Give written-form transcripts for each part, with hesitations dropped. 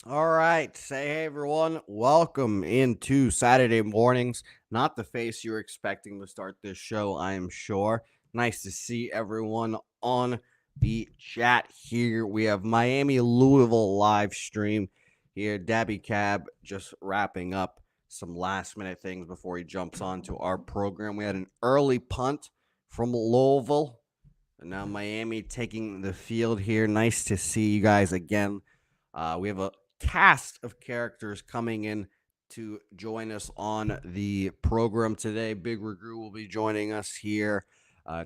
All right. Say hey, everyone. Welcome into Saturday mornings. Not the face you were expecting to start this show, I am sure. Nice to see everyone on the chat here. We have Miami Louisville live stream here. Dabby Cab just wrapping up some last minute things before he jumps on to our program. We had an early punt from Louisville. And now Miami taking the field here. Nice to see you guys again. We have a cast of characters coming in to join us on the program today. Big Regrew will be joining us here.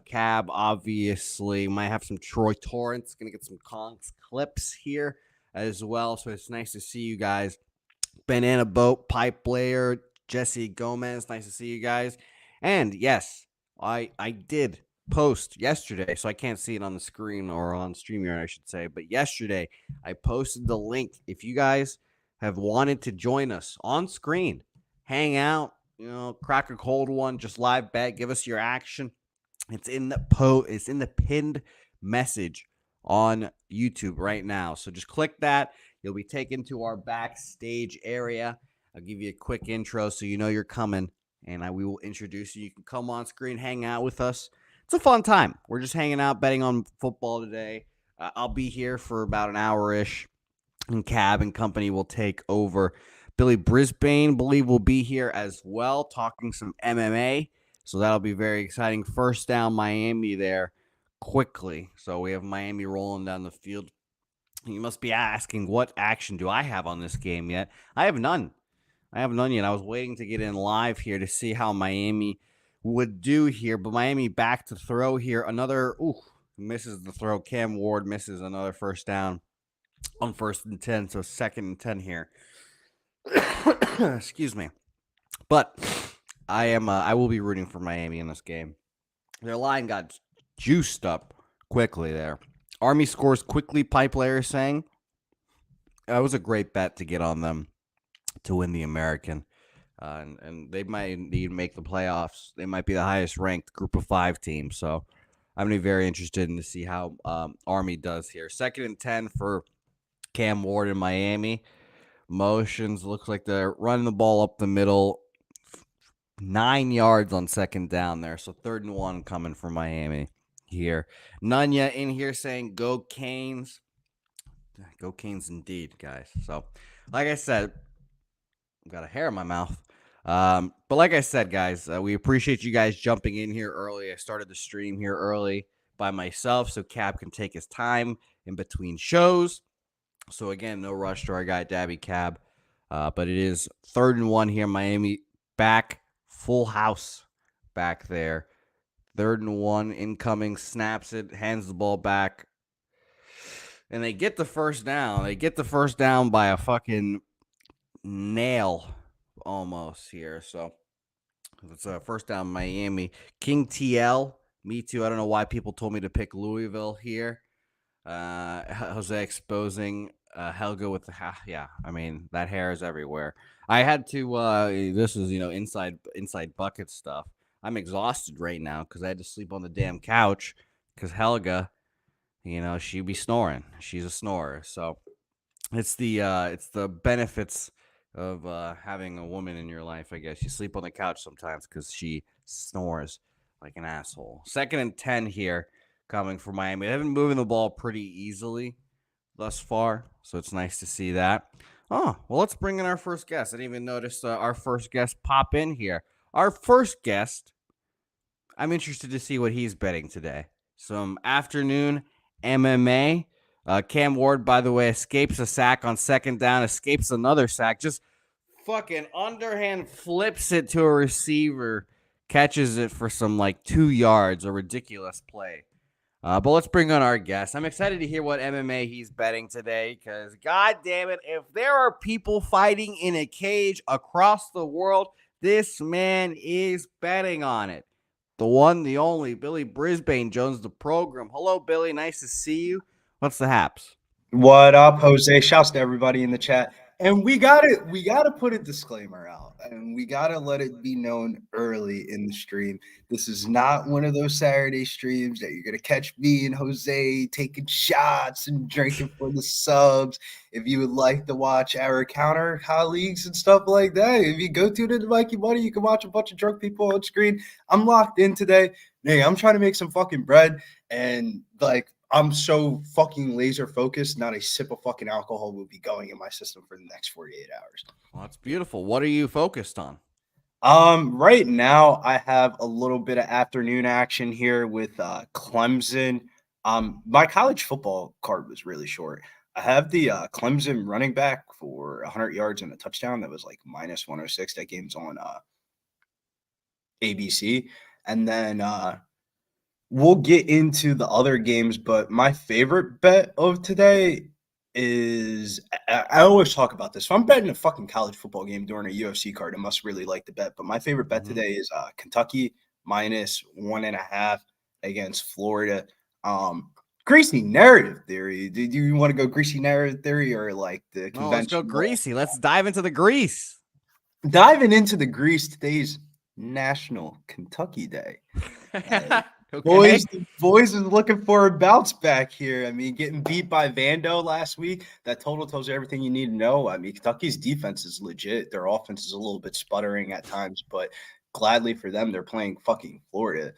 Cab, obviously, might have some Troy Torrance. Going to get some Conks clips here as well. So it's nice to see you guys. Banana Boat, Pipe Player, Jesse Gomez. Nice to see you guys. And yes, I did post yesterday, so I can't see it on the screen or on StreamYard, I should say. But yesterday, I posted the link. If you guys have wanted to join us on screen, hang out, crack a cold one, just live bet, give us your action. It's in the It's in the pinned message on YouTube right now. So just click that. You'll be taken to our backstage area. I'll give you a quick intro so you know you're coming, and we will introduce you. You can come on screen, hang out with us. It's a fun time. We're just hanging out, betting on football today. I'll be here for about an hour-ish, and Cab and company will take over. Billy Brisbane, believe, will be here as well, talking some MMA. So that'll be very exciting. First down, Miami there quickly. So we have Miami rolling down the field. You must be asking, what action do I have on this game yet? I have none. I was waiting to get in live here to see how Miami would do here. But Miami back to throw here. Misses the throw. Cam Ward misses another first down on 1st and 10. So 2nd and 10 here. Excuse me. But I will be rooting for Miami in this game. Their line got juiced up quickly there. Army scores quickly, Pipe Layer saying. That was a great bet to get on them to win the American. And they might need to make the playoffs. They might be the highest ranked group of 5 team. So I'm going to be very interested in to see how Army does here. 2nd and 10 for Cam Ward in Miami. Motions, looks like they're running the ball up the middle. 9 yards on 2nd down there. So 3rd and 1 coming from Miami here. Nunya in here saying, go Canes. Go Canes indeed, guys. So, like I said, I've got a hair in my mouth. But like I said, guys, we appreciate you guys jumping in here early. I started the stream here early by myself so Cap can take his time in between shows. So, again, no rush to our guy, Dabby Cab. But it is 3rd and 1 here. Miami back. Full house back there. 3rd and 1 incoming. Snaps it. Hands the ball back. And they get the first down. They get the first down by a fucking nail almost here. So it's a first down Miami. King TL. Me too. I don't know why people told me to pick Louisville here. Jose exposing Helga with the yeah. I mean, that hair is everywhere. I had to. This is inside bucket stuff. I'm exhausted right now because I had to sleep on the damn couch because Helga, she'd be snoring. She's a snorer. So it's the benefits of having a woman in your life, I guess. You sleep on the couch sometimes because she snores like an asshole. 2nd and 10 here coming from Miami. They've been moving the ball pretty easily thus far, so it's nice to see that. Oh, well, let's bring in our first guest. I didn't even notice our first guest pop in here. Our first guest, I'm interested to see what he's betting today. Some afternoon MMA. Cam Ward, by the way, escapes a sack on 2nd down, escapes another sack, just fucking underhand flips it to a receiver, catches it for some 2 yards, a ridiculous play. But let's bring on our guest. I'm excited to hear what MMA he's betting today because, god damn it, if there are people fighting in a cage across the world, this man is betting on it. The one, the only, Billy Brisbane joins the program. Hello, Billy. Nice to see you. What's the haps? What up, Jose? Shouts to everybody in the chat. And we gotta put a disclaimer out, and we gotta let it be known early in the stream. This is not one of those Saturday streams that you're gonna catch me and Jose taking shots and drinking for the subs. If you would like to watch our counter colleagues and stuff like that, if you go tune into Mikey Money, you can watch a bunch of drunk people on screen. I'm locked in today. Hey, I'm trying to make some fucking bread, and like I'm so fucking laser focused, not a sip of fucking alcohol will be going in my system for the next 48 hours. Well, that's beautiful. What are you focused on? Right now I have a little bit of afternoon action here with Clemson. My college football card was really short. I have the Clemson running back for 100 yards and a touchdown that was like minus 106. That game's on ABC. And then we'll get into the other games, but my favorite bet of today is I always talk about this. If I'm betting a fucking college football game during a UFC card, I must really like the bet. But my favorite bet today is Kentucky minus 1.5 against Florida. Greasy narrative theory. Do you want to go greasy narrative theory or like the convention? Let's go greasy. Let's dive into the grease. Diving into the grease, today's National Kentucky Day. Okay. Boys is looking for a bounce back here. I mean, getting beat by Vando last week, that total tells you everything you need to know. I mean, Kentucky's defense is legit. Their offense is a little bit sputtering at times, but gladly for them, they're playing fucking Florida.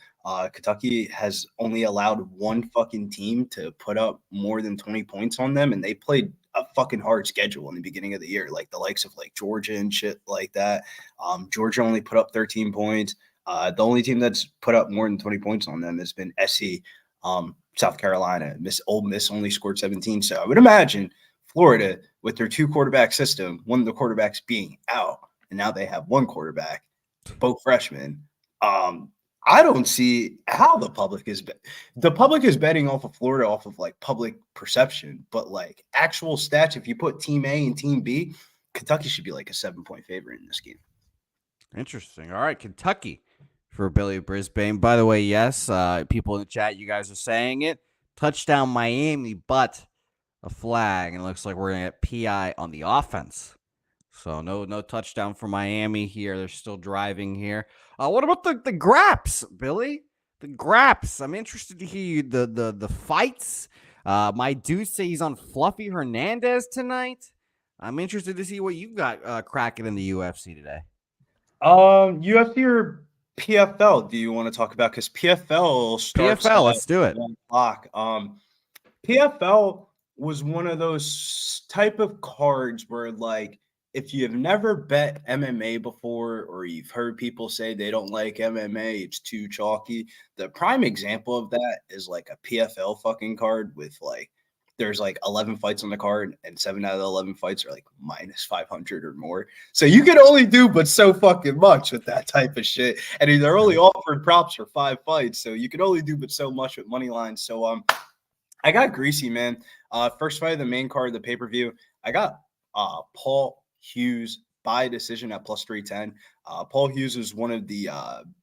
Kentucky has only allowed one fucking team to put up more than 20 points on them, and they played a fucking hard schedule in the beginning of the year, like the likes of like Georgia and shit like that. Georgia only put up 13 points. The only team that's put up more than 20 points on them has been SC. South Carolina. Ole Miss only scored 17. So I would imagine Florida, with their two quarterback system, one of the quarterbacks being out, and now they have one quarterback, both freshmen. I don't see how the public is betting off of Florida off of like public perception, but like actual stats, if you put team A and team B, Kentucky should be like a 7-point favorite in this game. Interesting. All right, Kentucky for Billy Brisbane. By the way, yes, people in the chat, you guys are saying it. Touchdown Miami, but a flag, and it looks like we're gonna get PI on the offense. So no touchdown for Miami here. They're still driving here. What about the Graps, Billy? The Graps. I'm interested to hear you, the fights. My dude say he's on Fluffy Hernandez tonight. I'm interested to see what you've got cracking in the UFC today. UFC or PFL? Do you want to talk about? Because PFL starts. PFL, let's do it. PFL was one of those type of cards where, like, if you have never bet MMA before, or you've heard people say they don't like MMA, it's too chalky. The prime example of that is like a PFL fucking card with like. There's like 11 fights on the card, and 7 out of the 11 fights are like minus 500 or more. So you can only do but so fucking much with that type of shit. And they're only offered props for 5 fights, so you can only do but so much with money lines. So I got greasy, man. First fight of the main card of the pay-per-view. I got Paul Hughes by decision at plus 310. Paul Hughes is one of the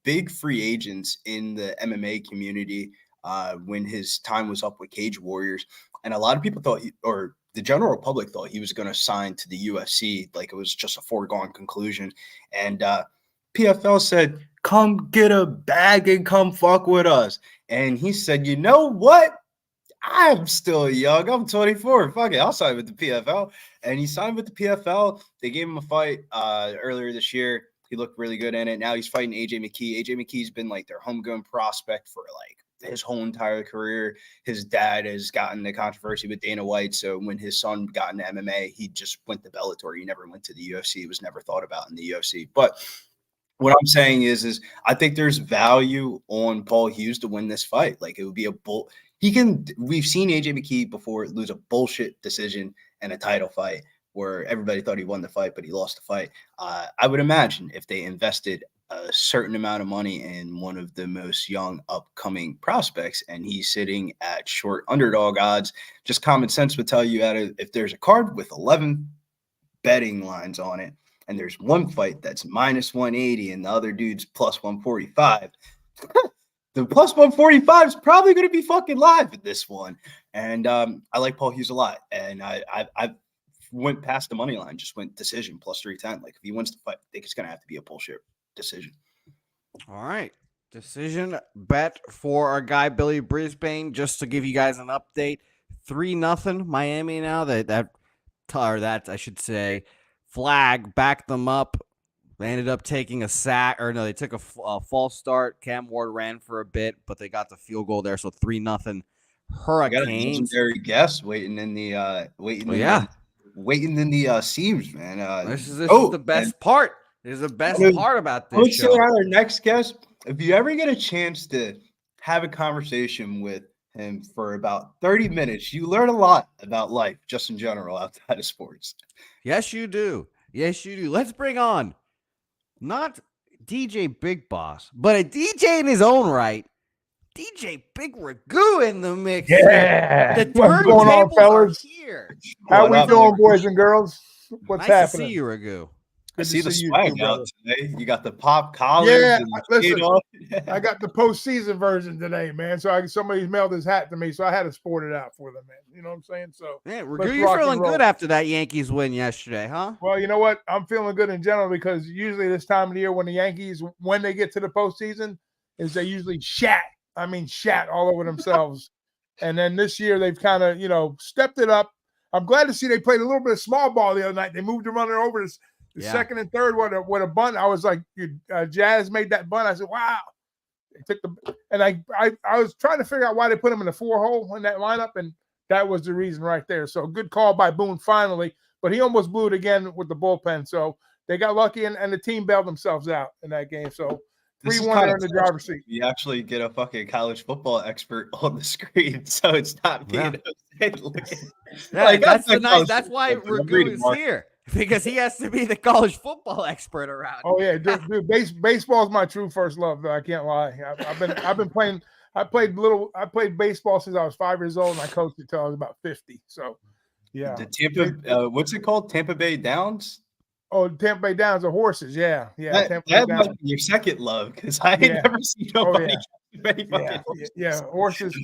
big free agents in the MMA community when his time was up with Cage Warriors. And a lot of people thought or the general public thought he was going to sign to the UFC. Like it was just a foregone conclusion. And PFL said, come get a bag and come fuck with us. And he said, you know what? I'm still young. I'm 24. Fuck it. I'll sign with the PFL. And he signed with the PFL. They gave him a fight earlier this year. He looked really good in it. Now he's fighting AJ McKee. AJ McKee's been like their homegrown prospect for like his whole entire career. His dad has gotten the controversy with Dana White. So when his son got into MMA, he just went to Bellator. He never went to the UFC. He was never thought about in the UFC. But what I'm saying is I think there's value on Paul Hughes to win this fight. Like it would be we've seen AJ McKee before lose a bullshit decision in a title fight where everybody thought he won the fight, but he lost the fight. I would imagine if they invested a certain amount of money in one of the most young upcoming prospects, and he's sitting at short underdog odds, just common sense would tell you if there's a card with 11 betting lines on it, and there's one fight that's minus 180 and the other dude's plus 145, the plus 145 is probably going to be fucking live at this one. And I like Paul Hughes a lot. And I went past the money line, just went decision plus 310. Like if he wins the fight, I think it's gonna have to be a bullshit decision. All right. Decision bet for our guy Billy Brisbane. Just to give you guys an update, 3-0 Miami now. That I should say, flag backed them up. They ended up taking a sack, or no, they took a false start. Cam Ward ran for a bit, but they got the field goal there. So 3-0 Hurricanes. We got a legendary guest waiting in the seams, man. This is the best part. This is the best part about this show. Say our next guest. If you ever get a chance to have a conversation with him for about 30 minutes, you learn a lot about life, just in general, outside of sports. Yes, you do. Yes, you do. Let's bring on not DJ Big Boss, but a DJ in his own right. DJ Big Ragu in the mix. Yeah. The What's going on, fellas? Here. How we doing, boys and girls? What's nice happening? to see you, Ragu. I see the swag out today. You got the pop collars. Yeah, and listen, I got the postseason version today, man. So somebody mailed his hat to me, so I had to sport it out for them, man. You know what I'm saying? So, yeah, Ragu, you're feeling good after that Yankees win yesterday, huh? Well, you know what? I'm feeling good in general because usually this time of the year when the Yankees, when they get to the postseason, is they usually shat all over themselves. And then this year they've kind of, stepped it up. I'm glad to see they played a little bit of small ball the other night. They moved the runner over to the second and third with a bunt. I was like, Jazz made that bunt. I said, wow. They took and I was trying to figure out why they put him in the 4-hole in that lineup, and that was the reason right there. So good call by Boone finally, but he almost blew it again with the bullpen. So they got lucky, and the team bailed themselves out in that game. So 3-1 in the driver's seat. You actually get a fucking college football expert on the screen, so it's not being that's why Ragu is here. Because he has to be the college football expert around. Oh yeah, dude, baseball is my true first love. Though I can't lie. I've been playing. I played baseball since I was 5 years old, and I coached until I was about 50. So, yeah. The Tampa, what's it called? Tampa Bay Downs. Oh, Tampa Bay Downs are horses. Yeah. That must be your second love because I ain't never seen nobody. Horses.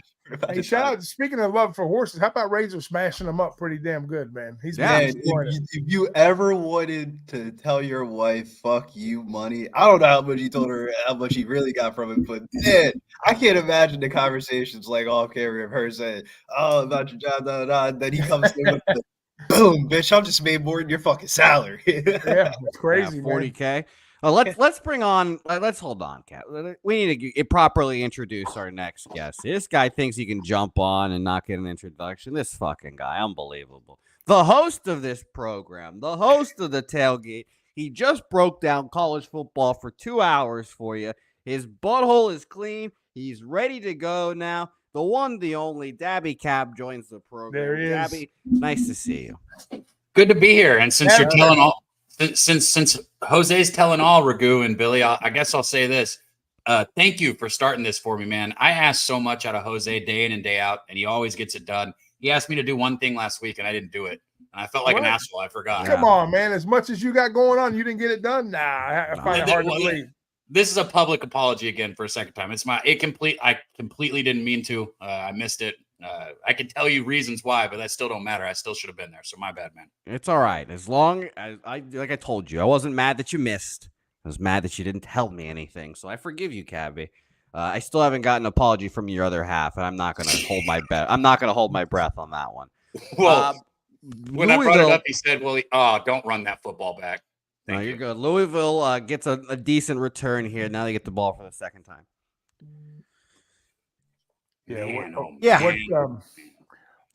Hey, shout out! Speaking of love for horses, how about Razor smashing them up pretty damn good, man? If you ever wanted to tell your wife "fuck you" money, I don't know how much you told her, how much you really got from it, but man, I can't imagine the conversations like off camera of her saying, "Oh, about your job," then he comes in with the boom, bitch! I just made more than your fucking salary. Yeah, it's crazy, 40K. Let's bring on. Let's hold on, Kat. We need to properly introduce our next guest. This guy thinks he can jump on and not get an introduction. This fucking guy, unbelievable. The host of this program, the host of the tailgate. He just broke down college football for 2 hours for you. His butthole is clean. He's ready to go now. The one, the only, Dabby Cab joins the program. There he is. Dabby, nice to see you. Good to be here. And since you're telling all. Since Jose's telling all, Ragu and Billy, I guess I'll say this. Thank you for starting this for me, man. I ask so much out of Jose day in and day out, and he always gets it done. He asked me to do one thing last week, and I didn't do it. And I felt like an asshole. I forgot. Come on, man. As much as you got going on, you didn't get it done? Nah, I find it hard to believe. This is a public apology again for a second time. I completely didn't mean to. I missed it. I can tell you reasons why, but that still don't matter. I still should have been there. So my bad, man. It's all right. As long as like I told you, I wasn't mad that you missed. I was mad that you didn't tell me anything. So I forgive you, Cabby. I still haven't gotten an apology from your other half, and I'm not going to hold my bet. I'm not going to hold my breath on that one. Well, when I brought it up, he said, "Well, don't run that football back." No, you're good. Louisville gets a decent return here. Now they get the ball for the second time.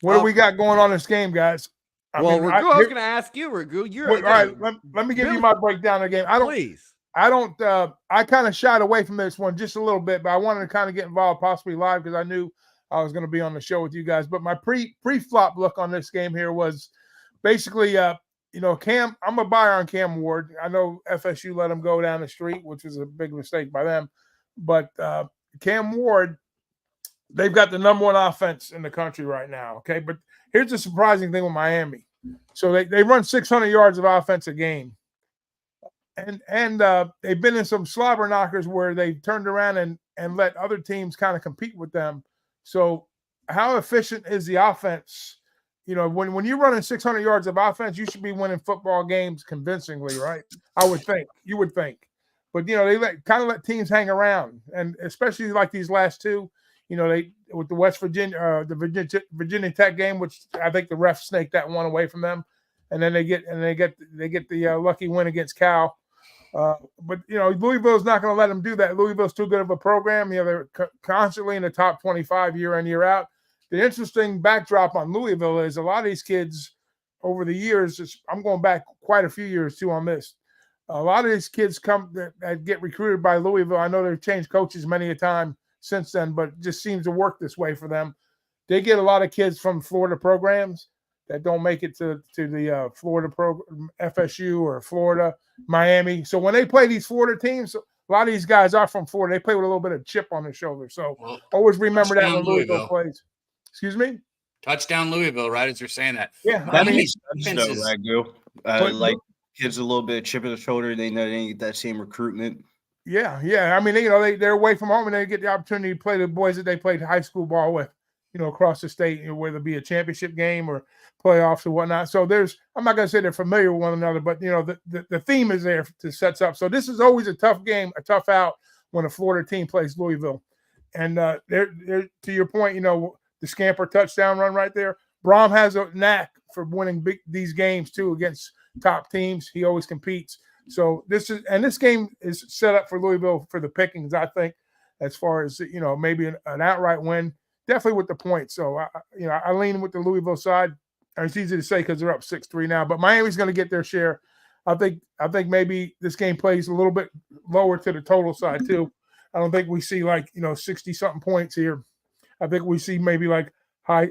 What do we got going on in this game, guys? I was going to ask you, Ragu. All right, let me give you my breakdown of the game. I kind of shied away from this one just a little bit, but I wanted to kind of get involved possibly live because I knew I was going to be on the show with you guys. But my pre-flop look on this game here was basically, Cam. I'm a buyer on Cam Ward. I know FSU let him go down the street, which was a big mistake by them. But Cam Ward, they've got the number one offense in the country right now. Okay, but here's the surprising thing with Miami. So they run 600 yards of offense a game, and they've been in some slobber knockers where they turned around and let other teams kind of compete with them. So how efficient is the offense? when you're running 600 yards of offense, you should be winning football games convincingly, right? I would think. You would think. But, they kind of let teams hang around. And especially like these last two, they with the West Virginia, the Virginia Tech game, which I think the ref snaked that one away from them. And then they get the lucky win against Cal. But Louisville's not going to let them do that. Louisville's too good of a program. They're constantly in the top 25 year in, year out. The interesting backdrop on Louisville is a lot of these kids over the years. I'm going back quite a few years too on this. A lot of these kids come that get recruited by Louisville. I know they've changed coaches many a time since then, but it just seems to work this way for them. They get a lot of kids from Florida programs that don't make it to the Florida program, FSU or Florida, Miami. So when they play these Florida teams, a lot of these guys are from Florida. They play with a little bit of chip on their shoulder. So always remember that when Louisville plays. Excuse me? Touchdown Louisville, right as you're saying that. Yeah. Like kids a little bit of chip on the shoulder. They know they didn't get that same recruitment. Yeah. I mean, they're away from home and they get the opportunity to play the boys that they played high school ball with, across the state, whether it be a championship game or playoffs or whatnot. So I'm not going to say they're familiar with one another, but, the theme is there to set up. So this is always a tough game, a tough out when a Florida team plays Louisville. And they're to your point, the Scamper touchdown run right there. Braum has a knack for winning these games too against top teams. He always competes. So this game is set up for Louisville for the pickings, I think, as far as maybe an outright win, definitely with the points. So I lean with the Louisville side. It's easy to say because they're up 6-3 now, but Miami's going to get their share. I think maybe this game plays a little bit lower to the total side too. I don't think we see 60 something points here. I think we see maybe high,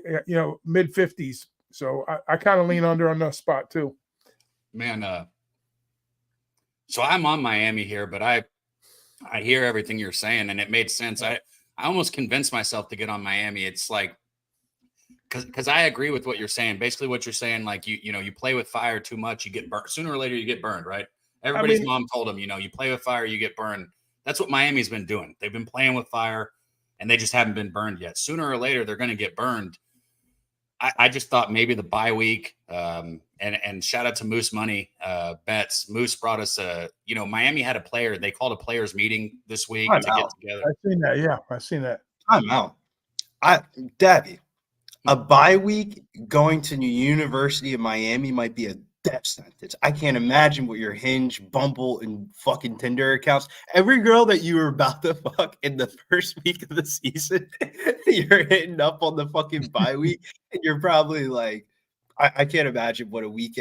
mid 50s. So I kind of lean under on that spot too. Man, so I'm on Miami here, but I hear everything you're saying, and it made sense. I almost convinced myself to get on Miami. It's because I agree with what you're saying. Basically, what you're saying, you play with fire too much, you get burned. Sooner or later, you get burned, right? Everybody's mom told them, you play with fire, you get burned. That's what Miami's been doing. They've been playing with fire, and they just haven't been burned yet. Sooner or later, they're going to get burned. I just thought maybe the bye week, and shout out to Moose Money Bets. Moose brought us Miami had a player. They called a players meeting this week to get together. I've seen that. Yeah, I've seen that. I'm out. Dabby, a bye week going to New University of Miami might be a death sentence. I can't imagine what your Hinge, Bumble, and fucking Tinder accounts. Every girl that you were about to fuck in the first week of the season, you're hitting up on the fucking bye week, and you're probably I can't imagine what a week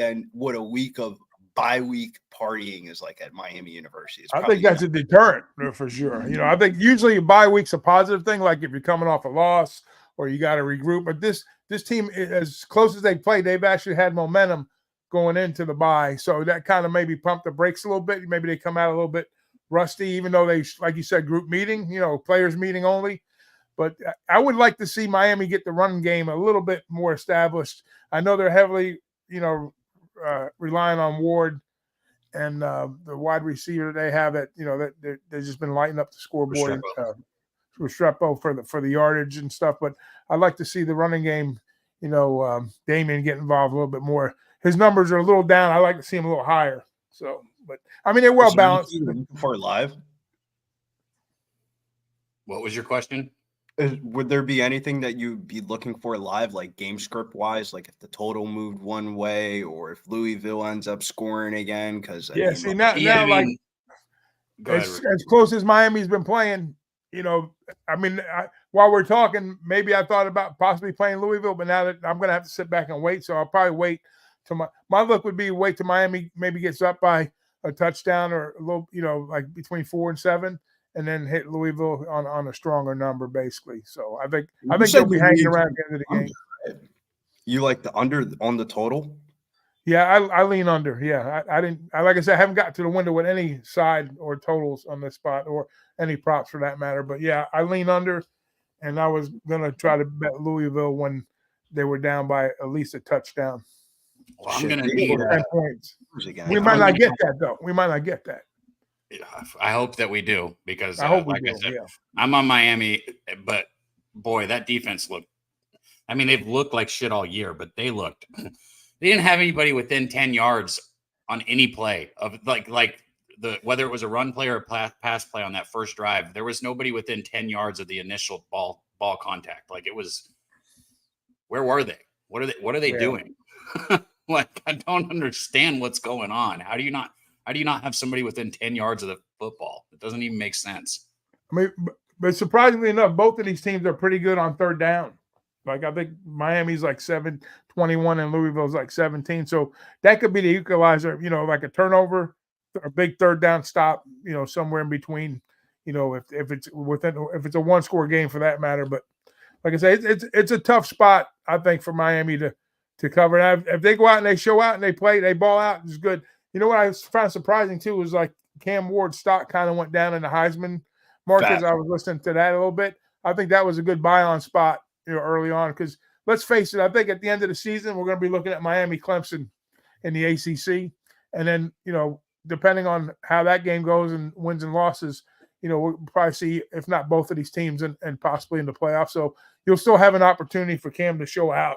of bye week partying is like at Miami University. I think that's a deterrent for sure. I think usually a bye week's a positive thing, like if you're coming off a loss or you got to regroup. But this team, as close as they played, they've actually had momentum going into the bye. So that kind of maybe pumped the brakes a little bit. Maybe they come out a little bit rusty, even though they, like you said, group meeting, players meeting only. But I would like to see Miami get the running game a little bit more established. I know they're heavily, relying on Ward and the wide receiver they have that, that they've just been lighting up the scoreboard. Restrepo for the yardage and stuff. But I'd like to see the running game, Damian get involved a little bit more. His numbers are a little down. I like to see him a little higher. So, but I mean, they're well balanced. For live. What was your question? Would there be anything that you'd be looking for live, like game script wise, like if the total moved one way or if Louisville ends up scoring again? Because as close as Miami's been playing, while we're talking, maybe I thought about possibly playing Louisville, but now that I'm going to have to sit back and wait, so I'll probably wait till my look would be wait till Miami maybe gets up by a touchdown or a little, like between 4 and 7. And then hit Louisville on a stronger number, basically. So I think they'll be hanging around at the end of the game. You like the under on the total? Yeah, I lean under. Yeah, I didn't. Like I said, I haven't got to the window with any side or totals on this spot or any props for that matter. But yeah, I lean under, and I was gonna try to bet Louisville when they were down by at least a touchdown. Well, I'm gonna need 10 points. We might not get that though. We might not get that. I hope that we do because, I hope like I said, I'm on Miami, but boy, that defense looked I mean, they've looked like shit all year, but they didn't have anybody within 10 yards on any play of whether it was a run play or a pass play on that first drive. There was nobody within 10 yards of the initial ball contact. Like, it was, where were they? What are they doing? Like, I don't understand what's going on. How do you not have somebody within 10 yards of the football? It doesn't even make sense. I mean, but surprisingly enough, both of these teams are pretty good on third down. Like, I think Miami's like 7-21 and Louisville's like 17. So that could be the equalizer, like a turnover, a big third down stop, somewhere in between, if it's a one-score game for that matter. But like I say, it's a tough spot, I think, for Miami to cover. And if they go out and they show out and they ball out, it's good. You know what I found surprising too was like Cam Ward's stock kind of went down in the Heisman market. I was listening to that a little bit. I think that was a good buy-on spot, early on, because let's face it, I think at the end of the season we're going to be looking at Miami Clemson in the ACC, and then depending on how that game goes and wins and losses, we'll probably see, if not both of these teams, and possibly in the playoffs. So you'll still have an opportunity for Cam to show out.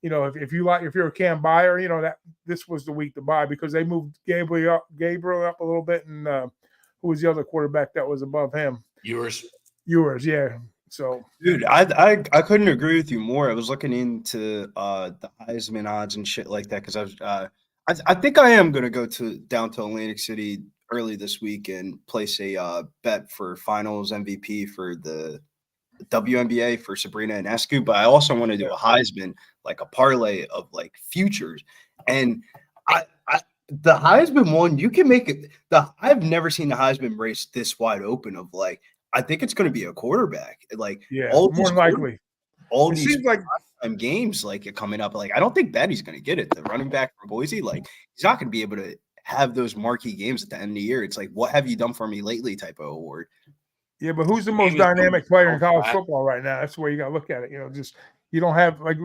If you're a Cam buyer, that this was the week to buy, because they moved Gabriel up a little bit, and who was the other quarterback that was above him? Ewers, yeah. So, dude, I couldn't agree with you more. I was looking into the Heisman odds and shit like that, because I think I am gonna go down to Atlantic City early this week and place a bet for Finals MVP for the WNBA for Sabrina Ionescu, but I also want to do a Heisman, like a parlay of like futures. And the Heisman one, you can make it. I've never seen the Heisman race this wide open. Of like, I think it's going to be a quarterback. Like, more than likely. All these like games like coming up. Like, I don't think Betty's going to get it. The running back from Boise, like, he's not going to be able to have those marquee games at the end of the year. It's like, what have you done for me lately type of award. Yeah, but who's the most dynamic player in college football right now? That's the way you got to look at it. Just you don't have like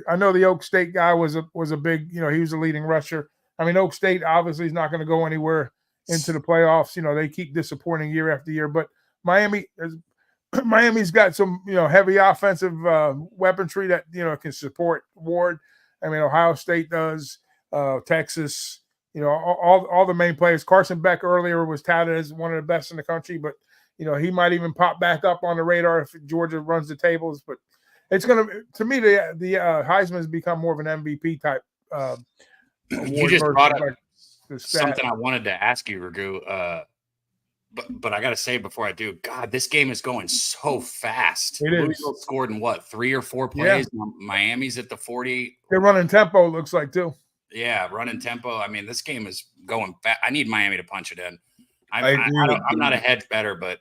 I know the Oak State guy was a big, he was a leading rusher. I mean, Oak State obviously is not going to go anywhere into the playoffs. They keep disappointing year after year. But Miami's got some heavy offensive weaponry that can support Ward. I mean, Ohio State does, Texas. All the main players. Carson Beck earlier was touted as one of the best in the country, but he might even pop back up on the radar if Georgia runs the tables. But it's going to me, the Heisman has become more of an MVP type. You just brought up something I wanted to ask you, Raghu. But I got to say before I do, God, this game is going so fast. Louisville scored in 3 or 4 plays. Yeah. Miami's at the 40. They're running tempo, it looks like, too. Yeah, running tempo. I mean, this game is going fast. I need Miami to punch it in. I'm not a hedge better, but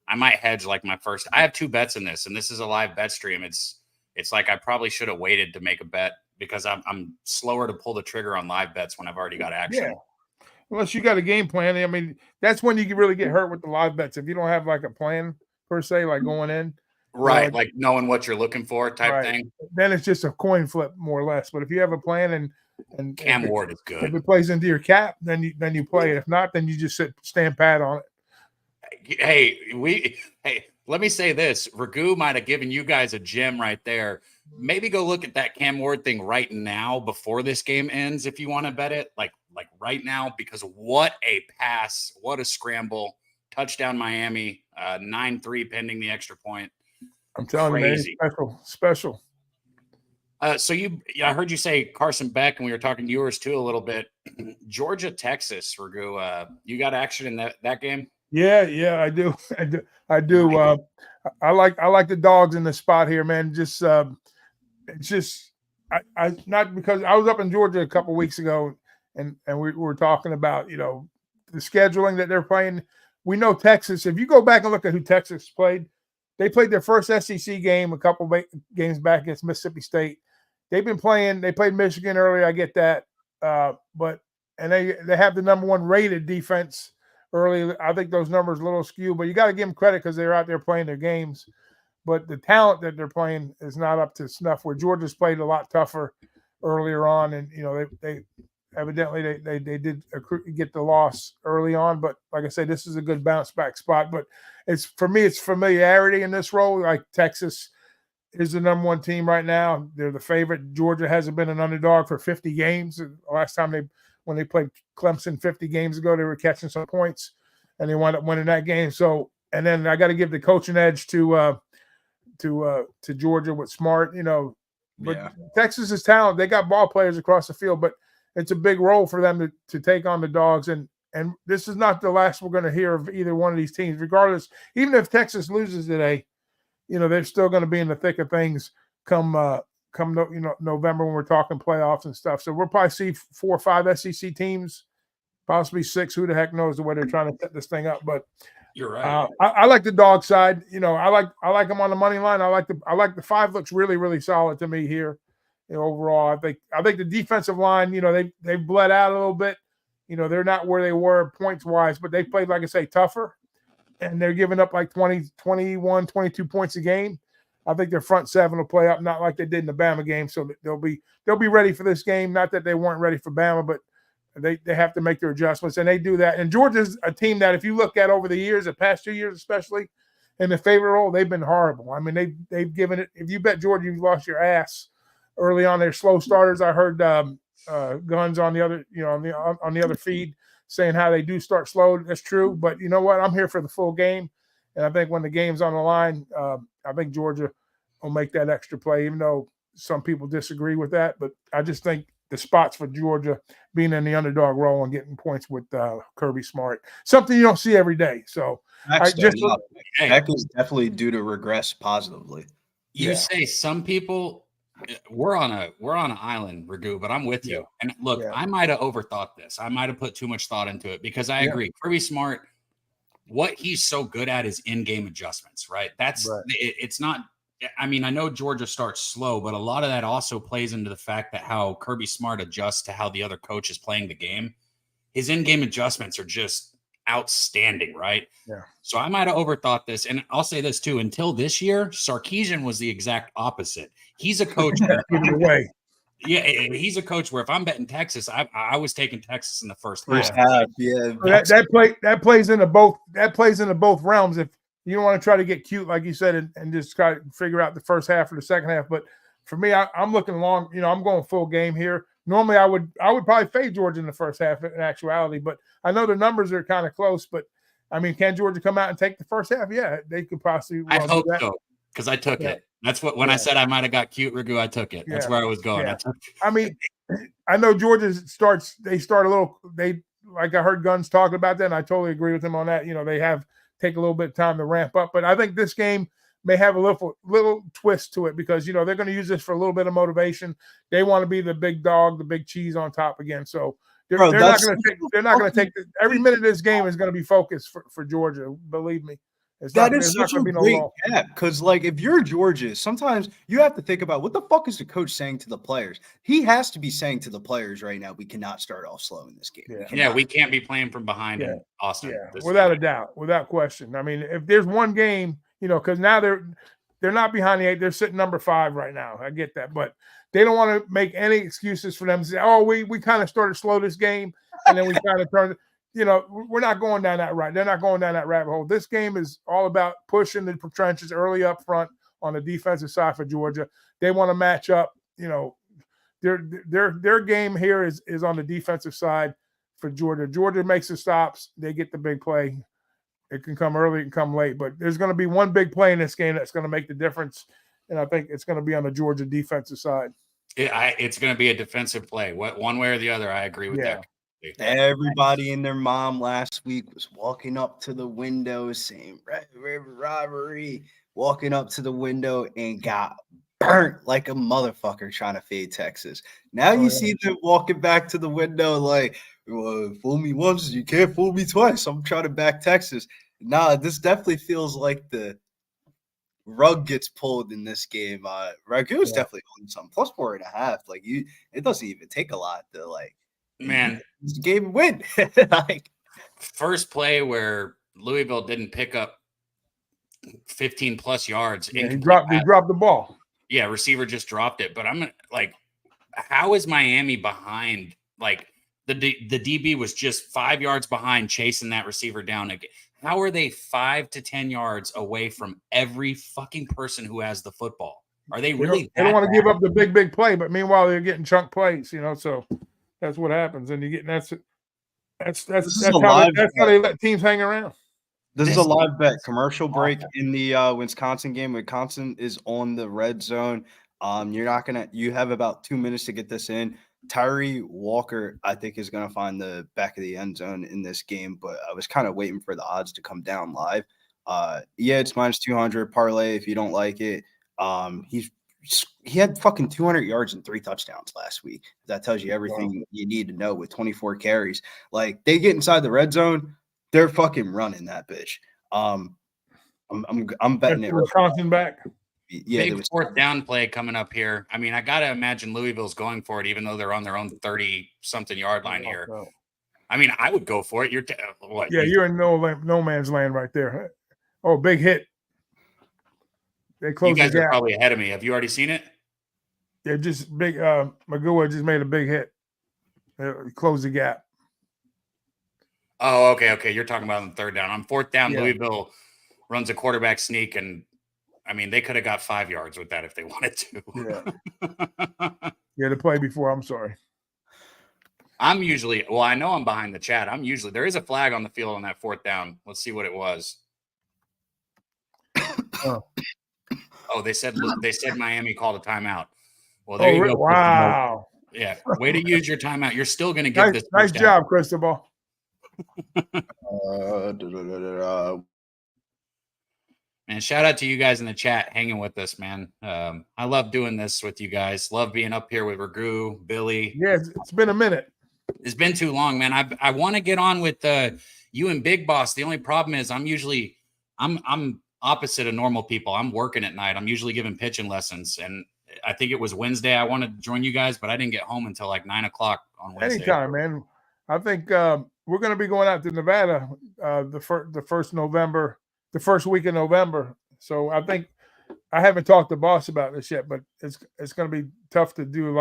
I might hedge like my first. I have 2 bets in this, and this is a live bet stream. It's like I probably should have waited to make a bet, because I'm slower to pull the trigger on live bets when I've already got action. Yeah. Unless you got a game plan. I mean, that's when you can really get hurt with the live bets. If you don't have like a plan per se, like going in. Right, like knowing what you're looking for type thing. Then it's just a coin flip, more or less. But if you have a plan and Cam Ward is good. If it plays into your cap, then you play it. If not, then you just stand pat on it. Hey, let me say this. Raghu might have given you guys a gem right there. Maybe go look at that Cam Ward thing right now before this game ends if you want to bet it. Like right now, because what a pass, what a scramble. Touchdown Miami, 9-3 pending the extra point. I'm telling you, man, special. So I heard you say Carson Beck, and we were talking to yours too a little bit. Georgia, Texas, Raghu. You got action in that game? Yeah, I do. I do. I like the dogs in the spot here, man. It's just I not because I was up in Georgia a couple weeks ago, and we were talking about the scheduling that they're playing. We know Texas. If you go back and look at who Texas played, they played their first SEC game a couple games back against Mississippi State. They've been playing. They played Michigan earlier. I get that, but they have the number 1 rated defense early. I think those numbers are a little skewed, but you got to give them credit because they're out there playing their games. But the talent that they're playing is not up to snuff. Where Georgia's played a lot tougher earlier on, and they evidently they did get the loss early on. But like I said, this is a good bounce back spot. But it's familiarity in this role. Like Texas is the number one team right now. They're the favorite. Georgia hasn't been an underdog for 50 games. The last time when they played Clemson 50 games ago, they were catching some points, and they wound up winning that game. So, and then I got to give the coaching edge to Georgia with Smart. But Texas is talented. They got ball players across the field, but it's a big role for them to take on the Dogs. And this is not the last we're going to hear of either one of these teams, regardless. Even if Texas loses today, they're still going to be in the thick of things come November when we're talking playoffs and stuff. So we'll probably see 4 or 5 SEC teams, possibly 6. Who the heck knows the way they're trying to set this thing up? But you're right. I like the dog side. I like them on the money line. I like the 5 looks really, really solid to me here. Overall, I think the defensive line, they bled out a little bit. They're not where they were points wise, but they played, like I say, tougher. And they're giving up like 20, 21, 22 points a game. I think their front 7 will play up, not like they did in the Bama game. So they'll be ready for this game. Not that they weren't ready for Bama, but they have to make their adjustments, and they do that. And Georgia's a team that, if you look at over the years, the past 2 years especially, in the favorite role, they've been horrible. I mean, they've given it. If you bet Georgia, you've lost your ass early on. They're slow starters. I heard Guns on the other, on the other feed, saying how they do start slow. That's true. But you know what? I'm here for the full game. And I think when the game's on the line, I think Georgia will make that extra play, even though some people disagree with that. But I just think the spots for Georgia being in the underdog role and getting points with Kirby Smart, something you don't see every day. So Tech is definitely due to regress positively. You say some people – we're on an island, Raghu, but I'm with you. And look, I might have overthought this. I might have put too much thought into it, because I agree. Kirby Smart, what he's so good at is in-game adjustments, right? It's not – I mean, I know Georgia starts slow, but a lot of that also plays into the fact that how Kirby Smart adjusts to how the other coach is playing the game. His in-game adjustments are just outstanding, right? Yeah. So I might have overthought this. And I'll say this too, until this year, Sarkisian was the exact opposite. He's a coach. He's a coach where if I'm betting Texas, I was taking Texas in the first half. That plays into both realms. If you don't want to try to get cute, like you said, and just try to figure out the first half or the second half. But for me, I'm looking long. I'm going full game here. Normally, I would probably fade Georgia in the first half in actuality, but I know the numbers are kind of close. But I mean, can Georgia come out and take the first half? Yeah, they could possibly. I hope so, because I took it. That's what when I said I might have got cute, Raghu, I took it. That's where I was going. Yeah. I mean, I know Georgia they start a little. Like I heard Guns talking about that, and I totally agree with him on that. They take a little bit of time to ramp up, but I think this game may have a little twist to it, because they're going to use this for a little bit of motivation. They want to be the big dog, the big cheese on top again. So they're not going to take every minute of this game is going to be focused for Georgia. Believe me. That is such a great gap, because if you're Georgia, sometimes you have to think about what the fuck is the coach saying to the players. He has to be saying to the players right now, we cannot start off slow in this game. We can't be playing from behind in Austin. Without a doubt, without question. I mean, if there's one game, because now they're not behind the 8, they're sitting number 5 right now. I get that, but they don't want to make any excuses for them to say, "Oh, we kind of started slow this game, and then we kind of turned." We're not going down that route. They're not going down that rabbit hole. This game is all about pushing the trenches early up front on the defensive side for Georgia. They want to match up. Their game here is on the defensive side for Georgia. Georgia makes the stops. They get the big play. It can come early, it can come late, but there's going to be one big play in this game that's going to make the difference, and I think it's going to be on the Georgia defensive side. It's going to be a defensive play. One way or the other, I agree with that. Everybody and their mom last week was walking up to the window saying robbery, walking up to the window and got burnt like a motherfucker trying to fade Texas. Now you see them walking back to the window like, well, fool me once, you can't fool me twice. I'm trying to back Texas. Nah, this definitely feels like the rug gets pulled in this game. Raghu is definitely holding something. Plus 4.5. It doesn't even take a lot to man, this game win. First play where Louisville didn't pick up 15 plus yards. He dropped the ball. Yeah, receiver just dropped it. But I'm how is Miami behind? The DB was just 5 yards behind chasing that receiver down again. How are they 5 to 10 yards away from every fucking person who has the football? Are they really? They don't want to give up the big play, but meanwhile they're getting chunk plays. So that's what happens, and you get that's how they let teams hang around. This is a live bet. Commercial break in the Wisconsin game. Wisconsin is on the red zone. You have about 2 minutes to get this in. Tyree Walker, I think, is going to find the back of the end zone in this game, but I was kind of waiting for the odds to come down live. It's -200 parlay if you don't like it. He had fucking 200 yards and 3 touchdowns last week. That tells you everything you need to know with 24 carries. Like, they get inside the red zone, they're fucking running that bitch. I'm betting it. Wisconsin back. Yeah, big fourth down play coming up here. I mean, I got to imagine Louisville's going for it, even though they're on their own 30-something yard line here. I mean, I would go for it. You're what? Yeah, you're in no man's land right there. Oh, big hit. They closed the gap. You guys are probably ahead of me. Have you already seen it? Yeah, just big. Magua just made a big hit. Closed the gap. Oh, okay. You're talking about on third down. On fourth down, Louisville runs a quarterback sneak, and I mean, they could have got 5 yards with that if they wanted to. Yeah, the play before. I'm sorry. I know I'm behind the chat. There is a flag on the field on that fourth down. Let's see what it was. Oh, they said Miami called a timeout. Well, there you go. Wow. Yeah, way to use your timeout. You're still going to get this. Nice job, Cristobal. And shout out to you guys in the chat hanging with us, man. I love doing this with you guys. Love being up here with Raghu, Billy. Yeah, it's been a minute. It's been too long, man. I want to get on with you and Big Boss. The only problem is I'm opposite of normal people. I'm working at night. I'm usually giving pitching lessons, and I think it was Wednesday. I wanted to join you guys, but I didn't get home until like 9 o'clock on Wednesday. Anytime, man. I think we're going to be going out to Nevada the first week in November. So I think I haven't talked to Boss about this yet, but it's going to be tough to do.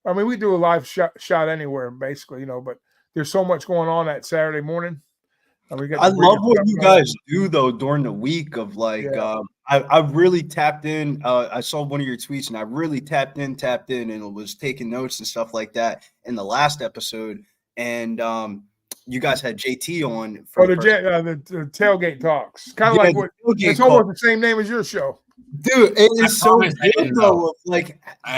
We do a live shot anywhere basically, but there's so much going on that Saturday morning. I love what you guys do though during the week of I really tapped in. I saw one of your tweets and I really tapped in and was taking notes and stuff like that in the last episode. And you guys had JT on for the tailgate talks. Kind of it's almost the same name as your show. Dude, it is so good though.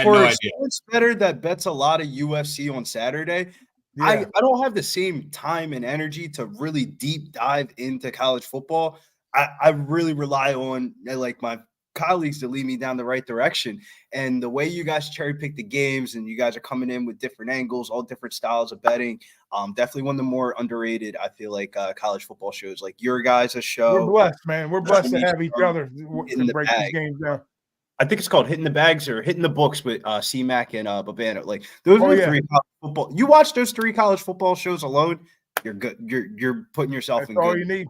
For a sports better that bets a lot of UFC on Saturday. Yeah. I don't have the same time and energy to really deep dive into college football. I really rely on my colleagues to lead me down the right direction. And the way you guys cherry pick the games and you guys are coming in with different angles, all different styles of betting. Definitely one of the more underrated, I feel like, college football shows. Like your guys' show. We're blessed, man. We're blessed to have each other to break these games down. I think it's called Hitting the Bags or Hitting the Books with C-Mac and Babano. Like those are 3 college football. You watch those 3 college football shows alone, you're good. You're putting yourself in all good. You need.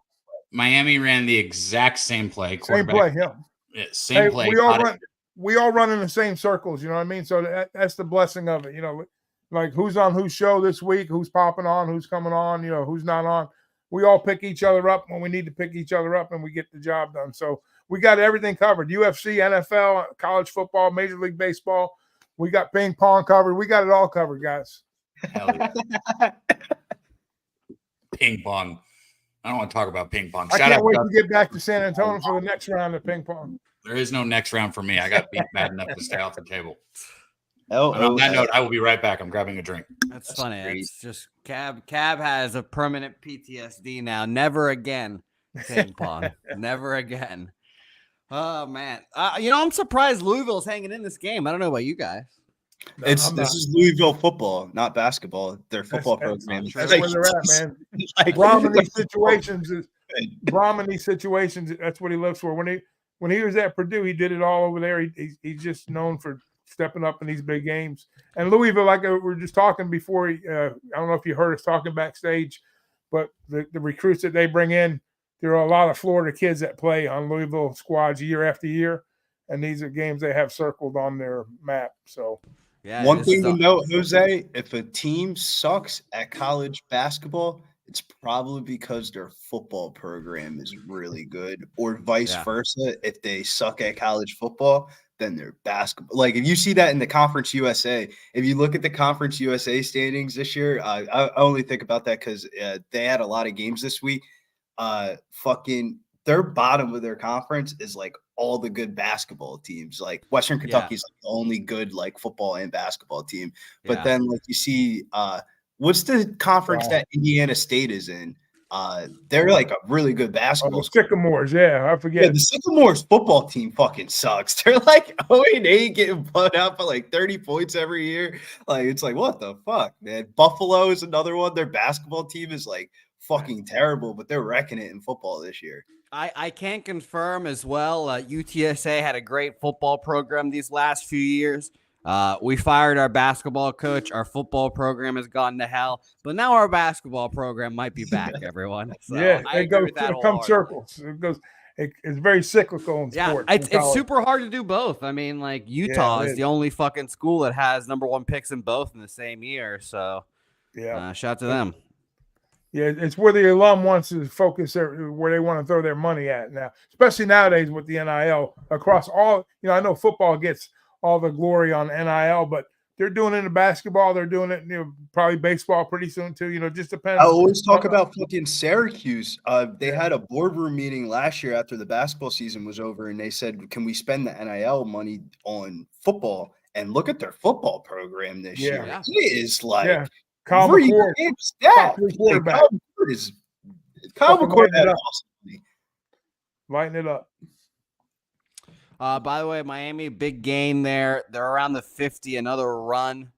Miami ran the exact same play. Same play, yeah. Same play. We all run in the same circles, you know what I mean? So that's the blessing of it, like who's on whose show this week, who's popping on, who's coming on, who's not on. We all pick each other up when we need to pick each other up and we get the job done. So we got everything covered. UFC, NFL, college football, Major League Baseball. We got ping pong covered. We got it all covered, guys. Hell yeah. Ping pong. I don't want to talk about ping pong. I can't wait to get back to San Antonio for the next round of ping pong. There is no next round for me. I got beat bad enough to stay off the table. On that note, I will be right back. I'm grabbing a drink. That's funny. It's just Cab has a permanent PTSD now. Never again ping pong. Never again. Oh man. I'm surprised Louisville's hanging in this game. I don't know about you guys. This is Louisville football, not basketball. Their football program. That's where they're at, man. Brom in these situations, that's what he lives for. When he was at Purdue, he did it all over there. He's just known for stepping up in these big games. And Louisville, like we were just talking before, I don't know if you heard us talking backstage, but the recruits that they bring in, there are a lot of Florida kids that play on Louisville squads year after year, and these are games they have circled on their map. So, yeah. One thing to note, Jose, if a team sucks at college basketball, it's probably because their football program is really good, or vice versa. If they suck at college football, than their basketball. Like if you see that in the Conference USA, if you look at the Conference USA standings this year, I only think about that because they had a lot of games this week. Fucking their bottom of their conference is like all the good basketball teams. Like Western Kentucky's like the only good like football and basketball team. But then like you see, what's the conference that Indiana State is in? They're like a really good basketball. Sycamores, I forget. Yeah, the Sycamores football team fucking sucks. They're like 0-8, getting blown out by like 30 points every year. Like it's like what the fuck, man. Buffalo is another one. Their basketball team is like fucking terrible, but they're wrecking it in football this year. I can't confirm as well. UTSA had a great football program these last few years. We fired our basketball coach. Our football program has gone to hell, but now our basketball program might be back, everyone. So I agree with that. It comes circles. It goes. It's very cyclical in sports. It's super hard to do both. I mean, like Utah is the only fucking school that has #1 picks in both in the same year. So shout out to them. Yeah, it's where the alum wants to focus where they want to throw their money at now, especially nowadays with the NIL across all. I know football gets all the glory on NIL, but they're doing it in basketball. They're doing it, probably baseball pretty soon too. Just depends. I always talk about fucking Syracuse. They had a boardroom meeting last year after the basketball season was over, and they said, "Can we spend the NIL money on football?" And look at their football program this year. Yeah. It is like Kyle McCord is Kyle McCord had awesome. Lighten it up. By the way, Miami, big gain there. They're around the 50, another run.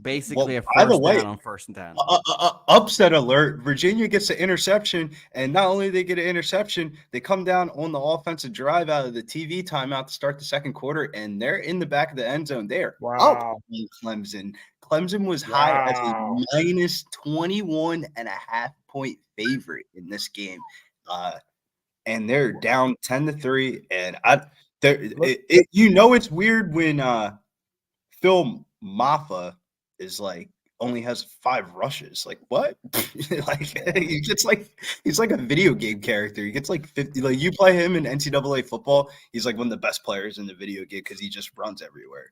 Basically a first down on 1st and 10. Upset alert. Virginia gets an interception, and not only they get an interception, they come down on the offensive drive out of the TV timeout to start the second quarter, and they're in the back of the end zone there. Wow. Clemson. Clemson was high as a minus 21.5 point favorite in this game. And they're down 10-3. And it's weird when Phil Maffa is like only has 5 rushes. Like what? he's like a video game character. He gets like 50. Like you play him in NCAA football, he's like one of the best players in the video game because he just runs everywhere.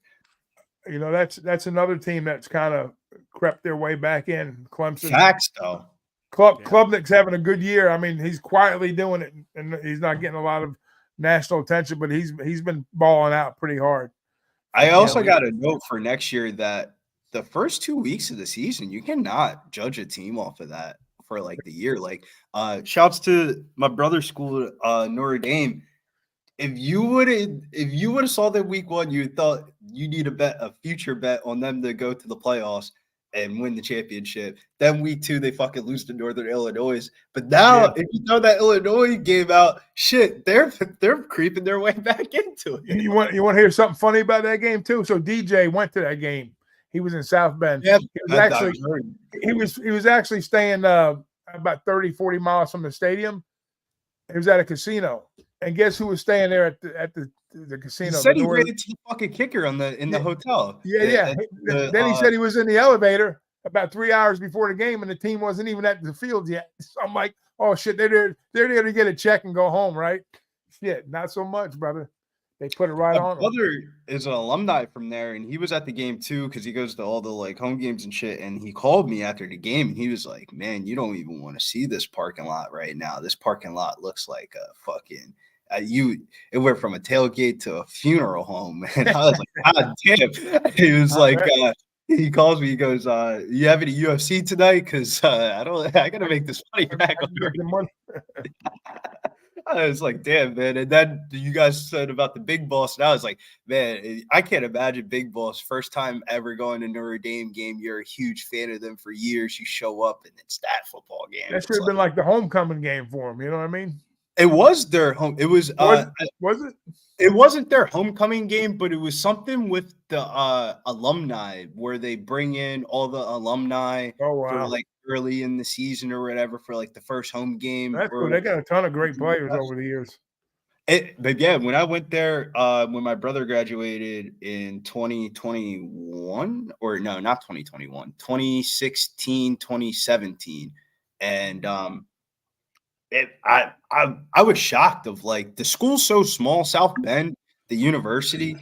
That's another team that's kind of crept their way back in. Clemson. Facts though. Klubnik's having a good year. I mean, he's quietly doing it, and he's not getting a lot of national attention, but he's been balling out pretty hard. I also got a note for next year that the first 2 weeks of the season, you cannot judge a team off of that for like the year. Like, shouts to my brother's school, Notre Dame. If you would have saw that week 1, you thought you need a future bet on them to go to the playoffs and win the championship. Then week 2, they fucking lose to Northern Illinois. But now, if you throw that Illinois game out, shit, they're creeping their way back into it. You want to hear something funny about that game too? So DJ went to that game. He was in South Bend. Yeah, he was actually staying about 30, 40 miles from the stadium. He was at a casino. And guess who was staying there at the casino? He said he ran into the fucking kicker in the hotel. Yeah. Then he said he was in the elevator about 3 hours before the game, and the team wasn't even at the field yet. So I'm like, oh shit, they're there to get a check and go home, right? Shit, not so much, brother. They put it right on. My brother is an alumni from there, and he was at the game too because he goes to all the like home games and shit. And he called me after the game, and he was like, "Man, you don't even want to see this parking lot right now. This parking lot looks like a fucking." It went from a tailgate to a funeral home, and I was like, God damn. He was like, he calls me, he goes, you have any UFC tonight? Because I gotta make this money back. I was like, damn, man. And then you guys said about the Big Boss, and I was like, man, I can't imagine Big Boss first time ever going to Notre Dame game. You're a huge fan of them for years. You show up, and it's that football game. That should have been like the homecoming game for them. You know what I mean? It was their home. It was. Was it? It wasn't their homecoming game, but it was something with the alumni where they bring in all the alumni for like early in the season or whatever for like the first home game. That's cool. They got a ton of great players over the years. But yeah, when I went there, when my brother graduated in 2021, or no, not 2021, 2016, 2017, and I was shocked of like the school's so small, South Bend, the university,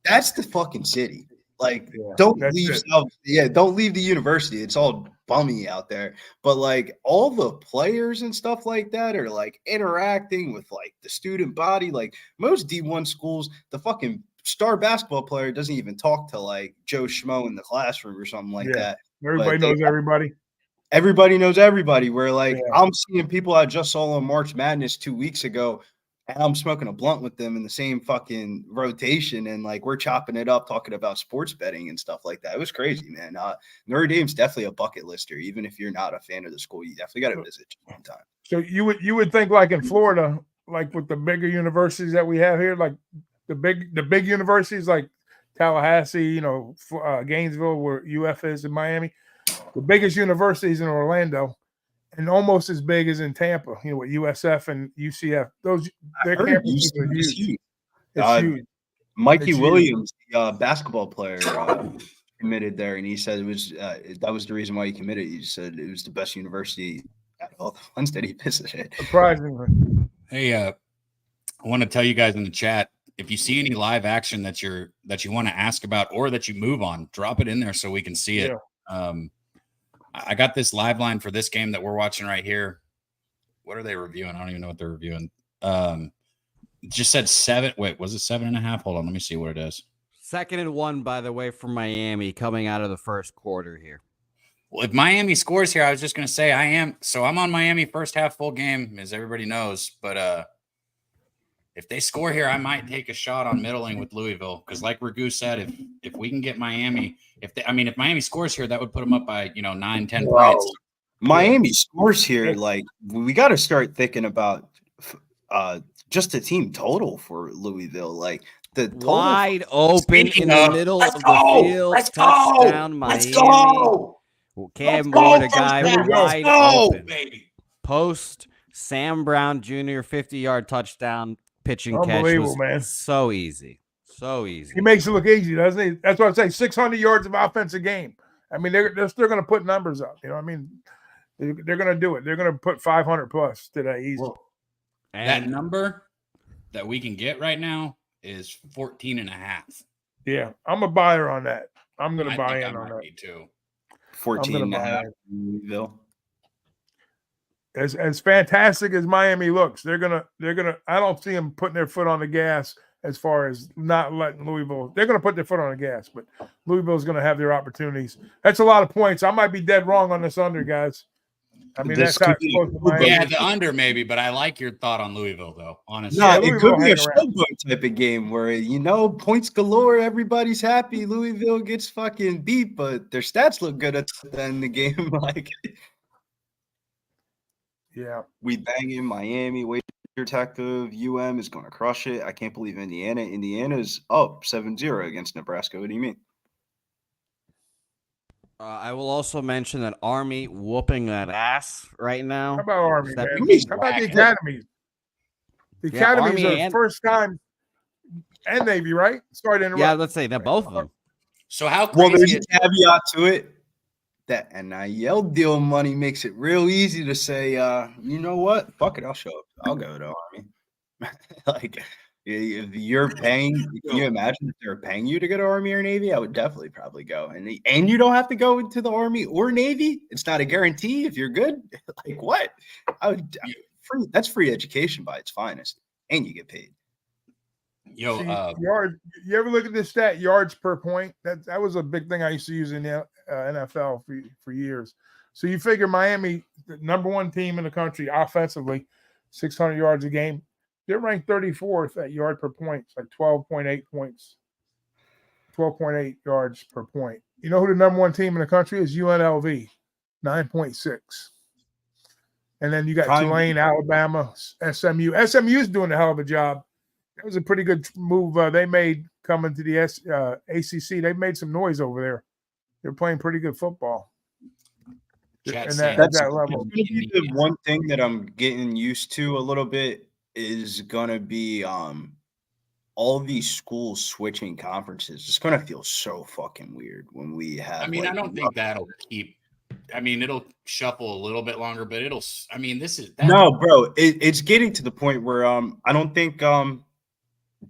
that's the fucking city. Like, Yeah, don't that's leave it. don't leave the university. It's all bummy out there. But like all the players and stuff like that are like interacting with like the student body. Like most D1 schools, the fucking star basketball player doesn't even talk to like Joe Schmo in the classroom or something like that. Everybody knows everybody. Everybody knows everybody. Where like Yeah. I'm seeing people I just saw on March Madness 2 weeks ago, and I'm smoking a blunt with them in the same fucking rotation, and like we're chopping it up, talking about sports betting and stuff like that. It was crazy, man. Notre Dame's definitely a bucket lister. Even if you're not a fan of the school, you definitely got to visit one time. So you would think like in Florida, like with the bigger universities that we have here, like the big universities like Tallahassee, Gainesville, where UF is in Miami, the biggest universities in Orlando, and almost as big as in Tampa. With USF and UCF, their campuses are huge. It's huge. Mikey Williams, the basketball player, committed there, and he said it was that was the reason why he committed. He said it was the best university out of all the ones that he visited. Surprisingly. Hey, I want to tell you guys in the chat, if you see any live action that you want to ask about or that you move on, drop it in there so we can see it. Yeah. I got this live line for this game that we're watching right here. What are they reviewing? I don't even know what they're reviewing. Just said 7. Wait, was it 7.5? Hold on, let me see what it is. 2nd and 1, by the way, from Miami coming out of the first quarter here. Well, if Miami scores here, I was just going to say I'm on Miami first half full game, as everybody knows. But if they score here, I might take a shot on middling with Louisville, because like Raghu said, if we can get Miami, if Miami scores here, that would put them up by 9, 10 points. Miami scores here, like we got to start thinking about just the team total for Louisville, like the total wide open in the middle of the field. Let's touchdown, Miami. Let's go. Cam Ward, a guy wide open. Baby. Post Sam Brown Jr. 50-yard touchdown pitching catch Unbelievable, was man. so easy. So easy. He makes it look easy, doesn't he? That's what I'm saying. 600 yards of offensive game. I mean, they're still going to put numbers up. They're going to do it. They're going to put 500 plus today easy. Well, that number that we can get right now is 14.5. Yeah, I'm a buyer on that. I'm going to buy in on that too. 14.5 Louisville. As fantastic as Miami looks, they're gonna. I don't see them putting their foot on the gas as far as not letting Louisville. They're gonna put their foot on the gas, but Louisville's gonna have their opportunities. That's a lot of points. I might be dead wrong on this under, guys. I mean, that's how it's supposed to be. Yeah, the under maybe, but I like your thought on Louisville though. Honestly, no, it could be a showboat type of game where points galore, everybody's happy. Louisville gets fucking beat, but their stats look good at the end of the game. Like. Yeah, we bang in Miami. Wager Detective UM is going to crush it. I can't believe Indiana. Indiana's up 7-0 against Nebraska. What do you mean? I will also mention that Army whooping that ass right now. How about Army, man? How about the academies? The academies are first time, and Navy, right? Sorry to interrupt. Yeah, let's say that both of them. So how crazy? Well, there's a caveat to it. That NIL deal money makes it real easy to say, you know what? Fuck it, I'll show up. I'll go to Army. Like, if you're paying, can you imagine if they're paying you to go to Army or Navy? I would definitely probably go. And you don't have to go into the Army or Navy. It's not a guarantee if you're good. Like what? That's free education by its finest, and you get paid. Yards. You ever look at this stat? Yards per point. That was a big thing I used to use in the NFL for years. So you figure Miami, the number one team in the country offensively, 600 yards a game. They're ranked 34th at yard per point. It's like 12.8 points, 12.8 yards per point. You know who the number one team in the country is? UNLV, 9.6. And then you got Tulane, Alabama, SMU. SMU's doing a hell of a job. That was a pretty good move they made coming to the ACC. They made some noise over there. They're playing pretty good football. That's that level. The one thing that I'm getting used to a little bit is going to be all these schools switching conferences. It's going to feel so fucking weird when we have. I mean, I don't think that'll keep. I mean, it'll shuffle a little bit longer, but it'll. I mean, this is no, bro. It's getting to the point where I don't think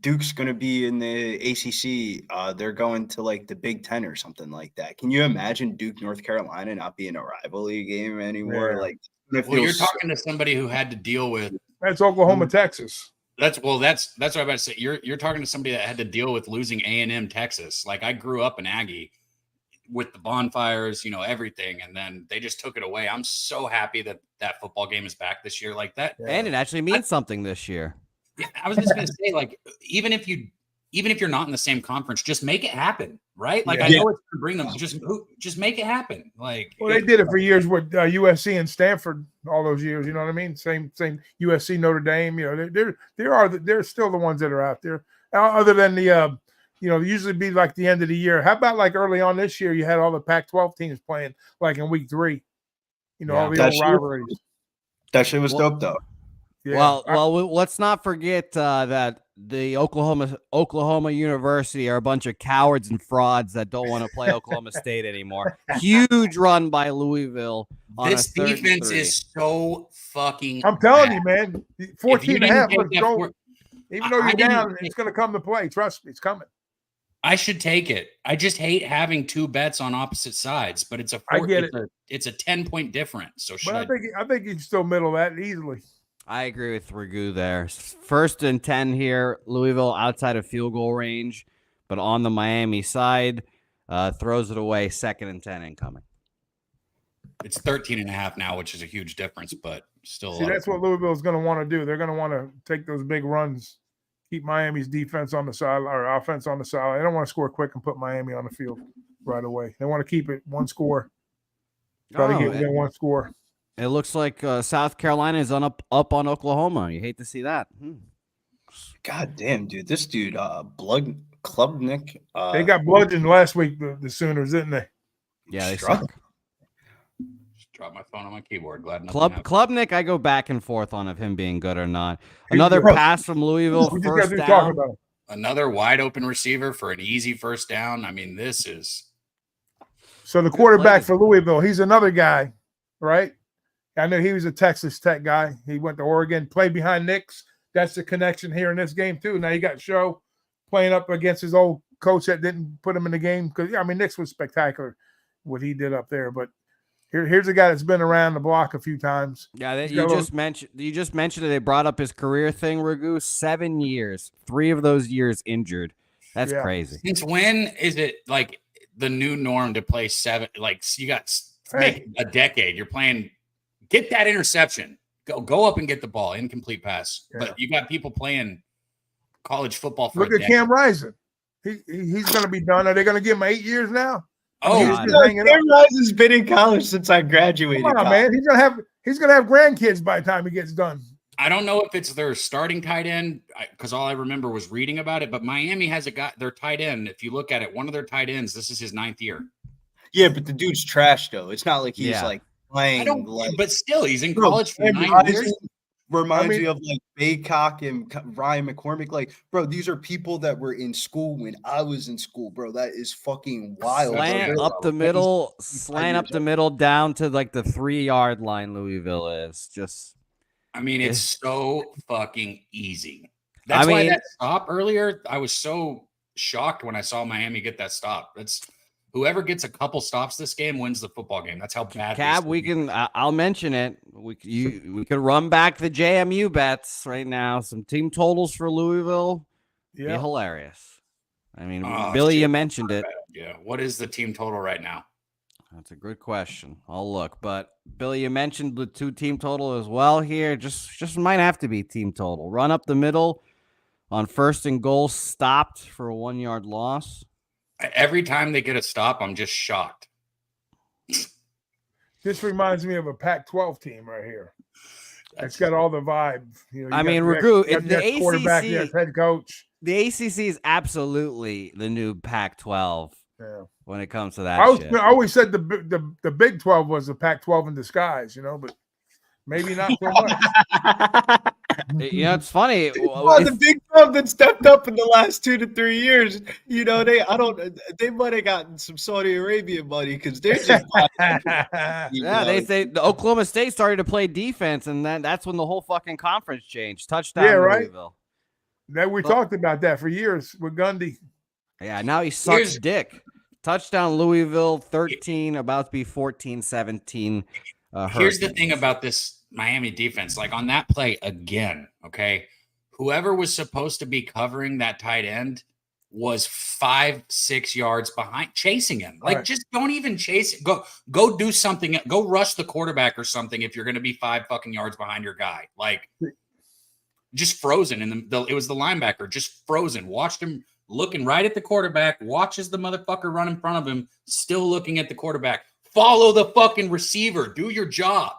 Duke's going to be in the ACC. They're going to like the Big Ten or something like that. Can you imagine Duke, North Carolina not being a rivalry game anymore? Yeah. Like, well, you're talking to somebody who had to deal with. That's Oklahoma, Texas. That's what I'm about to say. You're talking to somebody that had to deal with losing A&M Texas. Like, I grew up an Aggie with the bonfires, everything, and then they just took it away. I'm so happy that football game is back this year, like that. And it actually means something this year. Yeah, I was just going to say, like, even if you're not in the same conference, just make it happen, right? Like, I know it's going to bring them. Just make it happen. Like, well, they did it for years with USC and Stanford all those years. You know what I mean? Same USC, Notre Dame. They're still the ones that are out there. Other than the usually be like the end of the year. How about like early on this year? You had all the Pac-12 teams playing like in week 3. All the old rivalries. That shit was dope though. Yeah. Well, let's not forget that the Oklahoma University are a bunch of cowards and frauds that don't want to play Oklahoma State anymore. Huge run by Louisville. This defense is so fucking. I'm telling you, man. 14.5. Let's go. Even though you're down, it's going to come to play. Trust me, it's coming. I should take it. I just hate having 2 bets on opposite sides, but it's a 10-point difference. So I think you can still middle that easily. I agree with Ragu there. 1st and 10 here. Louisville outside of field goal range, but on the Miami side, throws it away. 2nd and 10 incoming. It's 13.5 now, which is a huge difference, but still. See, that's what Louisville's going to want to do. They're going to want to take those big runs, keep Miami's defense on the side or offense on the side. They don't want to score quick and put Miami on the field right away. They want to keep it 1 score. Try to get within 1 score. It looks like South Carolina is up on Oklahoma. You hate to see that. God damn, dude. This dude, Klubnik. They got bludgeoned last week, the Sooners, didn't they? Yeah, they suck. Just dropped my phone on my keyboard. Glad Klubnik, I go back and forth on him being good or not. Another pass from Louisville, first down. Another wide open receiver for an easy first down. I mean, this is. So the quarterback for Louisville, he's another guy, right? I know he was a Texas Tech guy. He went to Oregon, played behind Nix. That's the connection here in this game, too. Now you got Show playing up against his old coach that didn't put him in the game. Because, Nix was spectacular, what he did up there. But here's a guy that's been around the block a few times. Yeah, you just mentioned that they brought up his career thing, Ragu. 7 years. 3 of those years injured. That's crazy. Since when is it, like, the new norm to play 7? Like, you got make a decade. You're playing – get that interception. Go up and get the ball. Incomplete pass. Yeah. But you got people playing college football for Look at Cam Rising. He's going to be done. Are they going to give him 8 years now? Oh, Cam Rising's been in college since I graduated. Come on, man. He's going to have grandkids by the time he gets done. I don't know if it's their starting tight end because all I remember was reading about it. But Miami has their tight end. If you look at it, one of their tight ends, this is his 9th year. Yeah, but the dude's trash though. It's not like he's like. But still, he's in college for 9 years. Reminds me of like Baycock and Ryan McCormick. Like, bro, these are people that were in school when I was in school, bro. That is fucking wild. Slant up the middle, down to like the 3-yard line. Louisville is just. I mean, it's so fucking easy. That's why that stop earlier. I was so shocked when I saw Miami get that stop. Whoever gets a couple stops this game wins the football game. That's how bad. Cab, I'll mention it. We could run back the JMU bets right now. Some team totals for Louisville. Yeah, hilarious. I mean, Billy, you mentioned it. Yeah. What is the team total right now? That's a good question. I'll look. But Billy, you mentioned the 2 team total as well here. Just might have to be team total. Run up the middle on 1st and goal, stopped for a 1-yard loss. Every time they get a stop, I'm just shocked. This reminds me of a Pac-12 team right here. It's got all the vibe. Ragu, the quarterback, ACC, head coach. The ACC is absolutely the new Pac-12 when it comes to that. I always said the Big 12 was the Pac-12 in disguise, but maybe not so much. It's funny. The Big 12 that stepped up in the last 2 to 3 years, they might have gotten some Saudi Arabian money because they're just they say the Oklahoma State started to play defense, and then that's when the whole fucking conference changed. Touchdown, right. Louisville. That we talked about that for years with Gundy. Yeah, now he sucks dick. Touchdown Louisville, 13, about to be 14-17. Here's the thing about this Miami defense. Like on that play again, okay, whoever was supposed to be covering that tight end was 5-6 yards behind, chasing him. Like, just don't even chase it. Go do something. Go rush the quarterback or something if you're going to be 5 fucking yards behind your guy. Like, just frozen. And it was the linebacker, just frozen. Watched him looking right at the quarterback, watches the motherfucker run in front of him, still looking at the quarterback. Follow the fucking receiver. Do your job.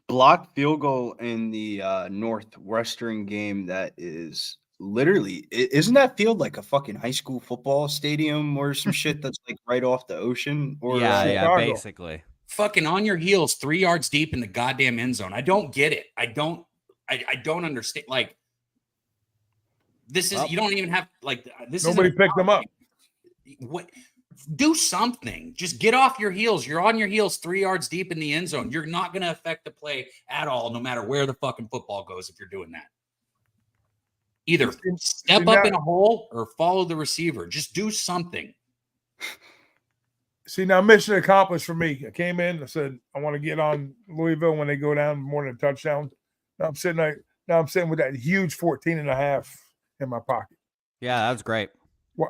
Blocked field goal in the Northwestern game that is literally, isn't that field like a fucking high school football stadium or some shit that's like right off the ocean? Or yeah, basically. Fucking on your heels, 3 yards deep in the goddamn end zone. I don't get it. I don't understand. Like, this is, you don't even have, like, this is nobody picked them up. What? Do something. Just get off your heels. You're on your heels 3 yards deep in the end zone. You're not going to affect the play at all, no matter where the fucking football goes if you're doing that. Either step up in a hole or follow the receiver. Just do something. See, now mission accomplished for me. I came in, I said, I want to get on Louisville when they go down more than a touchdown. Now I'm sitting with that huge 14.5 in my pocket. Yeah, that's great.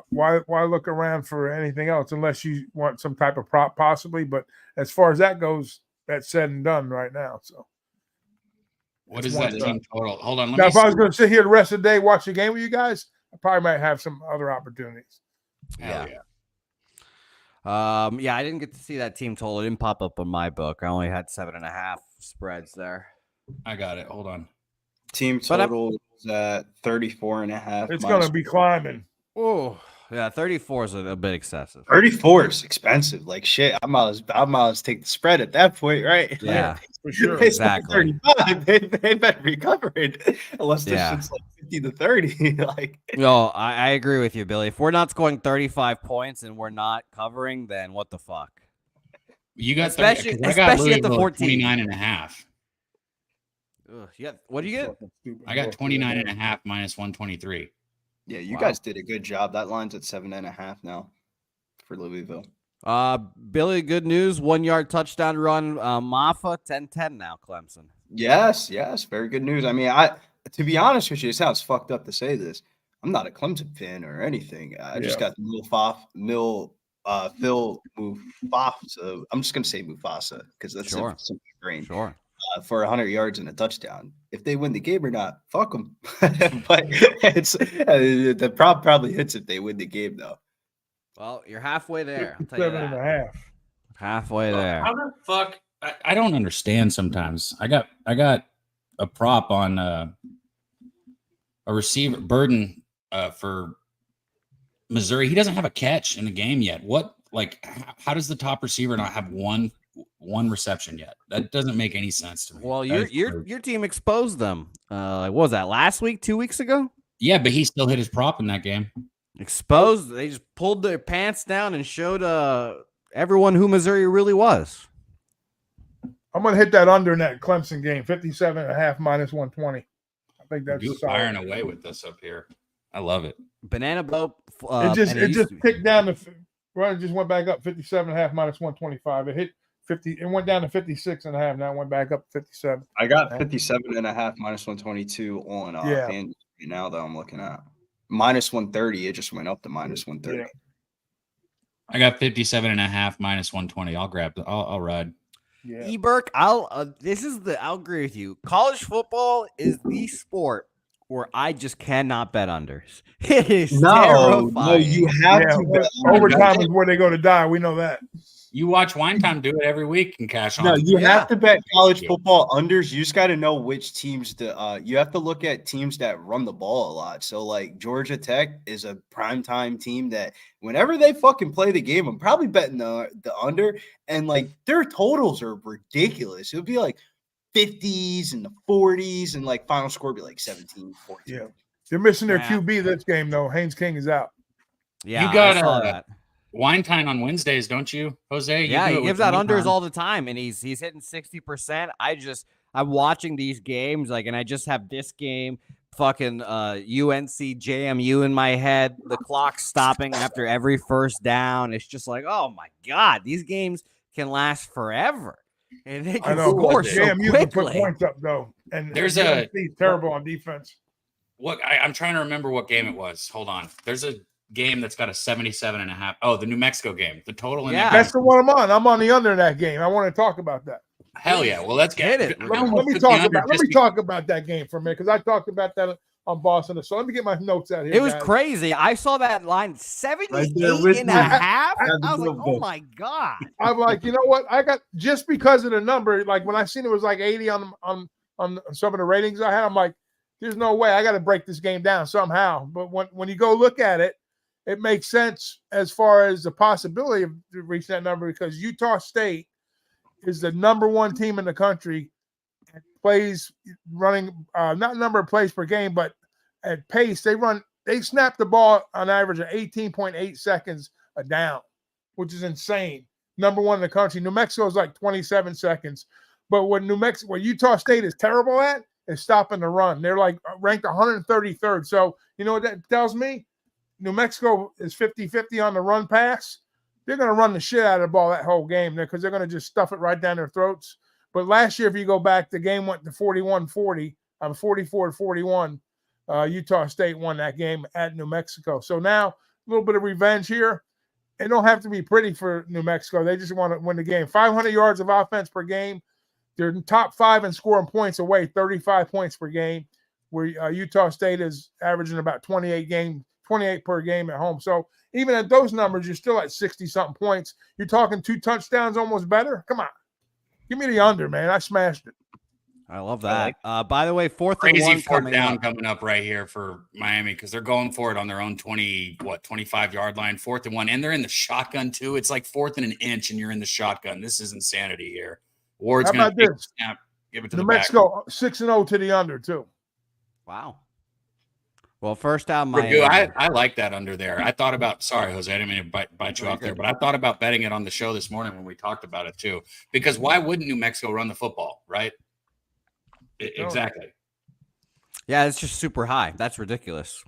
Why look around for anything else unless you want some type of prop possibly? But as far as that goes, that's said and done right now. So what is that team total? Hold on. Now, if I was going to sit here the rest of the day, watch the game with you guys, I probably might have some other opportunities. Yeah. I didn't get to see that team total. It didn't pop up on my book. I only had 7.5 spreads there. I got it. Hold on. Team total is at 34.5. It's going to be climbing. Oh, yeah, 34 is a bit excessive. 34 is expensive. Like shit, I might as take the spread at that point, right? Yeah, for sure. Exactly. 35, they better recover it unless this shit's like 50-30. Like, no, I agree with you, Billy. If we're not scoring 35 points and we're not covering, then what the fuck? You got especially at the 14. 29.5. What do you get? I got 29.5 minus 123. Yeah, you guys did a good job. That line's at 7.5 now for Louisville. Billy, good news. 1 yard touchdown run. Maffa 10-10 now, Clemson. Yes, very good news. I mean, to be honest with you, it sounds fucked up to say this. I'm not a Clemson fan or anything. I just got Phil Mufasa. I'm just gonna say Mufasa because that's some brain. Sure. For 100 yards and a touchdown. If they win the game or not, fuck them. But it's the prop probably hits if they win the game, though. Well, you're halfway there. 7.5. Halfway there. How the fuck? I don't understand sometimes. I got a prop on a receiver Burden for Missouri. He doesn't have a catch in the game yet. What? Like, how does the top receiver not have one reception yet? That doesn't make any sense to me. Well, your team exposed them. What was that, last week, 2 weeks ago? Yeah, but he still hit his prop in that game. Exposed. They just pulled their pants down and showed everyone who Missouri really was. I'm going to hit that under in that Clemson game, 57.5 minus 120. I think that's firing away with this up here. I love it. Banana boat. It just ticked down it just went back up 57.5 minus 125. It hit 50. It went down to 56.5. Now it went back up to 57. I got 57.5 minus 122 on and now that I'm looking at minus 130. It just went up to minus 130. Yeah. I got 57.5 minus 120. I'll grab it. I'll ride. Yeah. Eberk, I'll agree with you. College football is the sport where I just cannot bet unders. It is terrifying. No, you have to bet overtime is where they go to die. We know that. You watch Wine Time do it every week and cash on. No, you have to bet college football unders. You just got to know which teams you have to look at teams that run the ball a lot. So like Georgia Tech is a primetime team that whenever they fucking play the game, I'm probably betting the under, and like their totals are ridiculous. It'll be like 50s and the 40s, and like final score be like 17, 14. Yeah. They're missing their QB this game though. Haynes King is out. Yeah, you got that. Wine Time on Wednesdays, don't you, Jose? He gives out unders all the time, and he's hitting 60%. I'm watching these games, and I just have this game fucking UNC JMU in my head. The clock stopping after every first down. It's just like, oh my God, these games can last forever. And they can score so JMU quickly. can put points up though. And there's UNC terrible on defense. What I'm trying to remember what game it was. Hold on. There's a game that's got a 77.5. Oh, the New Mexico game. The total in that That's the one I'm on. I'm on the under in that game. I want to talk about that. Hell yeah. Well, let's get it. Let me talk about that game for a minute because I talked about that on Boston. So let me get my notes out here. It was guys. crazy. I saw that line 78 and a half. I was like, oh my God. I'm like, you know what? I got just because of the number, like when I seen it was like 80 on some of the ratings I had, I'm like, there's no way. I got to break this game down somehow. But when you go look at it, it makes sense as far as the possibility of reaching that number because Utah State is the number one team in the country. Plays running not number of plays per game, but at pace they snap the ball on average at 18.8 seconds a down, which is insane. Number one in the country. New Mexico is like 27 seconds, but what Utah State is terrible at is stopping the run. They're like ranked 133rd. So you know what that tells me? New Mexico is 50-50 on the run pass. They're going to run the shit out of the ball that whole game there because they're going to just stuff it right down their throats. But last year, if you go back, the game went to 41-40. 44-41. Utah State won that game at New Mexico. So now a little bit of revenge here. It don't have to be pretty for New Mexico. They just want to win the game. 500 yards of offense per game. They're top 5 in scoring points away, 35 points per game, where Utah State is averaging about 28 per game at home. So even at those numbers, you're still at 60-something points. You're talking 2 touchdowns almost better? Come on. Give me the under, man. I smashed it. I love that. By the way, fourth crazy and one fourth down coming up right here for Miami because they're going for it on their own 25-yard line, 4th and 1. And they're in the shotgun, too. It's like 4th and an inch, and you're in the shotgun. This is insanity here. Ward's going to take the snap, give it to New the back. Mexico 6-0 to the under, too. Wow. Well, first down, Miami. I like that under there. I thought about, sorry, Jose, I didn't mean to bite you off there, but I thought about betting it on the show this morning when we talked about it too. Because why wouldn't New Mexico run the football, right? Exactly. Yeah, it's just super high. That's ridiculous.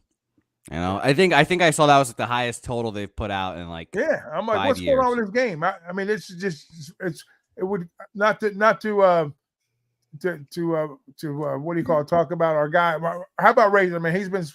You know, I think I saw that was the highest total they've put out in like I'm like, 5 what's years. going on with this game? I mean, it's just it would not to what do you call it? Talk about our guy. How about Razor? I mean, he's been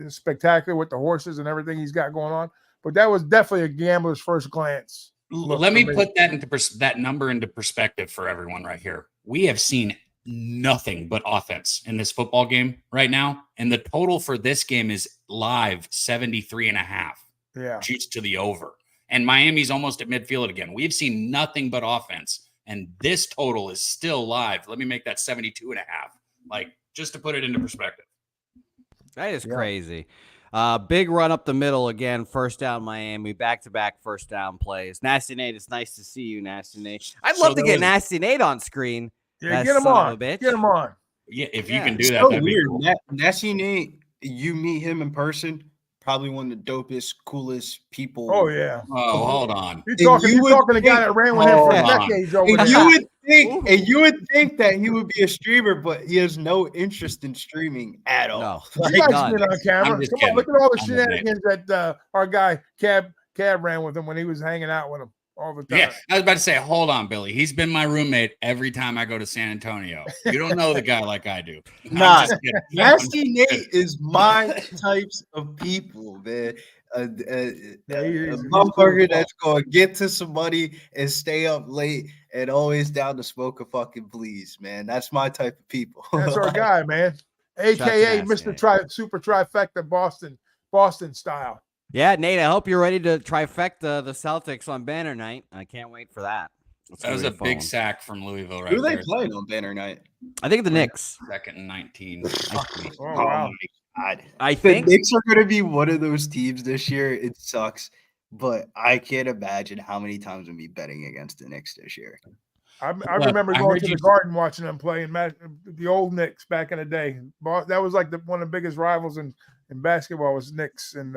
spectacular with the horses and everything he's got going on. But that was definitely a gambler's first glance. Let me put that into that number into perspective for everyone right here. We have seen nothing but offense in this football game right now, and the total for this game is live 73.5. Yeah, shoots to the over, and Miami's almost at midfield again. We've seen nothing but offense. And this total is still live. Let me make that 72.5. Like, just to put it into perspective. That is crazy. Big run up the middle again. First down, Miami. Back-to-back first down plays. Nasty Nate, it's nice to see you, Nasty Nate. I'd love to get Nasty Nate on screen. Yeah, get him on. Get him on. Yeah, if you can do that. So that'd weird. Be cool. Nasty Nate, you meet him in person. Probably one of the dopest, coolest people. Oh yeah. Oh, hold on. You're talking to the guy that ran with him for decades over there. You would think that he would be a streamer, but he has no interest in streaming at all. No. Like, you guys been on camera. Come on, look at all the shenanigans that our guy Cab ran with him when he was hanging out with him all the time. Yeah, I was about to say, hold on, Billy. He's been my roommate every time I go to San Antonio. You don't know the guy like I do. Nah, Nasty Nate is my types of people, man. A motherfucker that's going to get to some money and stay up late and always down to smoke a fucking please, man. That's my type of people. That's our guy, man. AKA Mr. Super Trifecta Boston style. Yeah, Nate, I hope you're ready to trifecta the Celtics on banner night. I can't wait for that. That was a big sack from Louisville, right? Who are they playing on banner night? I think the Knicks. 2nd and 19. Oh, wow. God. I think the Knicks are going to be one of those teams this year. It sucks, but I can't imagine how many times we'll be betting against the Knicks this year. I remember going to the Garden watching them play in the old Knicks back in the day. That was like one of the biggest rivals in basketball was Knicks in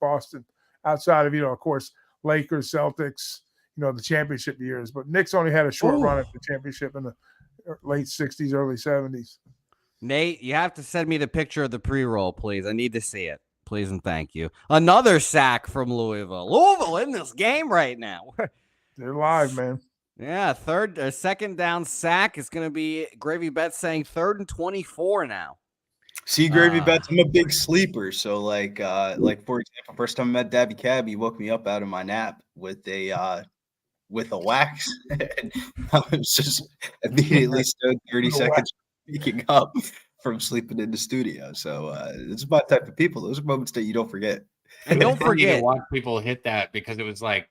Boston. Outside of of course, Lakers, Celtics, the championship years. But Knicks only had a short run at the championship in the late '60s, early '70s. Nate, you have to send me the picture of the pre-roll, please. I need to see it. Please and thank you. Another sack from Louisville. Louisville in this game right now. They're live, man. Yeah, second down sack is going to be Gravy Bet saying 3rd and 24 now. See, Gravy Bets, I'm a big sleeper. So, like for example, first time I met Dabby Cab, he woke me up out of my nap with a wax. And I was just immediately stood 30 seconds waking up from sleeping in the studio. So it's my type of people. Those are moments that you don't forget. And don't forget to watch people hit that because it was like,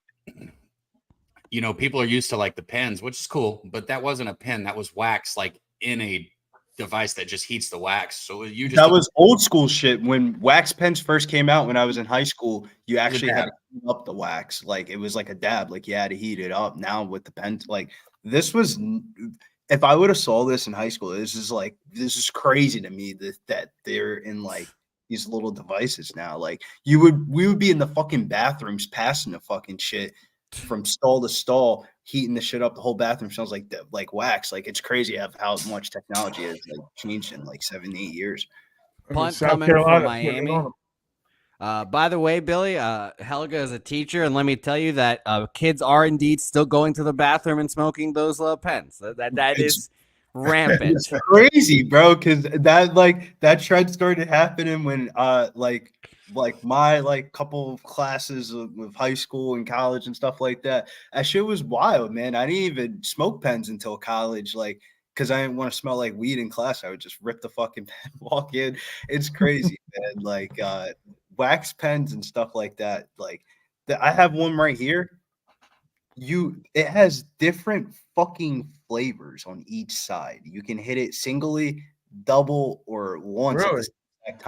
you know, people are used to like the pens, which is cool, but that wasn't a pen. That was wax, like in a device that just heats the wax. So that was old school shit. When wax pens first came out when I was in high school, you actually had to heat up the wax. Like it was like a dab, like you had to heat it up. Now with the pens, like this was, if I would have saw this in high school, this is crazy to me that they're in like these little devices now. Like we would be in the fucking bathrooms passing the fucking shit from stall to stall, heating the shit up. The whole bathroom smells like wax. Like it's crazy how much technology has like changed in like 7-8 years. Punt coming from Miami. By the way, Billy, Helga is a teacher, and let me tell you that kids are indeed still going to the bathroom and smoking those pens. That is rampant. It's crazy, bro, because that trend started happening when my couple of classes with high school and college and stuff like that. That shit was wild, man. I didn't even smoke pens until college, like because I didn't want to smell like weed in class. I would just rip the fucking pen, walk in. It's crazy, man. Like wax pens and stuff like that. Like I have one right here. It has different fucking flavors on each side. You can hit it singly, double, or once. Really?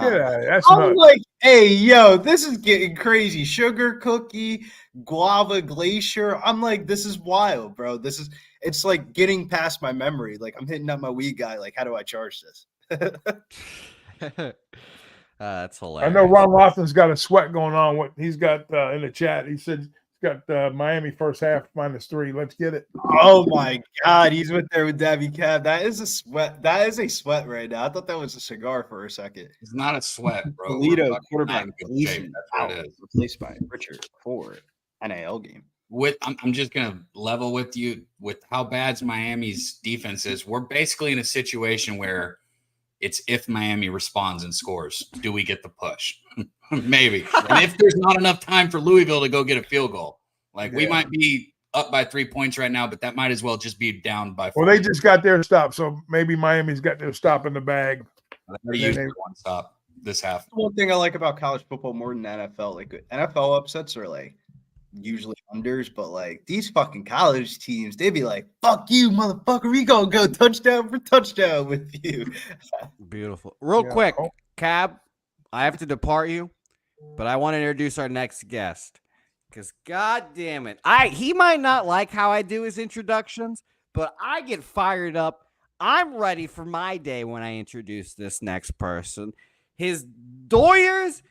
Yeah, I'm like, hey, yo, this is getting crazy. Sugar cookie, guava glacier. I'm like, this is wild, bro. It's like getting past my memory. Like I'm hitting up my weed guy. Like, how do I charge this? That's hilarious. I know Ron Lofton's got a sweat going on. What he's got in the chat. He said he's got Miami first half -3. Let's get it. Oh my God, he's with Dabby Cab. That is a sweat. That is a sweat right now. I thought that was a cigar for a second. It's not a sweat, bro. Toledo quarterback replaced by Richard for NAL game. I'm just gonna level with you with how bad Miami's defense is. We're basically in a situation where it's if Miami responds and scores, do we get the push? Maybe. And if there's not enough time for Louisville to go get a field goal, we might be up by 3 points right now, but that might as well just be down by 4. Well, they just got their stop, so maybe Miami's got their stop in the bag. They usually one stop this half. One thing I like about college football more than NFL, like NFL upsets are like usually unders, but like these fucking college teams, they'd be like, fuck you, motherfucker, we gonna go touchdown for touchdown with you. Beautiful. Real quick, Cab, I have to depart you, but I want to introduce our next guest because god damn it, he might not like how I do his introductions, but I get fired up. I'm ready for my day when I introduce this next person. His Doyers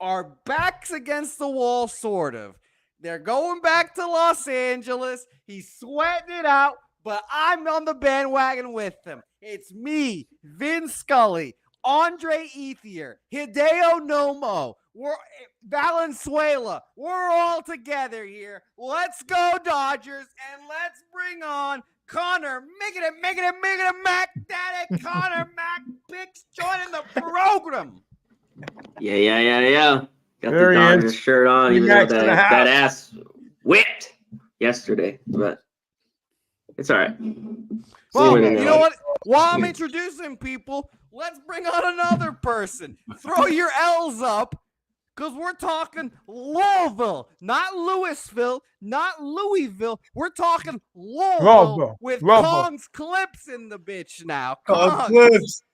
are backs against the wall, sort of. They're going back to Los Angeles. He's sweating it out, but I'm on the bandwagon with him. It's me, Vin Scully, Andre Ethier, Hideo Nomo, Valenzuela. We're all together here. Let's go, Dodgers, and let's bring on Connor Mac Daddy. Connor Mac Picks joining the program. Yeah. Got the Dodgers shirt on, even though that ass whipped yesterday, but it's all right. Well, you know what? While I'm introducing people, let's bring on another person. Throw your L's up, because we're talking Louisville, not Louisville, not Louisville. We're talking Louisville with Kong's Clips in the bitch now. Kong's Clips.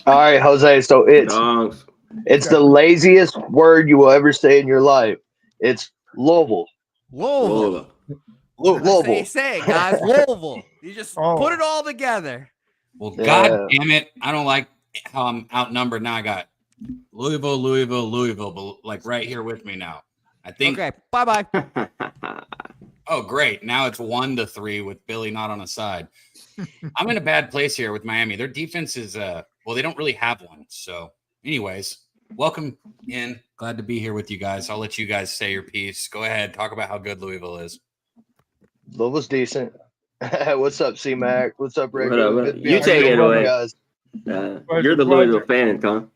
All right, Jose. So it's the laziest word you will ever say in your life. It's Louisville. Louisville. Say it, guys. Louisville. You just put it all together. Well, God damn it. I don't like how I'm outnumbered. Now I got Louisville, but like right here with me now. I think. Okay, bye-bye. Oh, great. Now it's 1-3 with Billy not on the side. I'm in a bad place here with Miami. Their defense is Well, they don't really have one. So, anyways, welcome in. Glad to be here with you guys. I'll let you guys say your piece. Go ahead. Talk about how good Louisville is. Louisville's decent. What's up, C-Mac? What's up, Rick? You take it away. Guys. You're the Louisville fan, Con.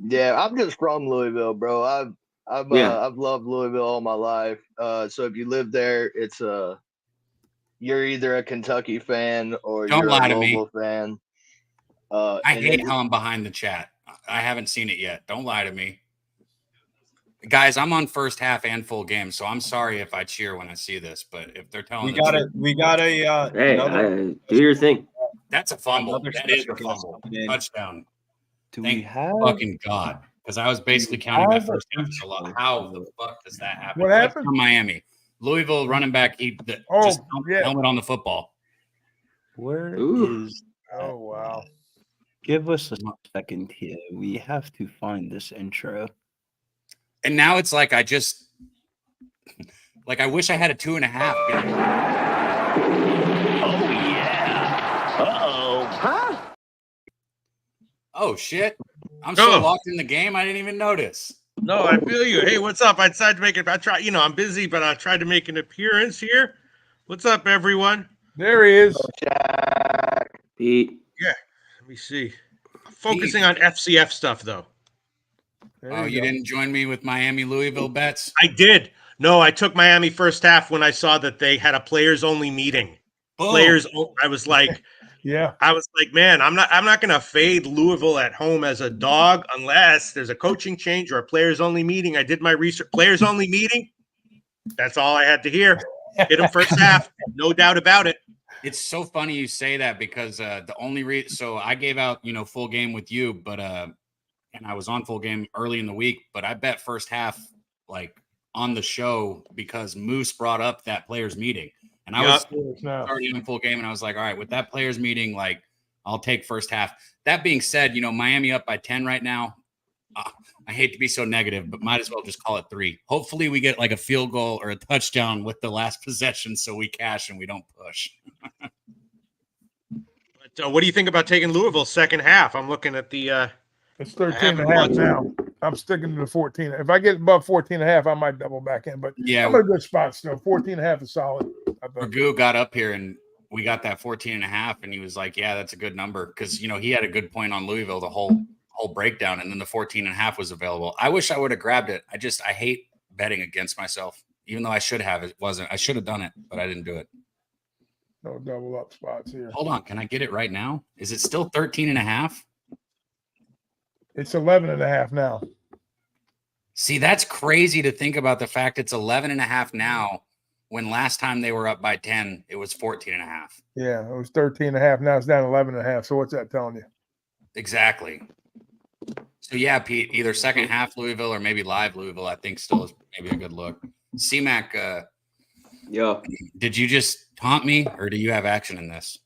Yeah, I'm just from Louisville, bro. I've loved Louisville all my life. So if you live there, it's you're either a Kentucky fan or you're a Louisville fan. I hate how I'm behind the chat. I haven't seen it yet. Don't lie to me. Guys, I'm on first half and full game, so I'm sorry if I cheer when I see this, but if they're telling we got a do your thing. That's a fumble. That is a fumble. Touchdown. Thank fucking God. Because I was basically counting that first half a lot. How the fuck does that happen? What happened? From Miami. Louisville running back, helmet on the football. Where is Oh wow. Give us a second here. We have to find this intro. And now it's like I wish I had a 2.5. Oh yeah. Huh? Oh shit. I'm so locked in the game I didn't even notice. No, I feel you. Hey, what's up? I decided to make it. I'm busy, but I tried to make an appearance here. What's up, everyone? There he is. Pete. Yeah. Let me see. Focusing on FCF stuff, though. You didn't join me with Miami Louisville bets? I did. No, I took Miami first half when I saw that they had a players only meeting. I was like, man, I'm not going to fade Louisville at home as a dog unless there's a coaching change or a players only meeting. I did my research. Players only meeting. That's all I had to hear. Hit them first half. No doubt about it. It's so funny you say that because the only reason, so I gave out, full game with you, but, and I was on full game early in the week, but I bet first half, like on the show because Moose brought up that players meeting. And I was already in full game, and I was like, all right, with that players meeting, like, I'll take first half. That being said, Miami up by 10 right now. I hate to be so negative, but might as well just call it 3. Hopefully we get like a field goal or a touchdown with the last possession so we cash and we don't push. But what do you think about taking Louisville second half? I'm looking at the it's 13.5 now. I'm sticking to the 14. If I get above 14.5, I might double back in. But I'm in a good spot still. 14.5 is solid. Ragu got up here and we got that 14.5, and he was like, yeah, that's a good number. Because, he had a good point on Louisville, the whole breakdown, and then the 14.5 was available. I wish I would have grabbed it. I hate betting against myself, even though I should have. It wasn't. I should have done it, but I didn't do it. No double up spots here. Hold on. Can I get it right now? Is it still 13.5? It's 11.5 now. See, that's crazy to think about the fact it's 11.5 now when last time they were up by 10, it was 14.5. Yeah, it was 13.5. Now it's down 11.5. So what's that telling you? Exactly. So, yeah, Pete, either second half Louisville or maybe live Louisville, I think still is maybe a good look. C-Mac, did you just taunt me or do you have action in this?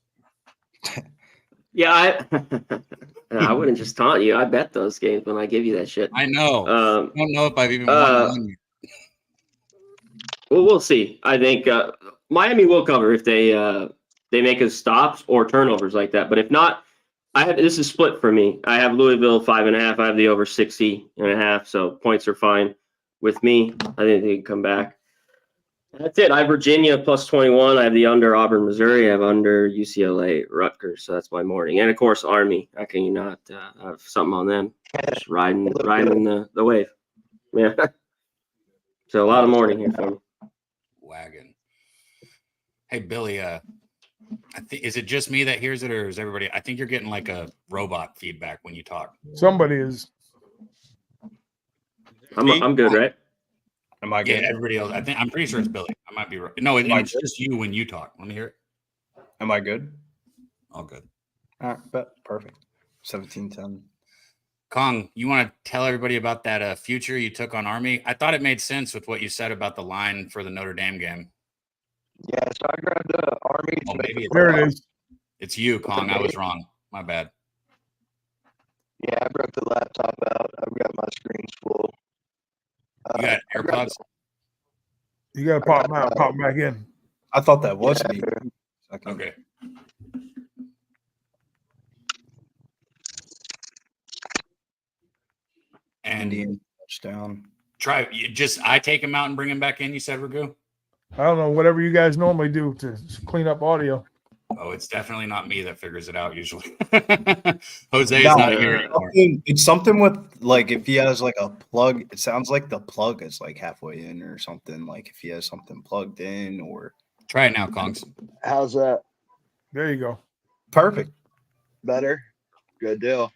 Yeah, I wouldn't just taunt you. I bet those games when I give you that shit. I know. I don't know if I've even won you. Well, we'll see. I think Miami will cover if they make us stops or turnovers like that. But if not, this is split for me. I have Louisville 5.5. I have the over 60.5. So points are fine with me. I think they can come back. That's it. I have Virginia plus 21. I have the under Auburn, Missouri. I have under UCLA, Rutgers. So that's my morning. And of course, Army. How can you not have something on them? Just riding the wave. Yeah. So a lot of morning here for me. Wagon. Hey, Billy. Is it just me that hears it, or is everybody? I think you're getting like a robot feedback when you talk. Somebody is. I'm good, right? Am I good? Yeah, everybody else. I'm pretty sure it's Billy. I might be right. No, it's just you when you talk. Let me hear it. Am I good? All good. All right, bet. Perfect. 17-10. Kong, you want to tell everybody about that future you took on Army? I thought it made sense with what you said about the line for the Notre Dame game. Yeah, so I grabbed the Army. Oh, maybe there it is. It's you, Kong. I was wrong. My bad. Yeah, I broke the laptop out. I've got my screens full. You got AirPods? You got to pop them out, pop them back in. I thought that was me. Okay. Indian touchdown. I take him out and bring him back in. You said, Ragu? I don't know, whatever you guys normally do to clean up audio. Oh, it's definitely not me that figures it out usually. Jose is not here anymore. It's something with like if he has like a plug, it sounds like the plug is like halfway in or something. Like if he has something plugged in or try it now, Kongs. How's that? There you go. Perfect. Better. Good deal.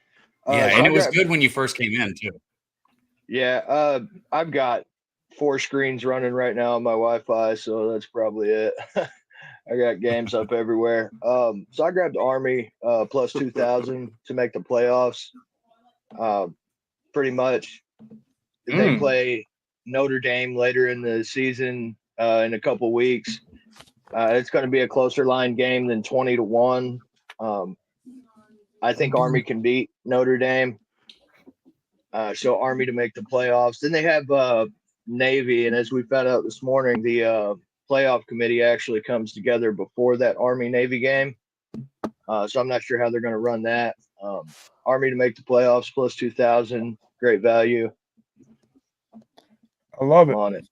Yeah, and it was good when you first came in too. Yeah, I've got 4 screens running right now on my Wi-Fi, so that's probably it. I got games up everywhere. So I grabbed Army plus 2,000 to make the playoffs. Pretty much, they play Notre Dame later in the season in a couple weeks. It's going to be a closer line game than 20-1. I think Army can beat Notre Dame. So Army to make the playoffs. Then they have Navy, and as we found out this morning, the playoff committee actually comes together before that Army-Navy game. So I'm not sure how they're going to run that. Army to make the playoffs plus 2,000. Great value. I love it. On it.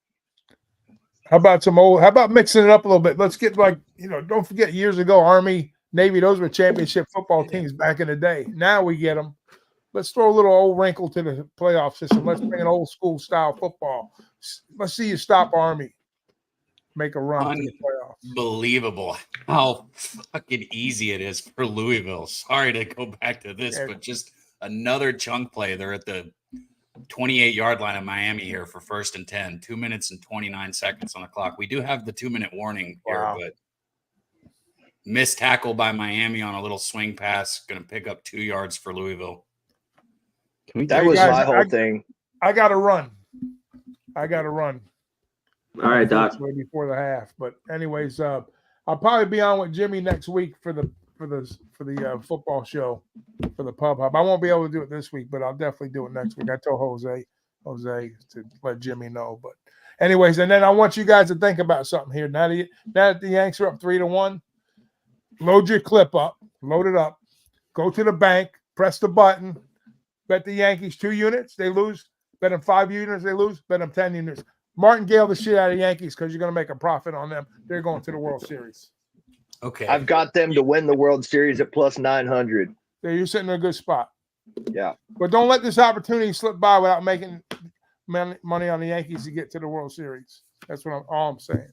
How about mixing it up a little bit? Let's get don't forget years ago, Army, Navy, those were championship football teams back in the day. Now we get them. Let's throw a little old wrinkle to the playoff system. Let's bring an old school style football. Let's see you stop Army. Make a run to the playoffs. Unbelievable how fucking easy it is for Louisville. Sorry to go back to this, but just another chunk play. They're at the 28-yard line of Miami here for 1st and 10. 2 minutes and 29 seconds on the clock. We do have the 2-minute warning here, but missed tackle by Miami on a little swing pass. Going to pick up 2 yards for Louisville. That was my whole thing. I got to run. All right, Doc. Before the half, but anyways, I'll probably be on with Jimmy next week for the football show for the Pub Hub. I won't be able to do it this week, but I'll definitely do it next week. I told Jose to let Jimmy know. But anyways, and then I want you guys to think about something here. Now that the Yanks are up 3-1, load your clip up, load it up, go to the bank, press the button, bet the Yankees 2 units, they lose. Bet them 5 units, they lose. Bet them 10 units. Martingale the shit out of Yankees because you're going to make a profit on them. They're going to the World Series. Okay. I've got them to win the World Series at plus 900. There, you're sitting in a good spot. Yeah. But don't let this opportunity slip by without making money on the Yankees to get to the World Series. That's all I'm saying.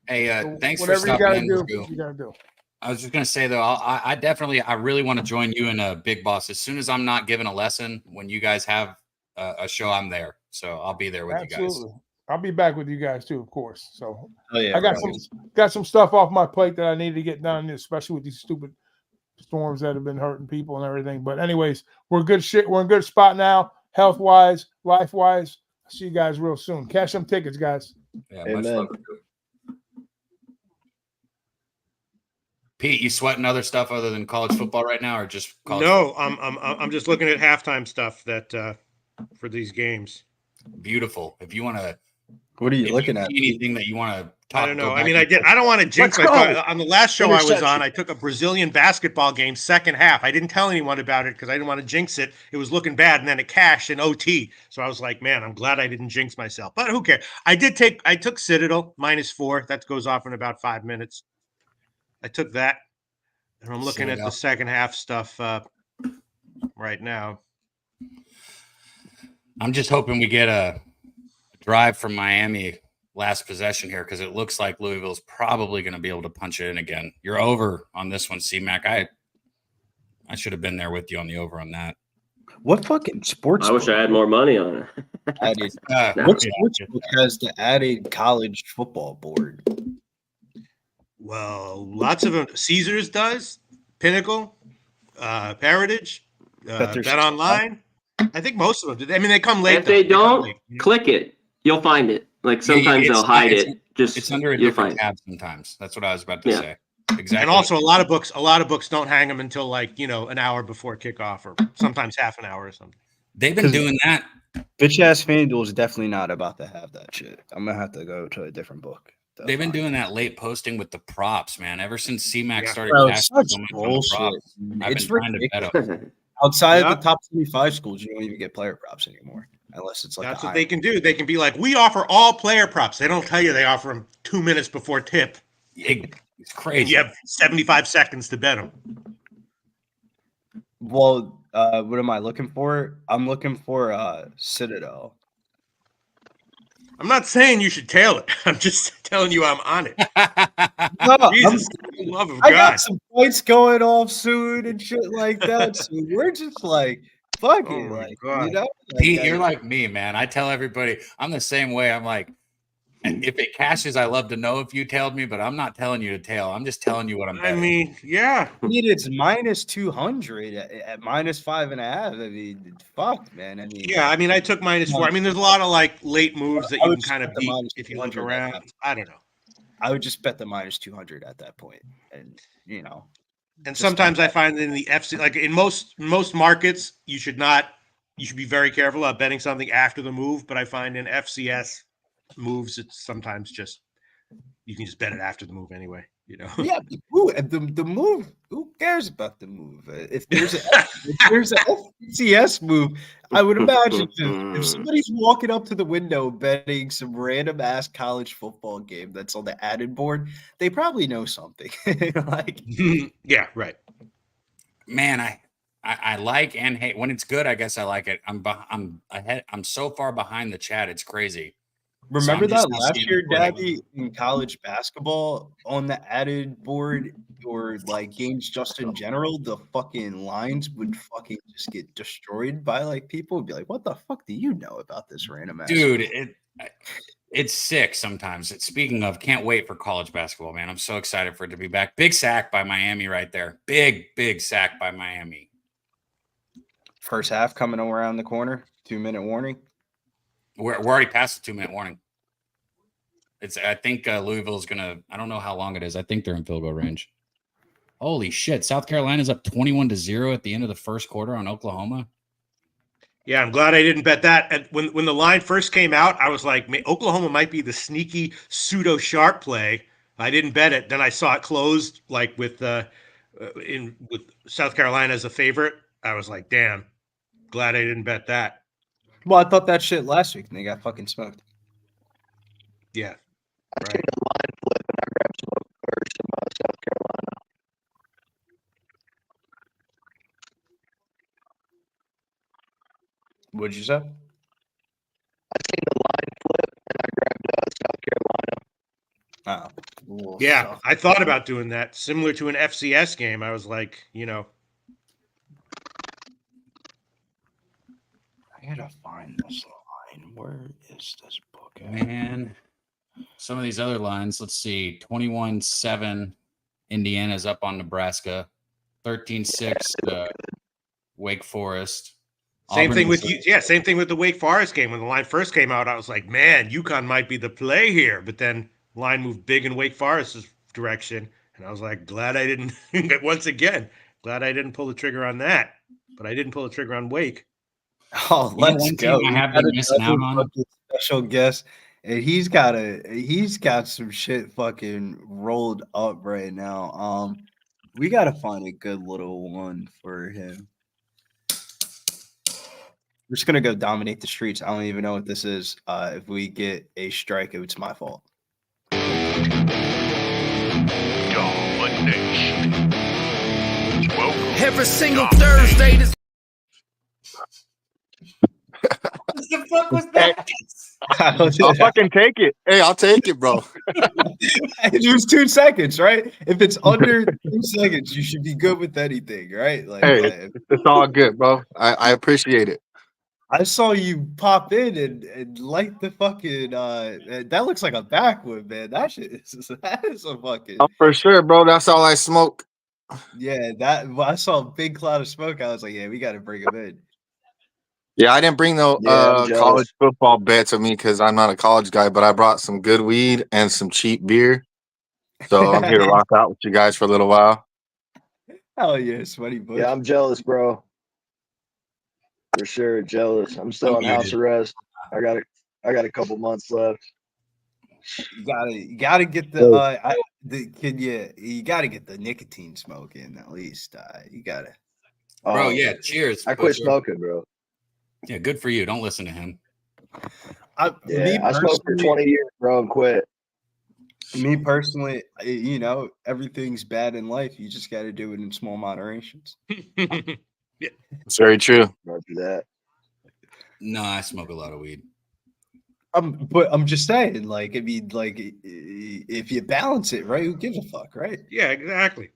Hey, so thanks for stopping in. What you got to do. I was just going to say, though, I really want to join you and Big Boss. As soon as I'm not giving a lesson, when you guys have a show, I'm there. So I'll be there with you guys. I'll be back with you guys too, of course. So yeah, I got some stuff off my plate that I need to get done, especially with these stupid storms that have been hurting people and everything. But anyways, we're good shit. We're in good spot now, health wise, life wise. I'll see you guys real soon. Cash some tickets, guys. Yeah, much love. Pete, you sweating other stuff other than college football right now, or just college? No, I'm just looking at halftime stuff that for these games. Beautiful. If you want to. What are you looking at? Anything that you want to talk? I don't know. I mean, I don't want to jinx myself. On the last show I was on, I took a Brazilian basketball game second half. I didn't tell anyone about it because I didn't want to jinx it. It was looking bad, and then it cashed in OT. So I was like, man, I'm glad I didn't jinx myself. But who cares? I took Citadel -4. That goes off in about 5 minutes. I took that, and I'm looking at the second half stuff right now. I'm just hoping we get a drive from Miami last possession here because it looks like Louisville's probably going to be able to punch it in again. You're over on this one, C-Mac. I should have been there with you on the over on that. What fucking sports? I wish I had more money on it. What sports book has the added college football board? Well, lots of them. Caesars does. Pinnacle, Heritage, Bet Online. I think most of them do. I mean, they come late. If they don't, click it. You'll find it. Like sometimes they'll hide it. It's under a different tab sometimes. That's what I was about to say. Exactly. And also, a lot of books don't hang them until an hour before kickoff, or sometimes half an hour or something. They've been doing that. Bitch ass FanDuel is definitely not about to have that shit. I'm gonna have to go to a different book. They've been doing that late posting with the props, man. Ever since C-Mac started casting so much on the props, I've been trying to bet on. Outside of the top 25 schools, you don't even get player props anymore. unless it's like that's what they can do. They can be like, we offer all player props. They don't tell you they offer them 2 minutes before tip. It's crazy. And you have 75 seconds to bet them. Well, what am I looking for? I'm looking for Citadel. I'm not saying you should tail it. I'm just telling you I'm on it. No, Jesus, for the love of I God. got some fights going off soon and shit like that. So we're just like, fuck Oh it. my Like, God. you know? Pete, you're like me, man. I tell everybody I'm the same way. I'm like, if it cashes, I love to know if you tailed me, but I'm not telling you to tail. I'm just telling you what I'm betting. I mean, yeah. It's minus 200 at minus 5.5. I mean, fuck, man. I mean, Yeah, I mean, I took -4. I mean, there's a lot of like late moves that I you would can just kind of bet the beat minus if you look 200 at that around. I don't know. I would just bet the minus 200 at that point, and you know. And just sometimes like I find in the FC, like in most markets, you should be very careful about betting something after the move. But I find in FCS moves, it's sometimes just you can just bet it after the move anyway. You know. Yeah, the move. Who cares about the move? If there's an FCS move, I would imagine if somebody's walking up to the window betting some random ass college football game that's on the added board, they probably know something. Like, yeah, right. Man, I like and hate when it's good. I guess I like it. I'm ahead. I'm so far behind the chat. It's crazy. remember just that not last seeing year, the play. Dabby, in college basketball on the added board or like games just in general, the fucking lines would fucking just get destroyed by like people would be like, "What the fuck do you know about this random ass?" Dude, it's sick sometimes. Speaking of, can't wait for college basketball, man. I'm so excited for it to be back. Big sack by Miami right there. Big sack by Miami. First half coming around the corner, 2-minute warning. We're already past the 2-minute warning. I think Louisville's gonna. I don't know how long it is. I think they're in field goal range. Holy shit! South Carolina's up 21-0 at the end of the first quarter on Oklahoma. Yeah, I'm glad I didn't bet that. And when the line first came out, I was like, Oklahoma might be the sneaky pseudo sharp play. I didn't bet it. Then I saw it closed, like with South Carolina as a favorite. I was like, damn, glad I didn't bet that. Well, I thought that shit last week and they got fucking smoked. Yeah, I seen the line flip and I grabbed some South Carolina. What'd you say? I seen the line flip and I grabbed South Carolina. Oh, yeah. I thought about doing that, similar to an FCS game. I was like, you know, I gotta find this line. Where is this book at? Man, some of these other lines. Let's see. 21-7. Indiana's up on Nebraska. 13-6. Wake Forest. Same Auburn thing with is- you. Yeah, same thing with the Wake Forest game. When the line first came out, I was like, man, UConn might be the play here. But then line moved big in Wake Forest's direction. And I was like, glad I didn't, once again, glad I didn't pull the trigger on that. But I didn't pull the trigger on Wake. Oh, let's go. I have been missing out on. Special guest. And he's got some shit fucking rolled up right now. We gotta find a good little one for him. We're just gonna go dominate the streets. I don't even know what this is. If we get a strike, it's my fault. Domination. Every single Thursday. What the fuck was that? I'll fucking take it. Hey, I'll take it, bro. It was 2 seconds, right? If it's under 2 seconds, you should be good with anything, right? Like, Hey, it's all good, bro. I appreciate it. I saw you pop in and light the fucking that looks like a backwood, man. That is a fucking For sure, bro. That's all I smoke. yeah. I saw a big cloud of smoke. I was like, yeah, we got to bring him in. Yeah, I didn't bring no college football bets with me because I'm not a college guy, but I brought some good weed and some cheap beer. So I'm here to rock out with you guys for a little while. Hell yeah, sweaty bush. Yeah, I'm jealous, bro. For sure, jealous. I'm still on house arrest. I got a couple months left. You gotta get the you gotta get the nicotine smoke in at least. You gotta. Bro, yeah, cheers. I quit smoking, bro. Yeah, good for you. Don't listen to him. I smoked for 20 years, bro, and quit. Me personally, you know, everything's bad in life. You just got to do it in small moderations. It's very true. After that. No, I smoke a lot of weed. But I'm just saying, like, I mean, like, if you balance it, right? Who gives a fuck, right? Yeah, exactly.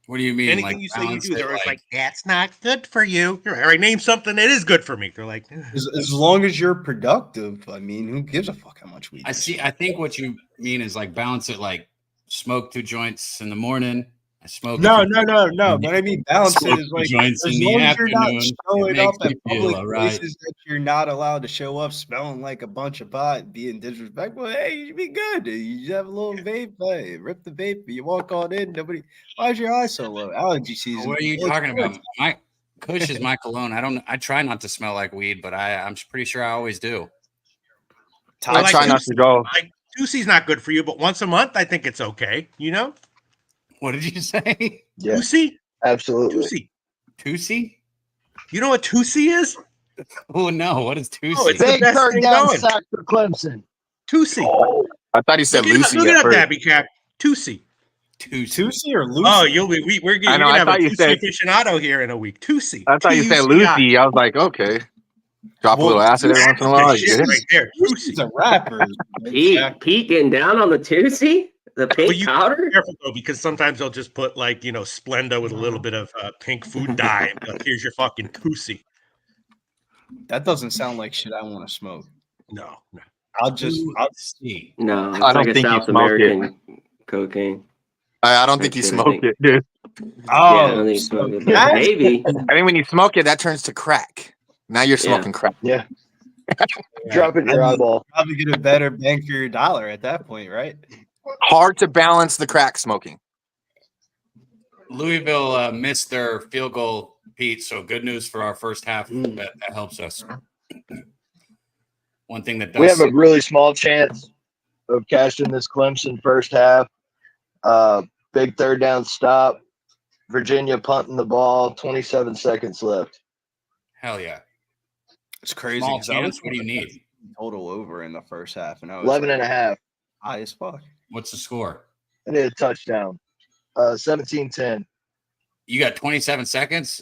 What do you mean? Anything like, you say you do, they're like, that's not good for you. You're all right. Name something that is good for me. They're like, as long as you're productive. I mean, who gives a fuck how much weed? I see. I think what you mean is like balance it, like smoke 2 joints in the morning. I smoke. No. But I mean, balance it is like joints as in the long as you're not afternoon, showing it up makes at me feel public all right. places that you're not allowed to show up smelling like a bunch of pot, being disrespectful. Hey, you should be good. You just have a little vape, hey, rip the vape. You walk on in. Nobody. Why is your eye so low? Allergy season. What are you talking about? My Kush is my cologne. I try not to smell like weed, but I'm pretty sure I always do. I try not to go. Like Tussi's not good for you, but once a month, I think it's okay. You know? What did you say? Yeah, Tussi? absolutely. Tussi? You know what Tussi is? Oh no, what is Tussi? Oh, it's the Big best third thing down going. sack for Clemson. Tussi. Oh, I thought he said Lucy. Look it up, first. Dabby Cap. Tussi. Tussi or Lucy? Oh, we're gonna have a you Tussi said aficionado here in a week. Tussi. I thought you said Lucy. I was like, okay. Drop a little acid every once in a while. Shit right there. Tussi's a rapper. Pete getting down on the Tussi? The pink powder? Be careful though, because sometimes they'll just put like, you know, Splenda with a little bit of pink food dye. And be like, here's your fucking Tussi. That doesn't sound like shit I want to smoke. No. I'll see. No, it's I don't like think a you South smoke it. American cocaine. I don't think you smoke it, dude. Yeah, I don't think you smoke it. But maybe. I mean, when you smoke it, that turns to crack. Now you're smoking crack. Yeah. Drop it in your eyeball. Probably get a better bang for your dollar at that point, right? Hard to balance the crack smoking. Louisville missed their field goal, Pete. So good news for our first half. That helps us. One thing that does we have a really small chance of cashing this Clemson first half. Big third down stop. Virginia punting the ball. 27 seconds left. Hell yeah. It's crazy. Small chance. What do you need? Total over in the first half. And 11 and a half. High as fuck. What's the score? I need a touchdown. 17-10. You got 27 seconds?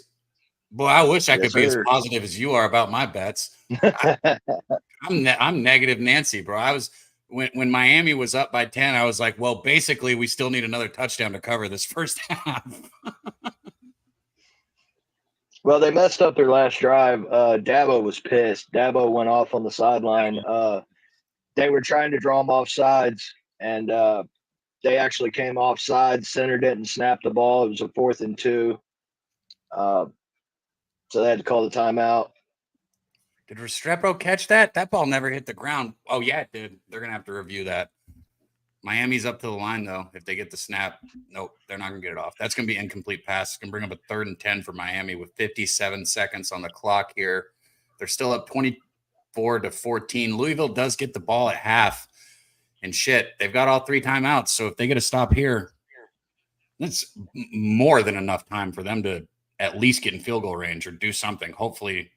Boy, I wish I could be as positive as you are about my bets. I'm negative Nancy, bro. I was when Miami was up by 10, I was like, well, basically we still need another touchdown to cover this first half. Well, they messed up their last drive. Dabo was pissed. Dabo went off on the sideline. They were trying to draw him off sides, and they actually came off sides. Center didn't snap the ball. It was a 4th and 2. So they had to call the timeout. Did Restrepo catch that? That ball never hit the ground. Oh, yeah, it did. They're going to have to review that. Miami's up to the line, though. If they get the snap, nope, they're not going to get it off. That's going to be incomplete pass. It's going to bring up a 3rd and 10 for Miami with 57 seconds on the clock here. They're still up 24-14. Louisville does get the ball at half. And shit, they've got all 3 timeouts. So if they get a stop here, that's more than enough time for them to at least get in field goal range or do something. Hopefully.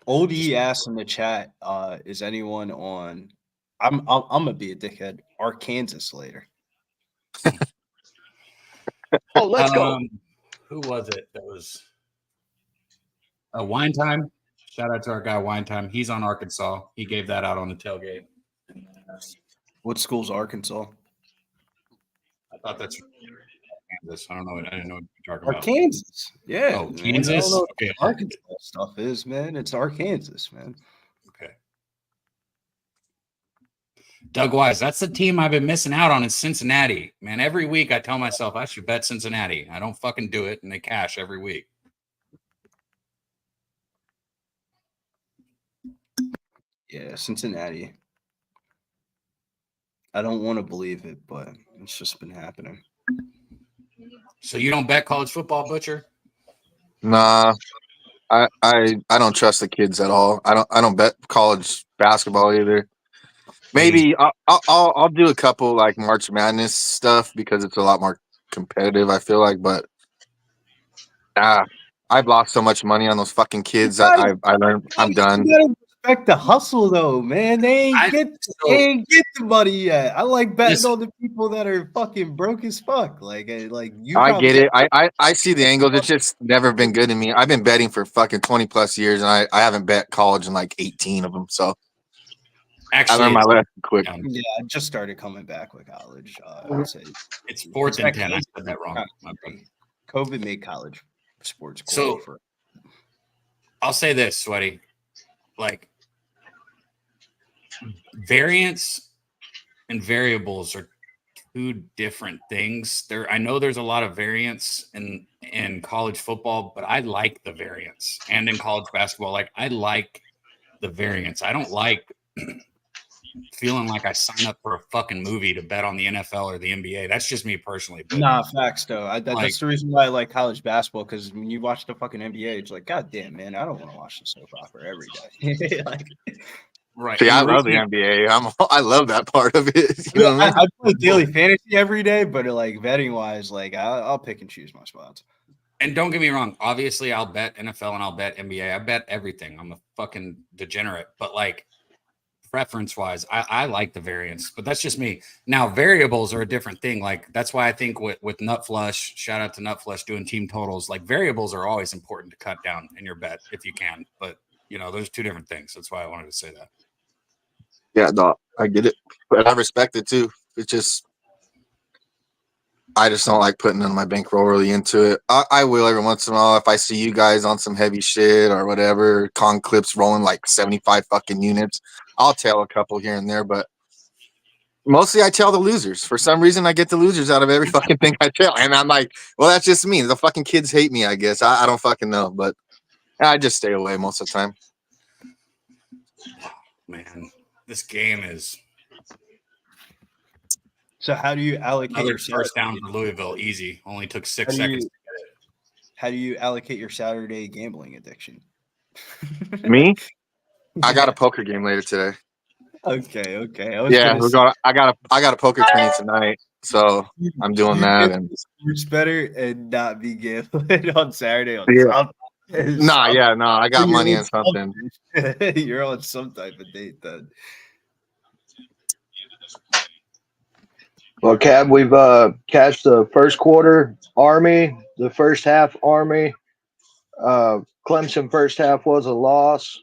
Old E asked in the chat, is anyone on I'm gonna be a dickhead. Arkansas later. Oh, let's go. Who was it? That was Wine Time. Shout out to our guy Wine Time. He's on Arkansas. He gave that out on the tailgate. What school's Arkansas? I thought that's Kansas. I don't know. I didn't know what you're talking about. Kansas. Yeah. Oh, Kansas. I don't know Okay. what Arkansas stuff is, man. It's Arkansas, man. Okay. Doug Wise, that's the team I've been missing out on in Cincinnati. Man, every week I tell myself I should bet Cincinnati. I don't fucking do it, and they cash every week. Yeah, Cincinnati. I don't want to believe it, but it's just been happening. So you don't bet college football, Butcher? Nah, I don't trust the kids at all. I don't bet college basketball either. Maybe I'll do a couple like March Madness stuff because it's a lot more competitive. I feel like, but I've lost so much money on those fucking kids. I learned. I'm done. You gotta respect the hustle, though, man. They ain't get the money yet. I like betting on the people that are fucking broke as fuck. Like you. I get it. I see the angles. It's just never been good to me. I've been betting for fucking 20 plus years, and I haven't bet college in like 18 of them. So actually, I learned my lesson quick. Yeah, I just started coming back with college. I would say it's 4th and 10. I said that wrong. COVID made college sports cool. So I'll say this, Sweaty. Like variance and variables are two different things. I know there's a lot of variance in college football, but I like the variance, and in college basketball, like I like the variance. I don't like feeling like I sign up for a fucking movie to bet on the NFL or the NBA. That's just me personally. But nah, facts though. That's the reason why I like college basketball, because when you watch the fucking NBA, it's like, God damn, man, I don't want to watch the soap opera every day. Right. See, I love the NBA. I love that part of it. You know what I mean? I play daily fantasy every day, but like betting wise, like I'll pick and choose my spots. And don't get me wrong. Obviously, I'll bet NFL and I'll bet NBA. I bet everything. I'm a fucking degenerate. But like preference wise, I like the variance. But that's just me. Now, variables are a different thing. Like that's why I think with Nutflush, shout out to Nutflush doing team totals. Like variables are always important to cut down in your bet if you can. But you know, there's two different things. That's why I wanted to say that. Yeah, no, I get it, but I respect it too. It's just, I just don't like putting in my bankroll really into it. I will every once in a while if I see you guys on some heavy shit or whatever, con clips rolling like 75 fucking units. I'll tail a couple here and there, but mostly I tail the losers. For some reason, I get the losers out of every fucking thing I tail, and I'm like, well, that's just me. The fucking kids hate me, I guess. I don't fucking know, but I just stay away most of the time. Man. This game is. So how do you allocate your first down for Louisville? Easy. Only took 6 seconds to get it. How do you allocate your Saturday gambling addiction? Me? I got a poker game later today. Okay. I got a poker tourney tonight, so I'm doing that. And it's better and not be gambling on Saturday. I got money on something. You're on some type of date then. Well, Cab, we've cashed the first quarter Army, the first half Army. Clemson first half was a loss.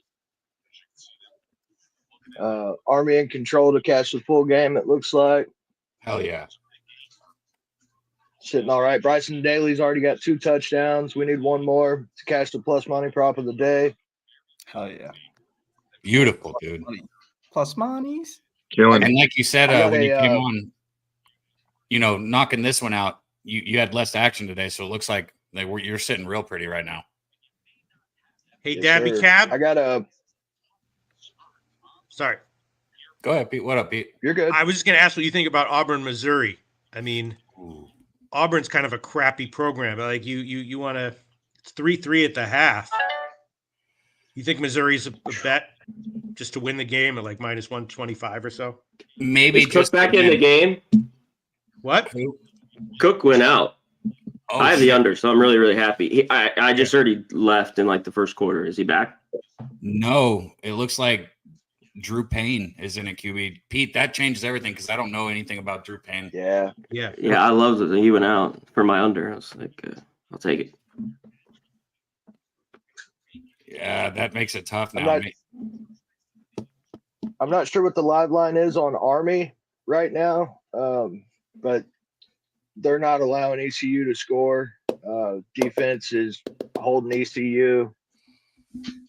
Army in control to catch the full game, it looks like. Hell yeah. Sitting all right. Bryson Daly's already got 2 touchdowns. We need one more to catch the plus money prop of the day. Hell yeah. Beautiful, dude. Plus monies. Killing. And like you said, when you came on, you know, knocking this one out, you had less action today, so it looks like you're sitting real pretty right now. Hey, Dabby Cab. I got a. Sorry. Go ahead, Pete. What up, Pete? You're good. I was just going to ask what you think about Auburn, Missouri. I mean, Auburn's kind of a crappy program. Like you want to. It's 3-3 at the half. You think Missouri's a bet just to win the game at like minus 125 or so? Maybe just back in the game. What? Cook went out. Oh, I have the under, so I'm really, really happy. I just heard he left in like the first quarter. Is he back? No, it looks like Drew Payne is in a QB. Pete, that changes everything because I don't know anything about Drew Payne. Yeah. I love that he went out for my under. I was like, I'll take it. Yeah, that makes it tough now. I'm not sure what the live line is on Army right now, but they're not allowing ECU to score. Defense is holding ECU.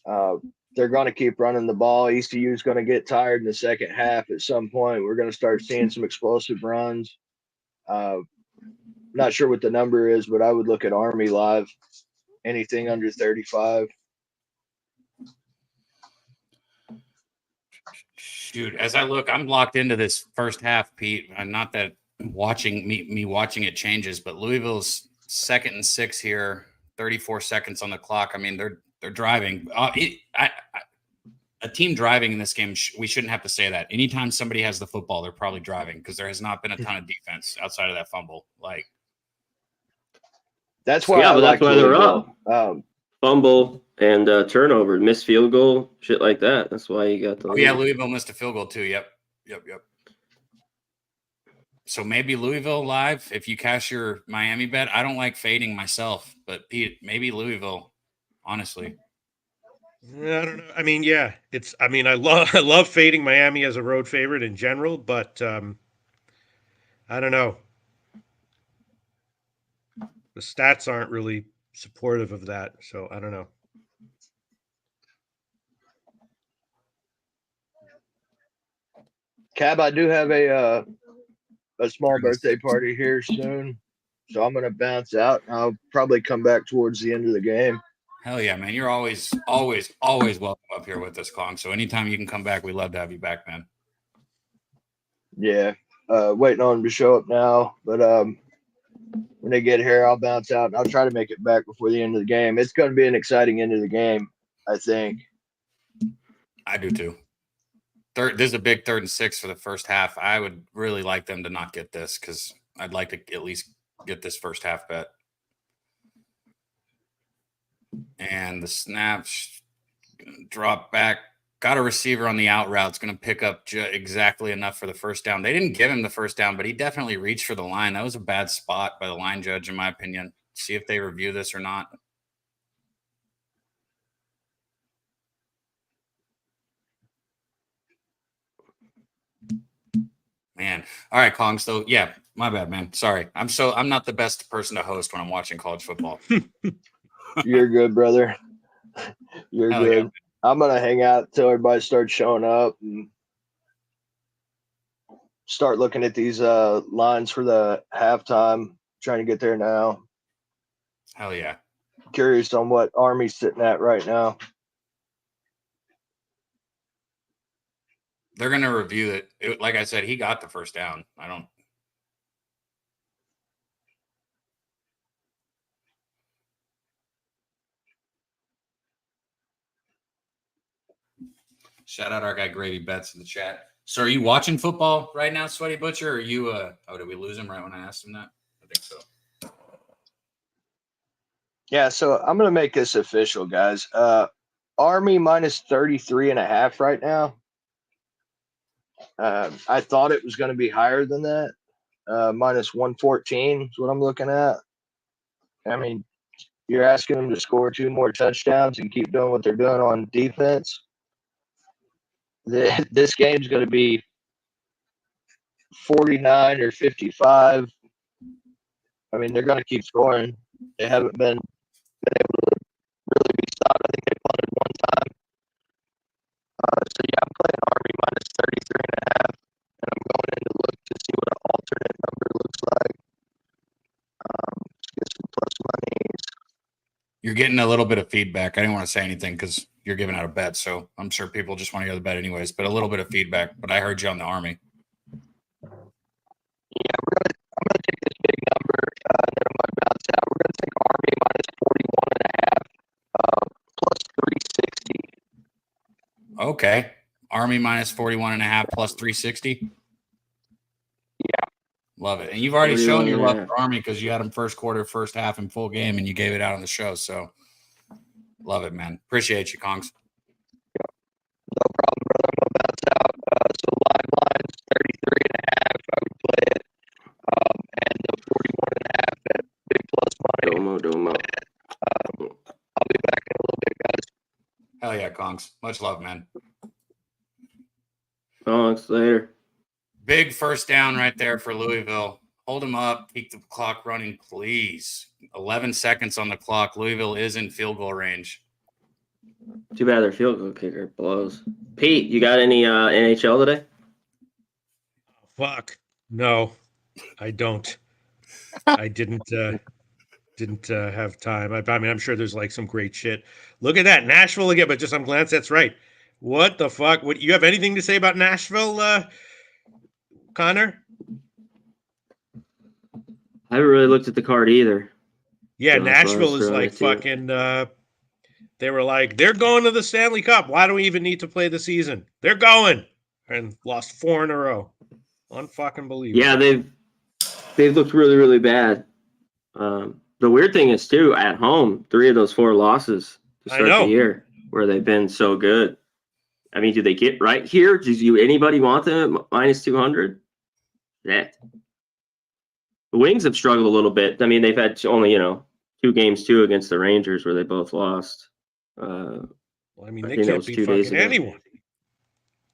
They're going to keep running the ball. ECU is going to get tired in the second half at some point. We're going to start seeing some explosive runs. Not sure what the number is, but I would look at Army live. Anything under 35. Shoot, as I look, I'm locked into this first half, Pete. Not that watching me watching it changes, but Louisville's 2nd and 6 here, 34 seconds on the clock. I mean, they're driving. A team driving in this game, we shouldn't have to say that. Anytime somebody has the football, they're probably driving because there has not been a ton of defense outside of that fumble. Like that's why. That's why they're up. fumble and turnover, missed field goal, shit like that. That's why you got the lead. Yeah, Louisville missed a field goal too. Yep. So maybe Louisville live if you cash your Miami bet. I don't like fading myself, but Pete, maybe Louisville, honestly. I don't know. I mean, yeah, I love fading Miami as a road favorite in general, but I don't know. The stats aren't really supportive of that, so I don't know. Cab, I do have a small birthday party here soon, so I'm gonna bounce out. I'll probably come back towards the end of the game. Hell yeah, man! You're always welcome up here with us, Kong. So anytime you can come back, we love to have you back, man. Yeah, waiting on them to show up now, but when they get here, I'll bounce out and I'll try to make it back before the end of the game. It's going to be an exciting end of the game, I think. I do too. This is a big 3rd and 6 for the first half. I would really like them to not get this because I'd like to at least get this first half bet. And the snaps drop back. Got a receiver on the out route. It's going to pick up exactly enough for the first down. They didn't give him the first down, but he definitely reached for the line. That was a bad spot by the line judge, in my opinion. See if they review this or not. Man. All right, Kong. So yeah, my bad, man. Sorry. I'm not the best person to host when I'm watching college football. You're good, brother. You're Hell good. yeah. I'm gonna hang out until everybody starts showing up and start looking at these lines for the halftime. Trying to get there now. Hell yeah. Curious on what Army's sitting at right now. They're going to review it. Like I said, he got the first down. Shout out our guy Gravy Bets in the chat. So are you watching football right now, Sweaty Butcher? Or are you did we lose him right when I asked him that? I think so. Yeah, so I'm gonna make this official, guys. Army minus 33.5 right now. I thought it was going to be higher than that. Minus 114 is what I'm looking at. I mean, you're asking them to score 2 more touchdowns and keep doing what they're doing on defense. This game's going to be 49 or 55. I mean, they're going to keep scoring. They haven't been able to really be stopped. I think they punted one time. So yeah, I'm playing Army minus 33.5, and I'm going in to look to see what an alternate number looks like. Let's get some plus monies. You're getting a little bit of feedback. I didn't want to say anything because you're giving out a bet, so I'm sure people just want to hear the bet anyways. But a little bit of feedback. But I heard you on the Army. Yeah, I'm gonna take this big number, and then I'm gonna bounce out. We're gonna take Army minus 41.5, plus 360. Okay. Army minus 41.5 plus 360. Yeah. Love it. And you've already shown your love for Army because you had them first quarter, first half, and full game, and you gave it out on the show. So love it, man. Appreciate you, Kongs. No problem, brother. I'm gonna bounce out. So live lines 33.5. I would play it. And the 41.5 at big plus money. Domo. I'll be back in a little bit, guys. Hell yeah, Kongs. Much love, man. Thanks, later. Big first down right there for Louisville. Hold him up. Keep the clock running, please. 11 seconds on the clock. Louisville is in field goal range. Too bad their field goal kicker blows. Pete, you got any NHL today? Fuck. No, I don't. I didn't have time. I mean, I'm sure there's like some great shit. Look at that. Nashville again, but just I'm glad that's right. What the fuck? What you have anything to say about Nashville, Connor? I haven't really looked at the card either. Yeah, So Nashville is like fucking they were like, they're going to the Stanley Cup. Why do we even need to play the season? They're going. And lost 4 in a row. Unfucking believable. Yeah, they've looked really, really bad. The weird thing is, too, at home, 3 of those 4 losses to start the year where they've been so good. I mean, do they get right here? Does anybody want them at minus 200? Yeah. The Wings have struggled a little bit. I mean, they've had only, 2 games, too, against the Rangers where they both lost. Well, I mean, they can't beat fucking anyone.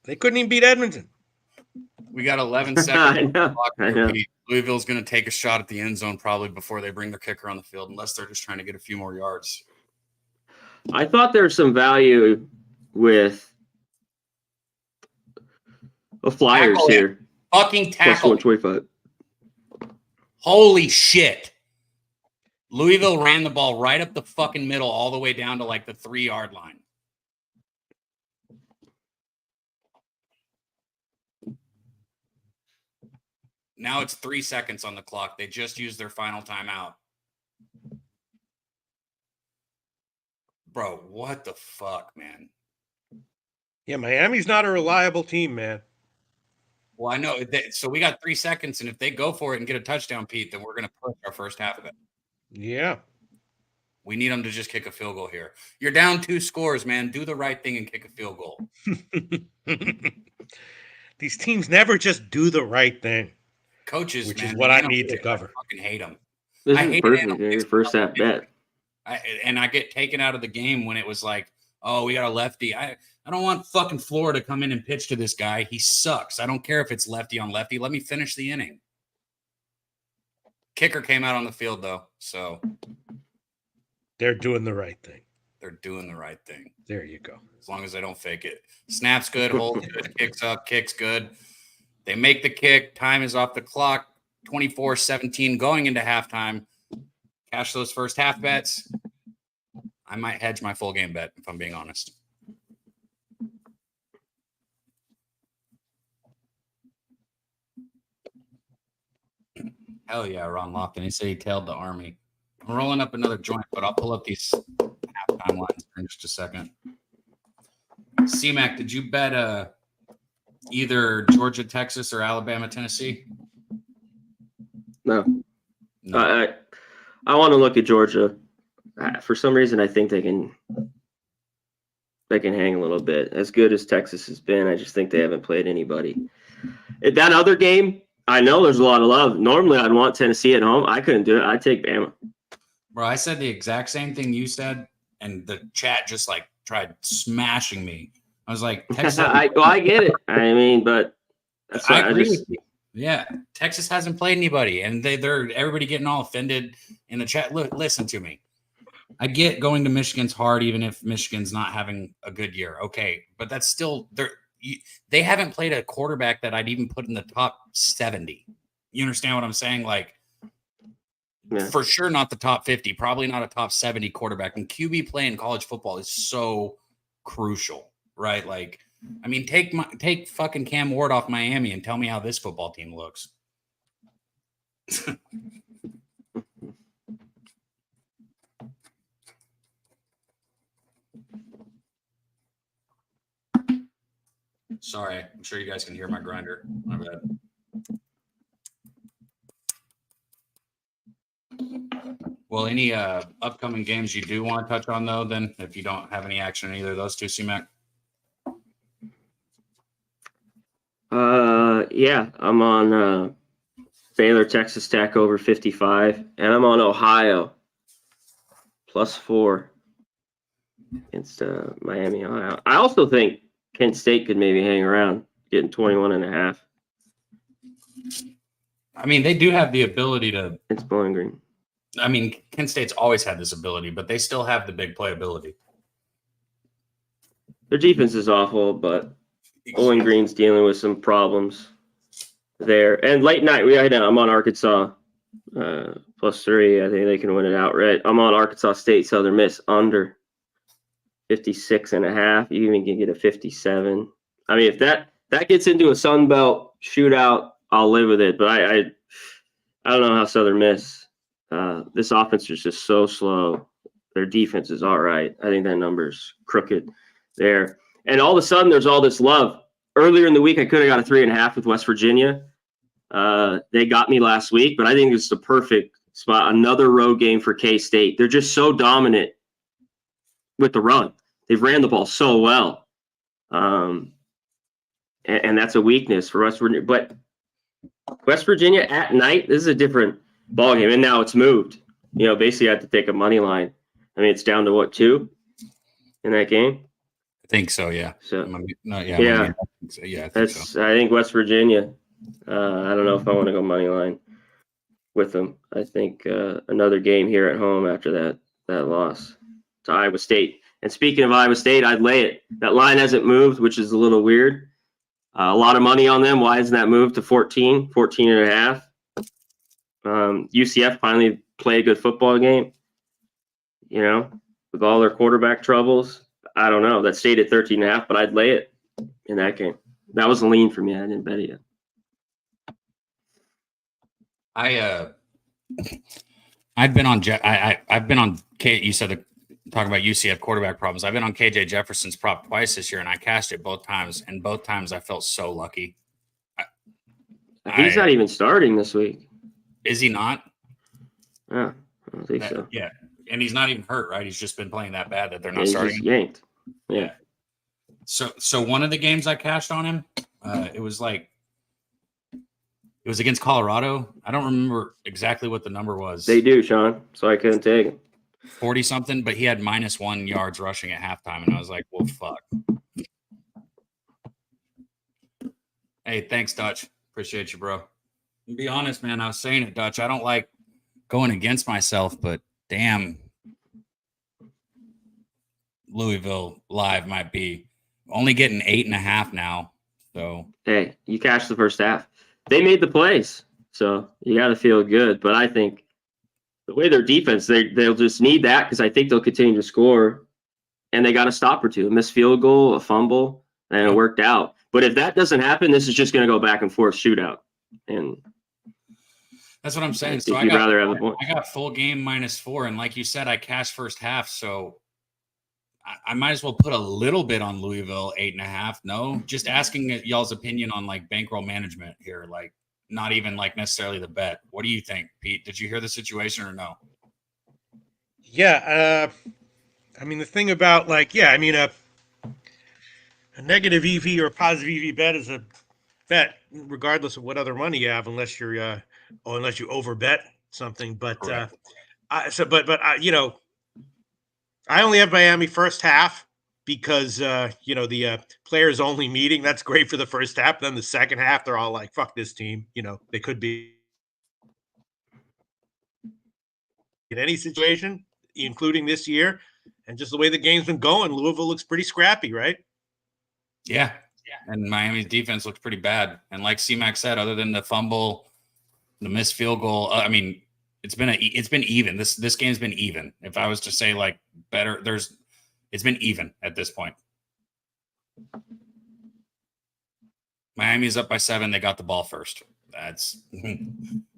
They couldn't even beat Edmonton. We got 11 seconds. I know. Louisville's going to take a shot at the end zone probably before they bring their kicker on the field, unless they're just trying to get a few more yards. I thought there's some value with the Flyers tackle here. Fucking tackle. Plus 125. Holy shit. Louisville ran the ball right up the fucking middle all the way down to like the 3-yard line. Now it's 3 seconds on the clock. They just used their final timeout. Bro, what the fuck, man? Yeah, Miami's not a reliable team, man. Well, I know. So we got 3 seconds, and if they go for it and get a touchdown, Pete, then we're going to push our first half of it. Yeah. We need them to just kick a field goal here. You're down 2 scores, man. Do the right thing and kick a field goal. These teams never just do the right thing. Coaches, which man, is what I need to cover. I fucking hate them. This is perfect. Your first half bet. I get taken out of the game when it was like, oh, we got a lefty. I don't want fucking Florida to come in and pitch to this guy. He sucks. I don't care if it's lefty on lefty. Let me finish the inning. Kicker came out on the field, though, so. They're doing the right thing. They're doing the right thing. There you go. As long as they don't fake it. Snap's good, holds good, kicks up, kicks good. They make the kick. Time is off the clock. 24-17 going into halftime. Cash those first half bets. I might hedge my full game bet, if I'm being honest. Hell yeah, Ron Lofton. He said he tailed the Army. I'm rolling up another joint, but I'll pull up these halftime lines in just a second. C-Mac, did you bet either Georgia, Texas, or Alabama, Tennessee? No. I want to look at Georgia. For some reason, I think they can hang a little bit. As good as Texas has been, I just think they haven't played anybody. That other game, I know there's a lot of love. Normally, I'd want Tennessee at home. I couldn't do it. I'd take Bama. Bro, I said the exact same thing you said, and the chat just like tried smashing me. I was like, Texas. I get it. I mean, but that's I agree with you. Yeah, Texas hasn't played anybody, and they're everybody getting all offended in the chat. Look, listen to me. I get going to Michigan's hard, even if Michigan's not having a good year. Okay, but that's still they haven't played a quarterback that I'd even put in the top 70. You understand what I'm saying? Like, yeah. For sure, not the top 50. Probably not a top 70 quarterback. And QB play in college football is so crucial, right? Like, I mean, take fucking Cam Ward off Miami and tell me how this football team looks. Sorry, I'm sure you guys can hear my grinder. My bad. Well, any upcoming games you do want to touch on, though, then, if you don't have any action in either of those two, C-Mac? Yeah, I'm on Baylor, Texas Tech over 55, and I'm on Ohio +4 against Miami, Ohio. I also think Kent State could maybe hang around, getting 21.5. I mean, they do have the ability to. It's Bowling Green. I mean, Kent State's always had this ability, but they still have the big playability. Their defense is awful, but Bowling Green's dealing with some problems there. And late night, I'm on Arkansas +3. I think they can win it outright. I'm on Arkansas State, Southern Miss under 56.5. You even can get a 57. I mean, if that gets into a Sun Belt shootout, I'll live with it. But I don't know how Southern Miss. This offense is just so slow. Their defense is all right. I think that number's crooked there. And all of a sudden, there's all this love. Earlier in the week, I could have got a 3.5 with West Virginia. They got me last week, but I think it's the perfect spot. Another road game for K-State. They're just so dominant with the run. They've ran the ball so well. And that's a weakness for West Virginia. But West Virginia at night, this is a different ballgame. And now it's moved. Basically I have to take a money line. I mean, it's down to what, 2 in that game? I think so, yeah. So I think so. I think West Virginia. I don't know if I want to go money line with them. I think another game here at home after that loss to Iowa State. And speaking of Iowa State, I'd lay it. That line hasn't moved, which is a little weird. A lot of money on them. Why hasn't that moved to 14 and a half? UCF finally played a good football game, with all their quarterback troubles. I don't know. That stayed at 13 and a half, but I'd lay it in that game. That was a lean for me. I didn't bet it yet. I've been on you said talk about UCF quarterback problems. I've been on KJ Jefferson's prop twice this year, and I cashed it both times, and both times I felt so lucky. He's not even starting this week. Is he not? Yeah, I don't think so. Yeah, and he's not even hurt, right? He's just been playing that bad that they're not starting. He's yanked. Yeah. So one of the games I cashed on him, it was against Colorado. I don't remember exactly what the number was. They do, Sean, so I couldn't take him. 40 something, but he had -1 yards rushing at halftime, and I was like, well, fuck. Hey, thanks, Dutch. Appreciate you, bro. And be honest, man, I was saying it, Dutch. I don't like going against myself, but damn, Louisville live might be only getting 8.5 now. So hey, you cashed the first half. They made the plays, so you got to feel good. But I think the way their defense, they'll just need that because I think they'll continue to score, and they got a stop or two, a missed field goal, a fumble, and it worked out. But if that doesn't happen, this is just going to go back and forth shootout, and that's what I'm saying. So I got full game -4, and like you said, I cashed first half, so I might as well put a little bit on Louisville 8.5. No, just asking y'all's opinion on like bankroll management here, like not even like necessarily the bet. What do you think, Pete? Did you hear the situation or no? Yeah, I mean the thing about a negative EV or a positive EV bet is a bet, regardless of what other money you have, unless you're unless you overbet something. But I only have Miami first half because the players only meeting, that's great for the first half. Then the second half, they're all like, "Fuck this team." They could be in any situation, including this year, and just the way the game's been going, Louisville looks pretty scrappy, right? Yeah. And Miami's defense looks pretty bad. And like C-Mac said, other than the fumble, the missed field goal, I mean, it's been even. This game's been even. If I was to say like better, it's been even at this point. Miami's up by 7. They got the ball first. That's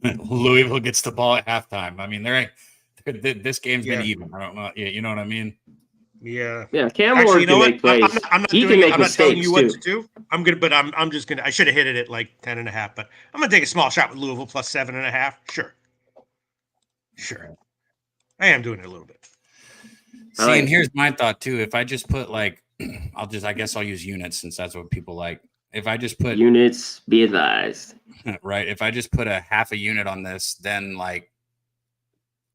Louisville gets the ball at halftime. I mean, this game's been even. I don't know. You know what I mean? Yeah. Yeah. Cameron can make plays. I'm not telling you what to do. I should have hit it at like 10.5, but I'm gonna take a small shot with Louisville plus 7.5. Sure. I am doing it a little bit. See, and here's my thought too. If I just put like, I guess I'll use units since that's what people like. If I just put units, be advised. Right. If I just put a half a unit on this, then like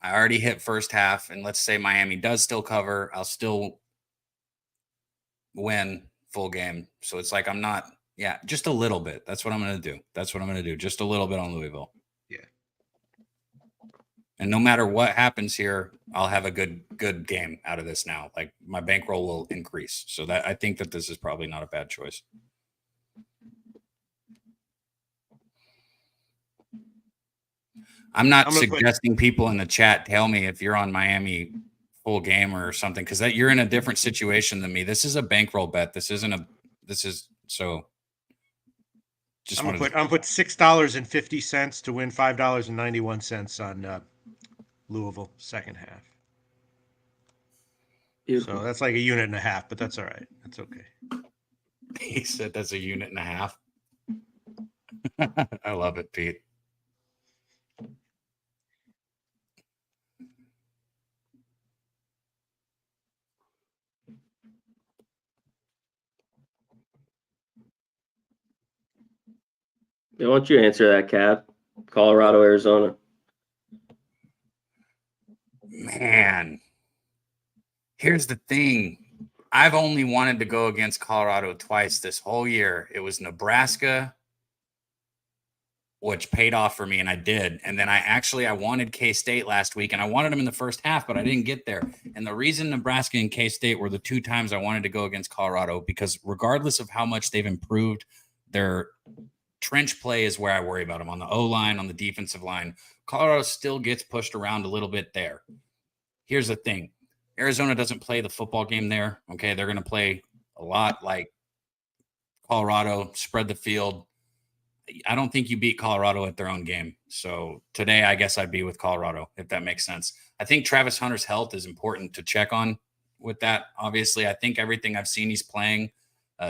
I already hit first half, and let's say Miami does still cover, I'll still win full game. So it's like just a little bit. That's what I'm going to do. Just a little bit on Louisville. Yeah. And no matter what happens here, I'll have a good game out of this now. Like my bankroll will increase. So that I think that this is probably not a bad choice. I'm not suggesting people in the chat tell me if you're on Miami full game or something, because you're in a different situation than me. This is a bankroll bet. I'm gonna put $6.50 to win $5.91 on Louisville second half. Beautiful. So that's like 1.5 units, but that's all right. That's okay. He said that's 1.5 units. I love it, Pete. why don't you answer that, Cap? Colorado, Arizona. Man, here's the thing. I've only wanted to go against Colorado twice this whole year. It was Nebraska, which paid off for me, and I did. And then I wanted K-State last week, and I wanted them in the first half, but I didn't get there. And the reason Nebraska and K-State were the two times I wanted to go against Colorado, because regardless of how much they've improved, their trench play is where I worry about them. On the O-line, on the defensive line, Colorado still gets pushed around a little bit there. Here's the thing. Arizona doesn't play the football game there. Okay, they're going to play a lot like Colorado, spread the field. I don't think you beat Colorado at their own game. So today, I guess I'd be with Colorado, if that makes sense. I think Travis Hunter's health is important to check on with that. Obviously, I think everything I've seen he's playing.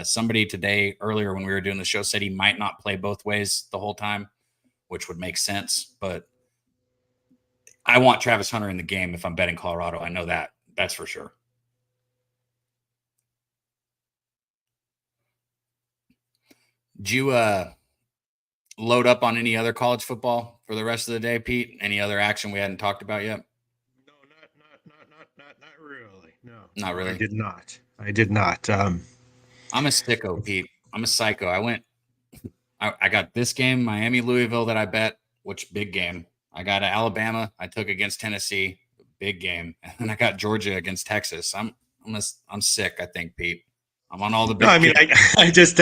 Somebody today, earlier when we were doing the show, said he might not play both ways the whole time, which would make sense. But I want Travis Hunter in the game if I'm betting Colorado. I know that. That's for sure. Did you load up on any other college football for the rest of the day, Pete? Any other action we hadn't talked about yet? No, not really. No, not really. I did not. I'm a sicko, Pete. I'm a psycho. I got this game, Miami, Louisville, that I bet, which big game. I got Alabama. I took against Tennessee, big game, and I got Georgia against Texas. I'm sick. I think, Pete. I'm on all the big. No, I mean, I just.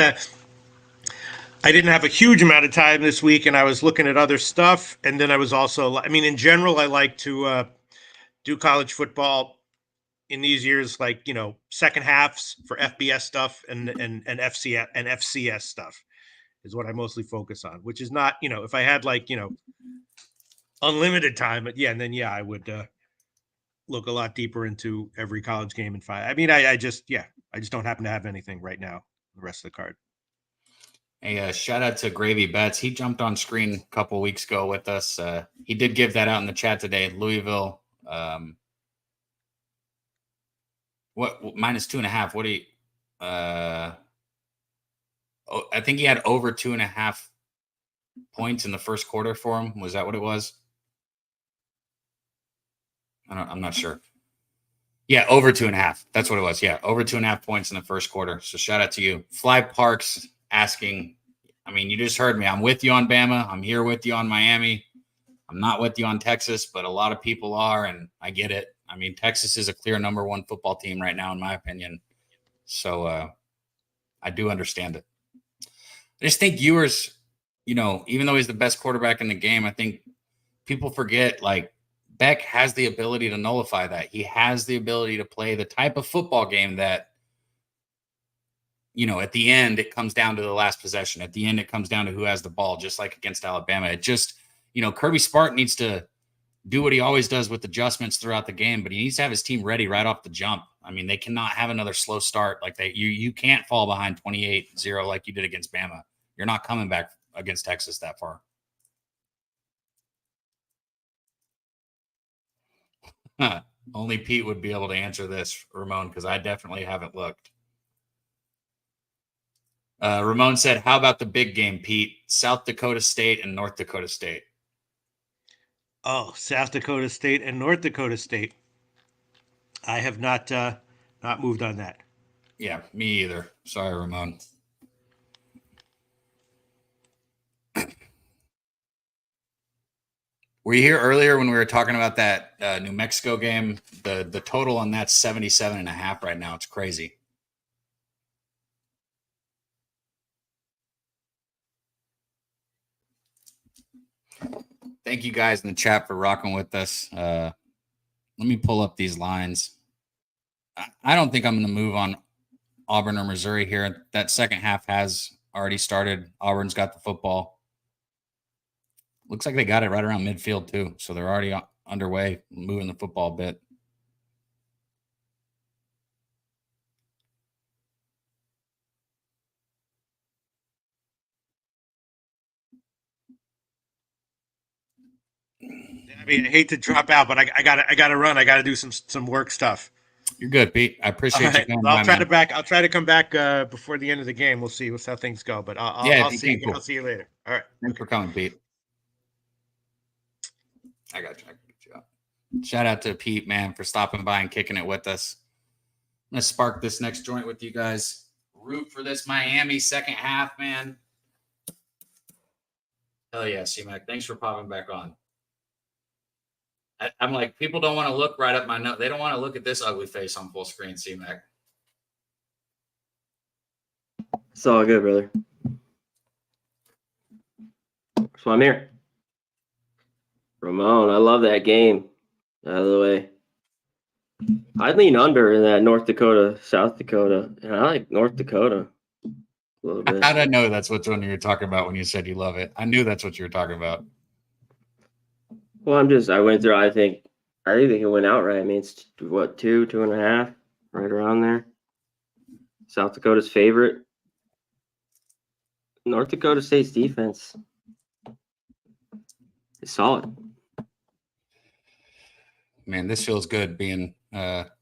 I didn't have a huge amount of time this week, and I was looking at other stuff. And then I was also, I mean, in general, I like to do college football in these years, like, you know, second halves for FBS stuff and FCS stuff is what I mostly focus on, which is not, you know, if I had like, you know, unlimited time, but yeah, and then, yeah, I would look a lot deeper into every college game and find. I mean, I just don't happen to have anything right now, the rest of the card. Hey, shout out to Gravy Bets. He jumped on screen a couple weeks ago with us. He did give that out in the chat today. Louisville, what -2.5? What do you? I think he had over 2.5 points in the first quarter for him. Was that what it was? I'm not sure. Yeah, over 2.5. That's what it was. Yeah, over 2.5 points in the first quarter. So shout out to you, Fly Parks. Asking, I mean, you just heard me. I'm with you on Bama. I'm here with you on Miami. I'm not with you on Texas, but a lot of people are, and I get it. I mean, Texas is a clear #1 football team right now, in my opinion. So I do understand it. I just think Ewers, you know, even though he's the best quarterback in the game, I think people forget, like, Beck has the ability to nullify that. He has the ability to play the type of football game that, you know, at the end, it comes down to the last possession. At the end, it comes down to who has the ball, just like against Alabama. It just, you know, Kirby Smart needs to do what he always does with adjustments throughout the game, but he needs to have his team ready right off the jump. I mean, they cannot have another slow start like that. You can't fall behind 28-0 like you did against Bama. You're not coming back against Texas that far. Only Pete would be able to answer this, Ramon, because I definitely haven't looked. Ramon said, how about the big game, Pete? South Dakota State and North Dakota State. Oh, South Dakota State and North Dakota State. I have not moved on that. Yeah, me either. Sorry, Ramon. Were you here earlier when we were talking about that New Mexico game? The total on that's 77.5 right now. It's crazy. Thank you guys in the chat for rocking with us. Let me pull up these lines. I don't think I'm going to move on Auburn or Missouri here. That second half has already started. Auburn's got the football. Looks like they got it right around midfield too. So they're already underway, moving the football a bit. I mean, I hate to drop out, but I gotta run. I gotta do some work stuff. You're good, Pete. I appreciate you. I'll try to come back before the end of the game. We'll see how things go. But I'll see you. Cool. I'll see you later. All right. Thanks for coming, Pete. I got you. Shout out to Pete, man, for stopping by and kicking it with us. I'm gonna spark this next joint with you guys. Root for this Miami second half, man. Hell yeah, C-Mac. Thanks for popping back on. I'm like, people don't want to look right up my nose. They don't want to look at this ugly face on full screen, C-Mac. It's all good, brother. So I'm here. Ramon, I love that game. Out of the way. I'd lean under in that North Dakota, South Dakota. And I like North Dakota a little bit. How did I know that's what one you were talking about when you said you love it? I knew that's what you were talking about. Well, I went through, I think they can win outright. I mean, it's what, 2.5, right around there. South Dakota's favorite. North Dakota State's defense is solid. Man, this feels good being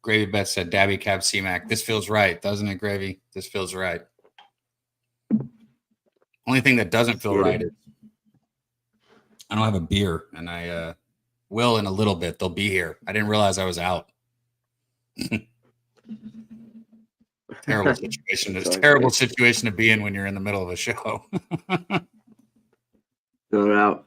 Gravy Bet said Dabby Cab C-Mac. This feels right, doesn't it, Gravy? This feels right. Only thing that doesn't feel right is I don't have a beer, and I will in a little bit. They'll be here. I didn't realize I was out. Terrible situation. It's a terrible situation to be in when you're in the middle of a show. No doubt.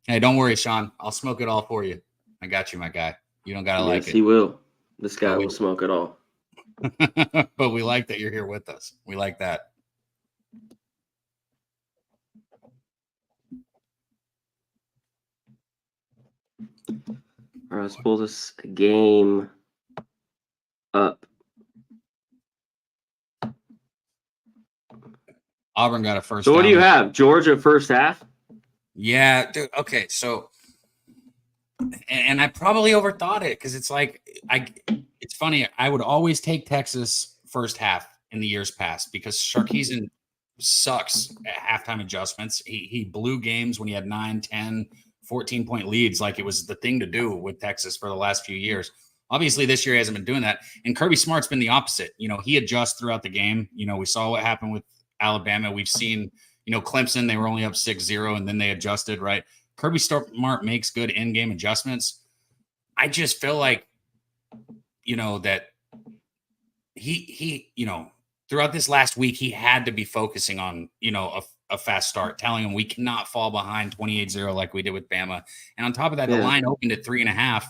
Hey, don't worry, Sean. I'll smoke it all for you. I got you, my guy. You don't gotta like it. Yes, he will. This guy will smoke it all. But we like that you're here with us. We like that. All right, let's pull this game up. Auburn got a first. So what do you have? Georgia first half? Yeah. Dude, okay. So, and I probably overthought it because it's like it's funny. I would always take Texas first half in the years past because Sarkisian sucks at halftime adjustments. He blew games when he had 9, 10, 14-point leads like it was the thing to do with Texas for the last few years. Obviously, this year he hasn't been doing that. And Kirby Smart's been the opposite. You know, he adjusts throughout the game. You know, we saw what happened with Alabama. We've seen, you know, Clemson, they were only up 6-0 and then they adjusted, right? Kirby Smart makes good in-game adjustments. I just feel like, you know, that he, you know, throughout this last week, he had to be focusing on, you know, a fast start, telling him we cannot fall behind 28-0 like we did with Bama. And on top of that, the line opened at 3.5.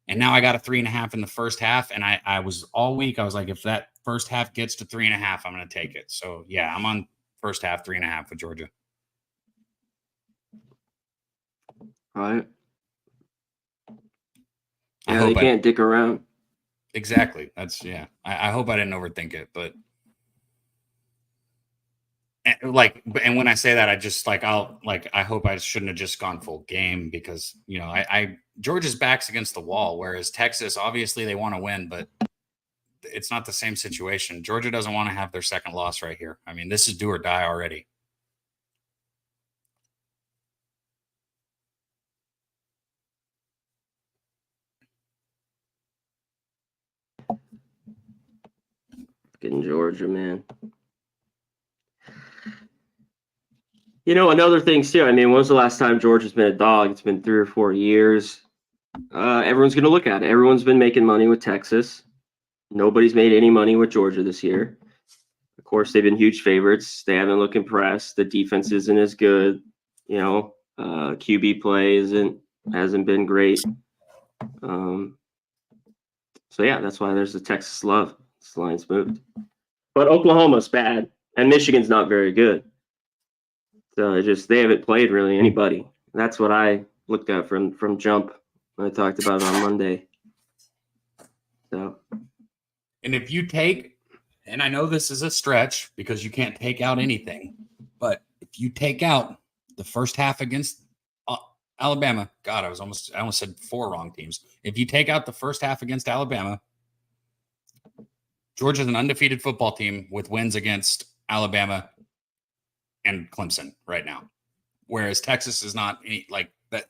And now I got a 3.5 in the first half. And I was all week, I was like, if that first half gets to 3.5, I'm going to take it. So, yeah, I'm on first half 3.5 with Georgia. All right. Yeah, they can't dick around. Exactly. That's, yeah. I hope I didn't overthink it, but and when I say that, I just I hope I shouldn't have just gone full game because, you know, Georgia's back's against the wall, whereas Texas, obviously they want to win, but it's not the same situation. Georgia doesn't want to have their second loss right here. I mean, this is do or die already. Getting Georgia, man. You know, another thing too. I mean, when was the last time Georgia's been a dog? It's been 3 or 4 years. Everyone's going to look at it. Everyone's been making money with Texas. Nobody's made any money with Georgia this year. Of course, they've been huge favorites. They haven't looked impressed. The defense isn't as good. You know, QB play hasn't been great. So yeah, that's why there's the Texas love. This line's moved. But Oklahoma's bad, and Michigan's not very good. So they haven't played really anybody. That's what I looked at from jump. I talked about it on Monday. So, and if you take, and I know this is a stretch because you can't take out anything, but if you take out the first half against Alabama, God, I almost said 4 wrong teams. If you take out the first half against Alabama, Georgia's an undefeated football team with wins against Alabama and Clemson right now. Whereas Texas is not any like that.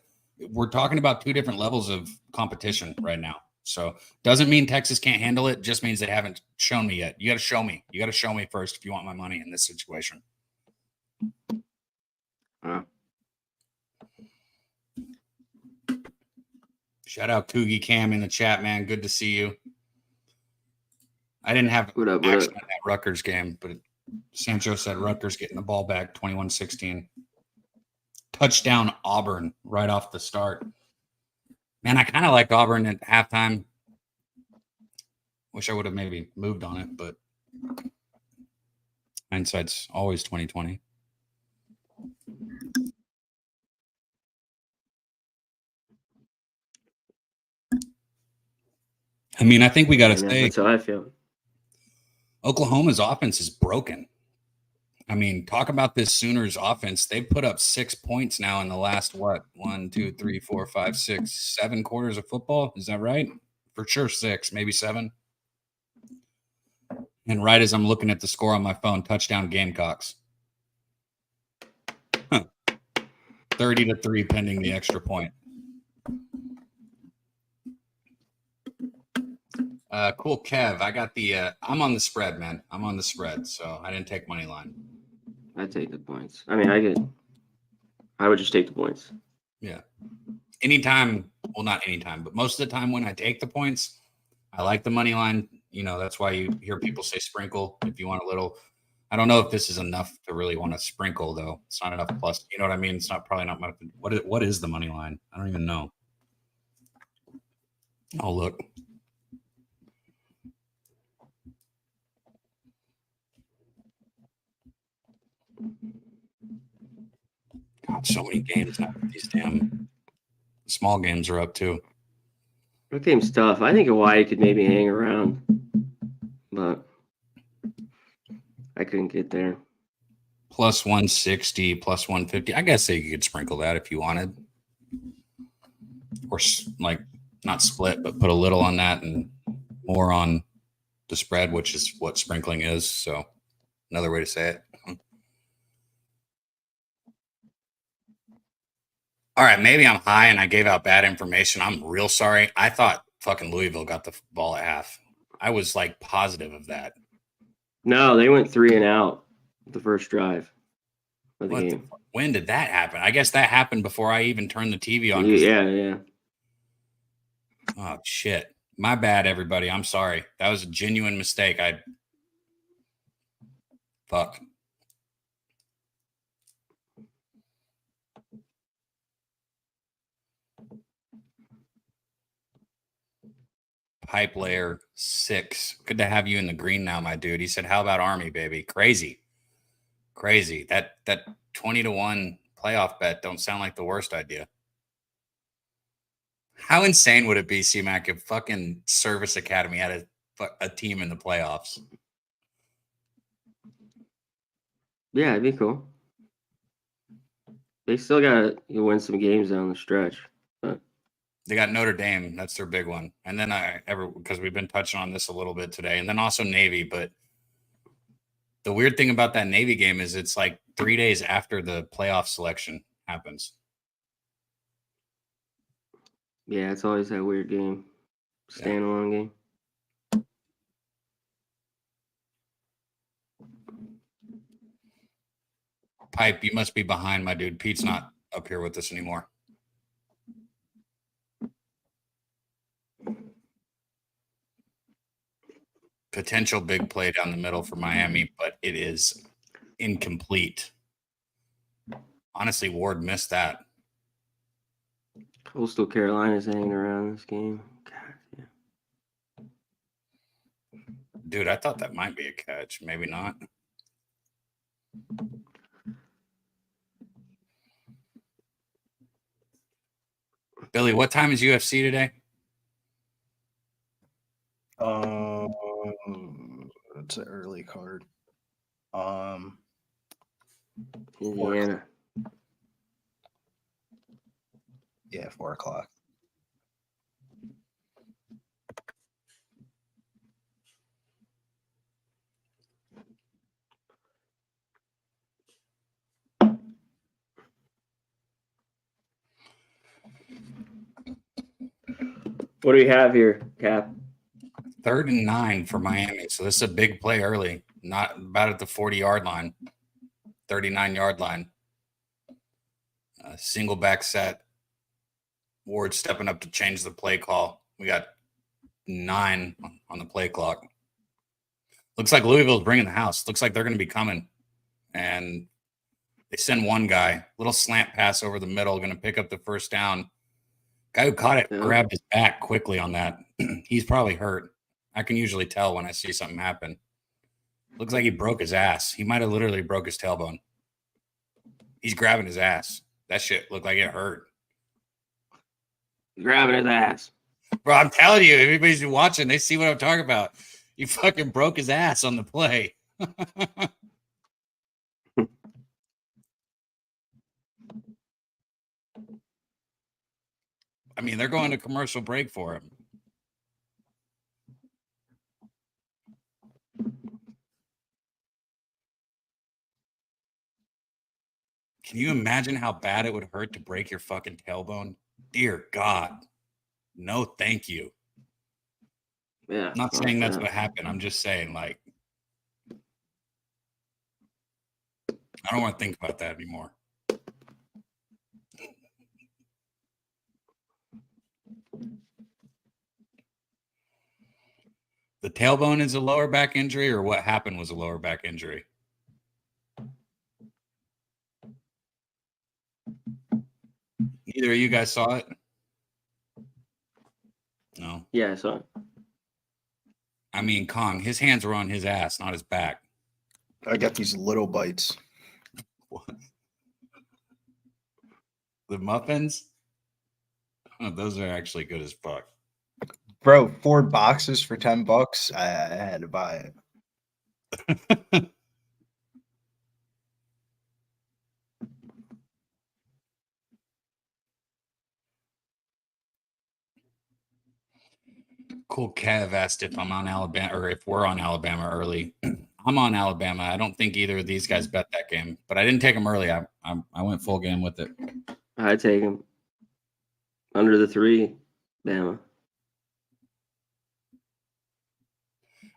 we're talking about two different levels of competition right now. So doesn't mean Texas can't handle it. Just means they haven't shown me yet. You got to show me. You got to show me first if you want my money in this situation. Shout out Coogie Cam in the chat, man. Good to see you. I didn't have action in that Rutgers game, but Sancho said Rutgers getting the ball back 21-16. Touchdown Auburn right off the start. Man, I kind of like Auburn at halftime. Wish I would have maybe moved on it, but hindsight's always 20/20. I mean, I think we got to say that's how I feel. Oklahoma's offense is broken. I mean, talk about this Sooners offense. They've put up 6 points now in the last, 1, 2, 3, 4, 5, 6, 7 quarters of football. Is that right? For sure 6, maybe 7. And right as I'm looking at the score on my phone, touchdown Gamecocks. 30-3 pending the extra point. Cool, Kev. I got the I'm on the spread, man. I'm on the spread, so I didn't take money line. I take the points. I mean, I would just take the points. Yeah. Anytime, well, not anytime, but most of the time when I take the points, I like the money line. You know, that's why you hear people say sprinkle if you want a little. I don't know if this is enough to really want to sprinkle, though. It's not enough plus. You know what I mean? It's probably not much. What is the money line? I don't even know. Oh, look. God, so many games now. These damn small games are up too. That game's tough. I think Hawaii could maybe hang around, but I couldn't get there. Plus 160, plus 150. I guess you could sprinkle that if you wanted. Or like not split, but put a little on that and more on the spread, which is what sprinkling is. So another way to say it. All right, maybe I'm high and I gave out bad information. I'm real sorry. I thought fucking Louisville got the ball at half. I was like positive of that. No, they went 3 and out the first drive of the game. When did that happen? I guess that happened before I even turned the TV on. Yeah. Oh, shit. My bad, everybody. I'm sorry. That was a genuine mistake. Fuck. Pipe layer 6. Good to have you in the green now, my dude. He said, how about Army, baby? Crazy. That 20-1 playoff bet don't sound like the worst idea. How insane would it be, C-Mac, if fucking Service Academy had a team in the playoffs? Yeah, it'd be cool. They still got to win some games down the stretch. But they got Notre Dame. That's their big one. And then because we've been touching on this a little bit today, and then also Navy. But the weird thing about that Navy game is it's like 3 days after the playoff selection happens. Yeah, it's always that weird game. Standalone game. Pipe, you must be behind, my dude. Pete's not up here with us anymore. Potential big play down the middle for Miami, but it is incomplete. Honestly, Ward missed that. Coastal Carolina's hanging around this game. God, yeah. Dude, I thought that might be a catch. Maybe not. Billy, what time is UFC today? It's an early card. Indiana. Yeah, 4 o'clock. What do we have here, Cap? 3rd and 9 for Miami. So this is a big play early, not about at the 40-yard line, 39-yard line. Single back set. Ward stepping up to change the play call. We got 9 on the play clock. Looks like Louisville's bringing the house. Looks like they're going to be coming. And they send one guy. Little slant pass over the middle, going to pick up the first down. Guy who caught it grabbed his back quickly on that. He's probably hurt. I can usually tell when I see something happen. Looks like he broke his ass. He might have literally broke his tailbone. He's grabbing his ass. That shit looked like it hurt. Grabbing his ass. Bro, I'm telling you, everybody's watching. They see what I'm talking about. He fucking broke his ass on the play. I mean, they're going to commercial break for him. Can you imagine how bad it would hurt to break your fucking tailbone? Dear God. No, thank you. Yeah. I'm not saying that's what happened. I'm just saying, like, I don't want to think about that anymore. The tailbone is a lower back injury, or what happened was a lower back injury? Neither of you guys saw it? No. Yeah, I saw it. I mean, Kong, his hands were on his ass, not his back. I got these little bites. What? The muffins? Oh, those are actually good as fuck. Bro, 4 boxes for $10. I had to buy it. Cool. Kev asked if I'm on Alabama or if we're on Alabama early. I'm on Alabama. I don't think either of these guys bet that game, but I didn't take them early. I went full game with it. I take him under the 3, Bama.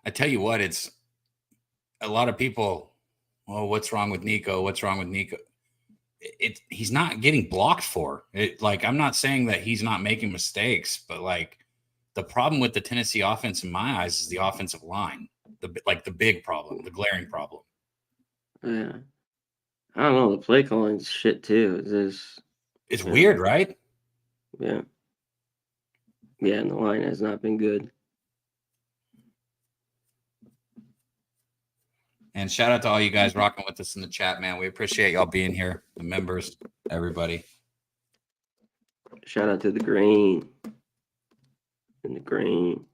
I tell you what, it's a lot of people. Oh, what's wrong with Nico? What's wrong with Nico? He's not getting blocked for it. Like, I'm not saying that he's not making mistakes, but like the problem with the Tennessee offense in my eyes is the offensive line. The big problem, the glaring problem. Yeah. I don't know. The play calling's shit too. It's weird, right? Yeah. Yeah, and the line has not been good. And shout out to all you guys rocking with us in the chat, man. We appreciate y'all being here, the members, everybody. Shout out to the green. In the green.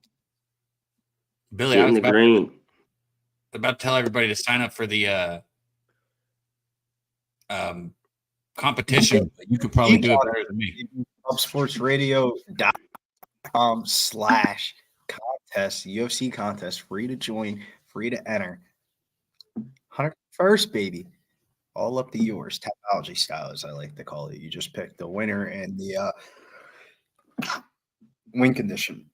Billy, I was about to tell everybody to sign up for the competition. You could probably do it better than me. UpSportsRadio.com/contest, UFC contest, free to join, free to enter. 101st, baby. All up to yours, technology style, as I like to call it. You just pick the winner and the win condition.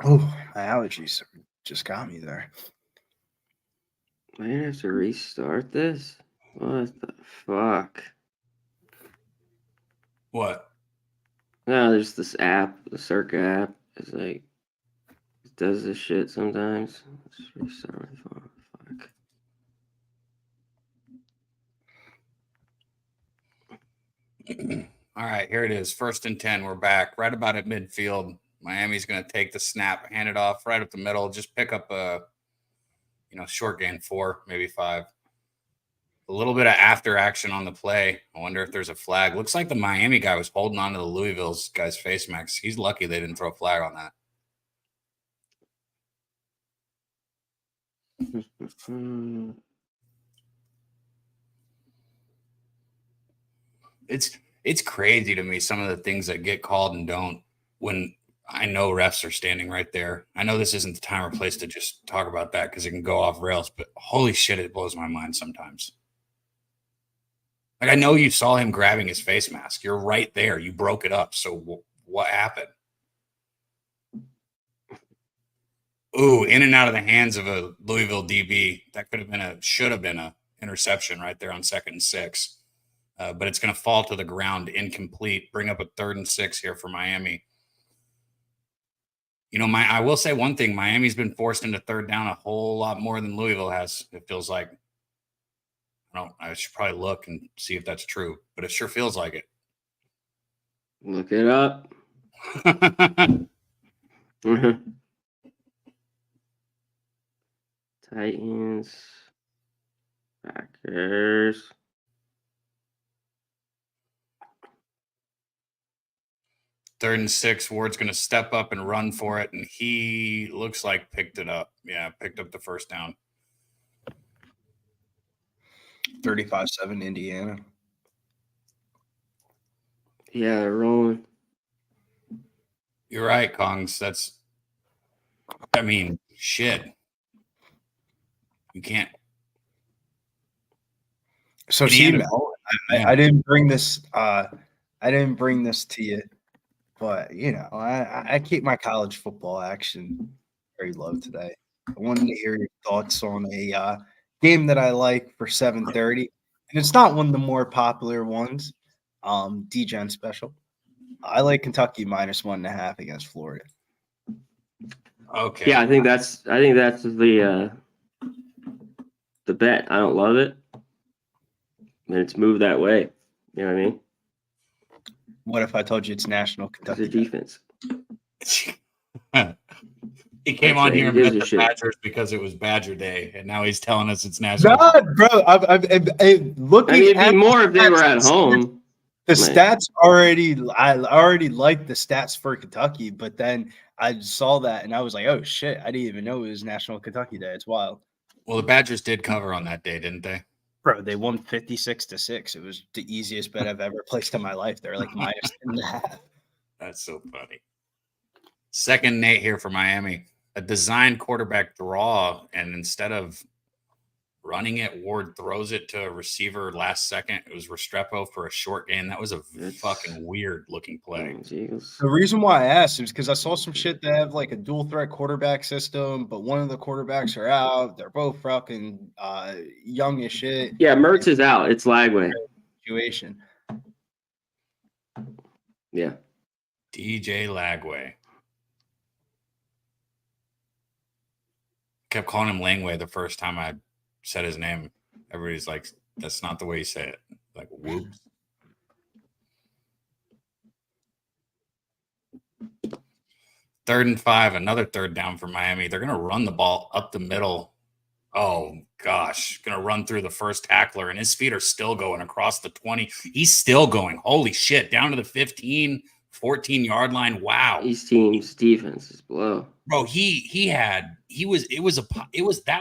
Oh, my allergies just got me there. I have to restart this? What the fuck? What? No, there's this app, the Circa app. It's like, it does this shit sometimes. Let's restart my phone. Fuck. All right, here it is. 1st and 10. We're back right about at midfield. Miami's going to take the snap, hand it off right up the middle. Just pick up a, short gain 4, maybe 5. A little bit of after action on the play. I wonder if there's a flag. Looks like the Miami guy was holding on to the Louisville's guy's face mask. He's lucky they didn't throw a flag on that. It's crazy to me, some of the things that get called and don't, when I know refs are standing right there. I know this isn't the time or place to just talk about that because it can go off rails, but holy shit, it blows my mind sometimes. Like, I know you saw him grabbing his face mask. You're right there. You broke it up. So What happened? Ooh, in and out of the hands of a Louisville DB. That should have been a interception right there on 2nd and 6. But it's going to fall to the ground, incomplete. Bring up a 3rd and 6 here for Miami. You know, I will say one thing. Miami's been forced into 3rd down a whole lot more than Louisville has. It feels like. I should probably look and see if that's true, but it sure feels like it. Look it up. Titans, Packers. Third and 6, Ward's going to step up and run for it, and he looks like picked it up. Yeah, picked up the first down. 35-7 Indiana. Yeah, they're rolling. You're right, Kongs. Shit. You can't. So see, I didn't bring this. I didn't bring this to you, but I keep my college football action very low today. I wanted to hear your thoughts on a game that I like for 7:30, and it's not one of the more popular ones. D-Gen special. I like Kentucky -1.5 against Florida. Okay. Yeah, I think that's the bet. I don't love it, and it's moved that way. You know what I mean? What if I told you it's national Kentucky? It's a defense. He came on here and bet the Badgers because it was Badger Day, and now he's telling us it's national. God, bro, I'm looking. It'd be more if they were at home. The stats I already liked the stats for Kentucky, but then I saw that and I was like, oh shit, I didn't even know it was National Kentucky Day. It's wild. Well, the Badgers did cover on that day, didn't they? Bro, they won 56-6. It was the easiest bet I've ever placed in my life. They're like -1.5. That's so funny. 2nd Nate here for Miami. A designed quarterback draw, and instead of running it, Ward throws it to a receiver last second. It was Restrepo for a short gain. That was a fucking weird looking play. The reason why I asked is because I saw some shit that have like a dual threat quarterback system, but one of the quarterbacks are out. They're both fucking young as shit. Yeah, Mertz is out. It's Lagway. Situation. Yeah. DJ Lagway. Kept calling him Langway the first time I said his name. Everybody's like, that's not the way you say it. Like, whoops. Third and 5, another 3rd down for Miami. They're going to run the ball up the middle. Oh, gosh. Going to run through the first tackler, and his feet are still going across the 20. He's still going. Holy shit. Down to the 15, 14-yard line. Wow. These teams' defense is below. Bro, that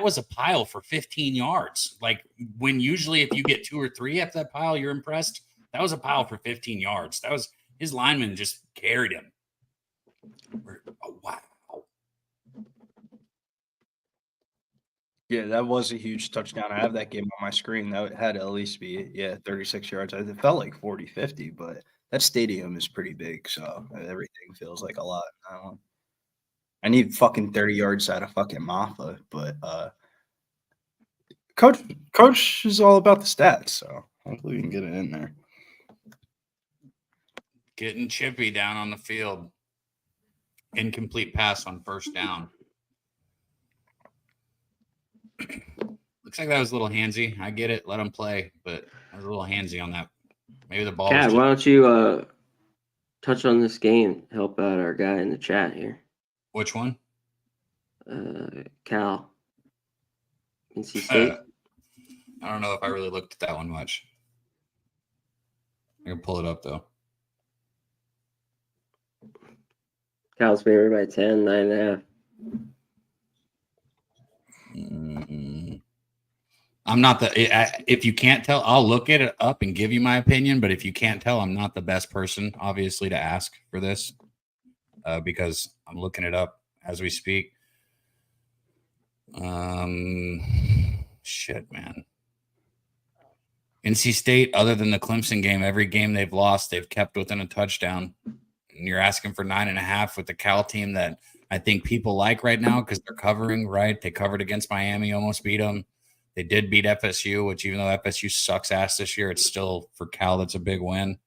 was a pile for 15 yards. Like, when usually if you get 2 or 3 after that pile, you're impressed. That was a pile for 15 yards. That was his lineman just carried him. Oh, wow. Yeah, that was a huge touchdown. I have that game on my screen. That had to at least be 36 yards. It felt like 40, 50, but that stadium is pretty big, so everything feels like a lot. I need fucking 30 yards out of fucking Maffa, but coach is all about the stats, so hopefully we can get it in there. Getting chippy down on the field. Incomplete pass on 1st down. Looks like that was a little handsy. I get it. Let him play, but I was a little handsy on that. Maybe the ball. Cat, why don't you touch on this game? Help out our guy in the chat here. Which one? Cal. NC State. I don't know if I really looked at that one much. I can pull it up, though. Cal's favored by 10, 9.5. I'm not if you can't tell, I'll look it up and give you my opinion. But if you can't tell, I'm not the best person, obviously, to ask for this because I'm looking it up as we speak. Shit, man. NC State, other than the Clemson game, every game they've lost, they've kept within a touchdown. and you're asking for 9.5 with the Cal team that I think people like right now because they're covering, right? They covered against Miami, almost beat them. They did beat FSU, which even though FSU sucks ass this year, it's still for Cal, that's a big win.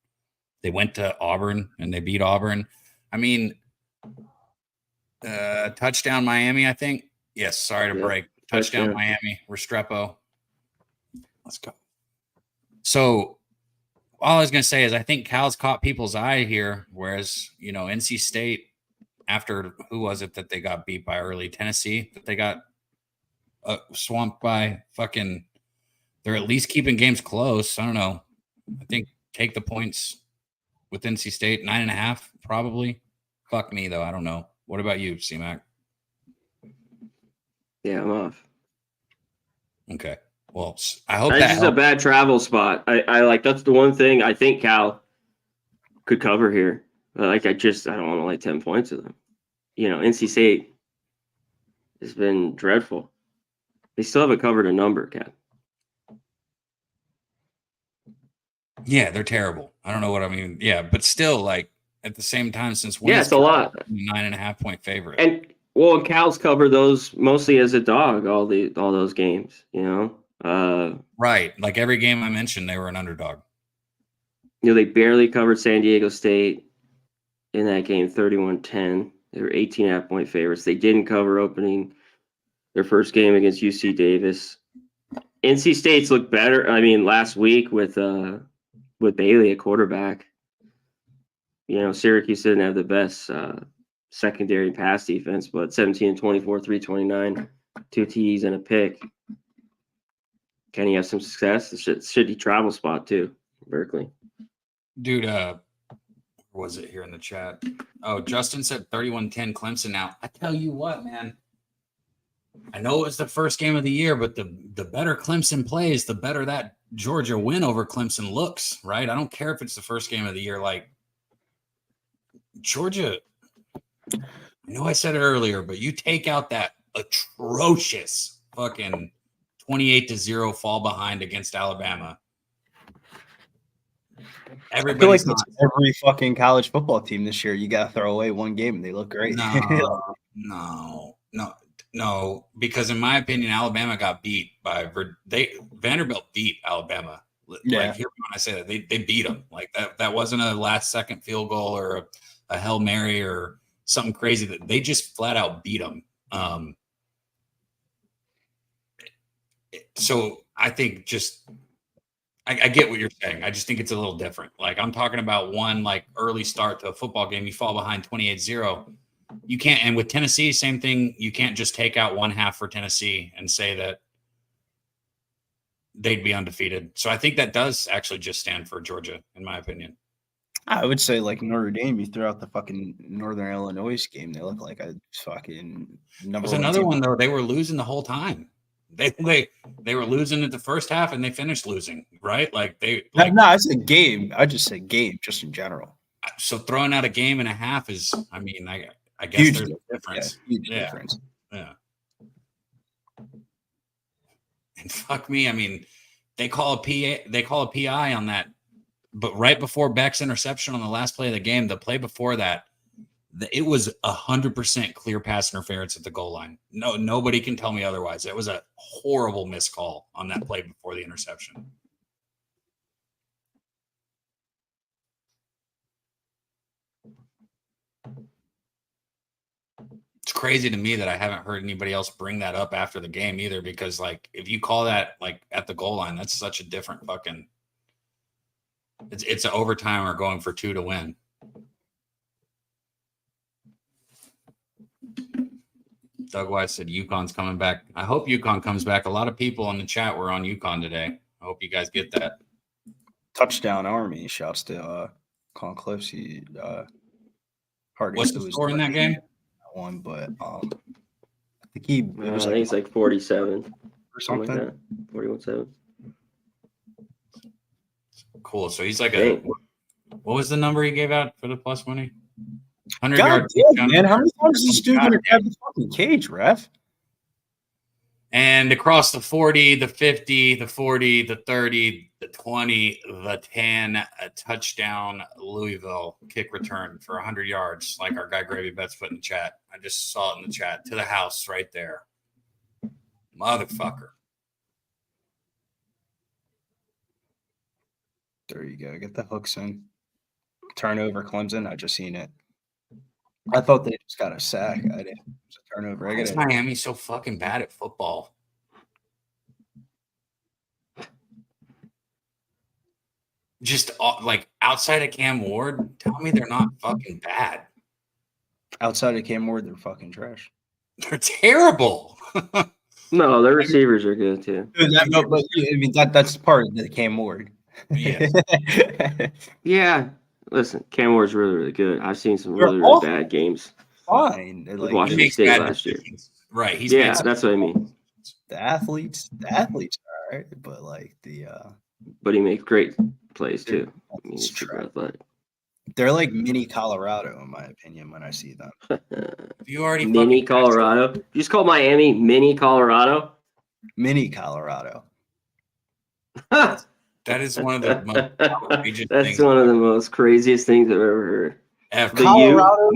They went to Auburn and they beat Auburn. I mean, touchdown Miami, I think. Yes, sorry to break. Touchdown Miami, Restrepo. Let's go. So all I was going to say is I think Cal's caught people's eye here, whereas, NC State, after who was it that they got beat by early? Tennessee, that they got swamped by fucking – they're at least keeping games close. I don't know. I think take the points with NC State, 9.5 probably. Fuck me, though. I don't know. What about you, C-Mac? Yeah, I'm off. Okay. Well, I hope that's just a bad travel spot. I like that's the one thing I think Cal could cover here. I don't want to lay 10 points of them. NC State has been dreadful. They still haven't covered a number, Cal. Yeah, they're terrible. I don't know what I mean. Yeah, but still, like at the same time, since when it's a lot. 9.5 point favorite. And Cal's covered those mostly as a dog. All those games, Right. Like every game I mentioned, they were an underdog. They barely covered San Diego State in that game, 31-10. They were 18.5 point favorites. They didn't cover opening their first game against UC Davis. NC State's looked better. I mean, last week with Bailey at quarterback, Syracuse didn't have the best secondary pass defense, but 17-24, 329, 2 TDs and a pick. Can he have some success? It's a shitty travel spot too, Berkeley. Dude, was it here in the chat? Oh, Justin said 31-10 Clemson. Now, I tell you what, man. I know it was the first game of the year, but the better Clemson plays, the better that Georgia win over Clemson looks, right? I don't care if it's the first game of the year. Like, Georgia, I know I said it earlier, but you take out that atrocious fucking 28-0 fall behind against Alabama. I feel like it's every fucking college football team this year. You got to throw away one game and they look great. No, because in my opinion, Alabama got beat by Vanderbilt beat Alabama. Yeah. Like, hear me when I say that they beat them. Like that wasn't a last second field goal or a Hail Mary or something crazy. That they just flat out beat them. So I think I get what you're saying. I just think it's a little different. Like I'm talking about one like early start to a football game. You fall behind 28-0. You can't, and with Tennessee, same thing. You can't just take out one half for Tennessee and say that they'd be undefeated. So I think that does actually just stand for Georgia, in my opinion. I would say like Notre Dame, you throw out the fucking Northern Illinois game. They look like a fucking number. There's another one though. They were losing the whole time. They were losing at the first half and they finished losing, right? No, I said game. I just said game, just in general. So throwing out a game and a half is, I mean, I guess huge there's a difference. Yeah, huge difference. Yeah. And fuck me, I mean, they call a PI on that, but right before Beck's interception on the last play of the game, the play before that, it was 100% clear pass interference at the goal line. No, nobody can tell me otherwise. It was a horrible missed call on that play before the interception. It's crazy to me that I haven't heard anybody else bring that up after the game either, because like if you call that like at the goal line, that's such a different fucking. It's an overtime or going for 2 to win. Doug Wise said UConn's coming back. I hope UConn comes back. A lot of people in the chat were on UConn today. I hope you guys get that. Touchdown Army. Shouts to Con Cliffs. What's the score in that game? One, but I think I think it's like 47 or something. Like that. 41-7. Cool. So he's like what was the number he gave out for the plus money? 100 God yards. damn, man. How many times is this dude going to grab the fucking cage, ref? And across the 40, the 50, the 40, the 30, the 20, the 10, a touchdown, Louisville kick return for 100 yards, like our guy Gravy Betts put in the chat. I just saw it in the chat. To the house right there. Motherfucker. There you go. Get the hooks in. Turnover, Clemson. I just seen it. I thought they just got a sack. I didn't. It was a turnover. Why is Miami so fucking bad at football? Just like outside of Cam Ward, tell me they're not fucking bad. Outside of Cam Ward, they're fucking trash. They're terrible. No, their receivers are good too. That's part of the Cam Ward. Yes. Yeah. Listen, Cam Ward's really, really good. I've seen some really, really bad games. Fine. With Washington State last year. Right. Yeah, that's what I mean. The athletes are all right, but like But he makes great plays too. I mean, he's super athletic. They're like mini Colorado, in my opinion, when I see them. You already mini Colorado. You just call Miami mini Colorado. Mini Colorado. That is one of the most outrageous That's things. one of the most craziest things I've ever heard. Colorado,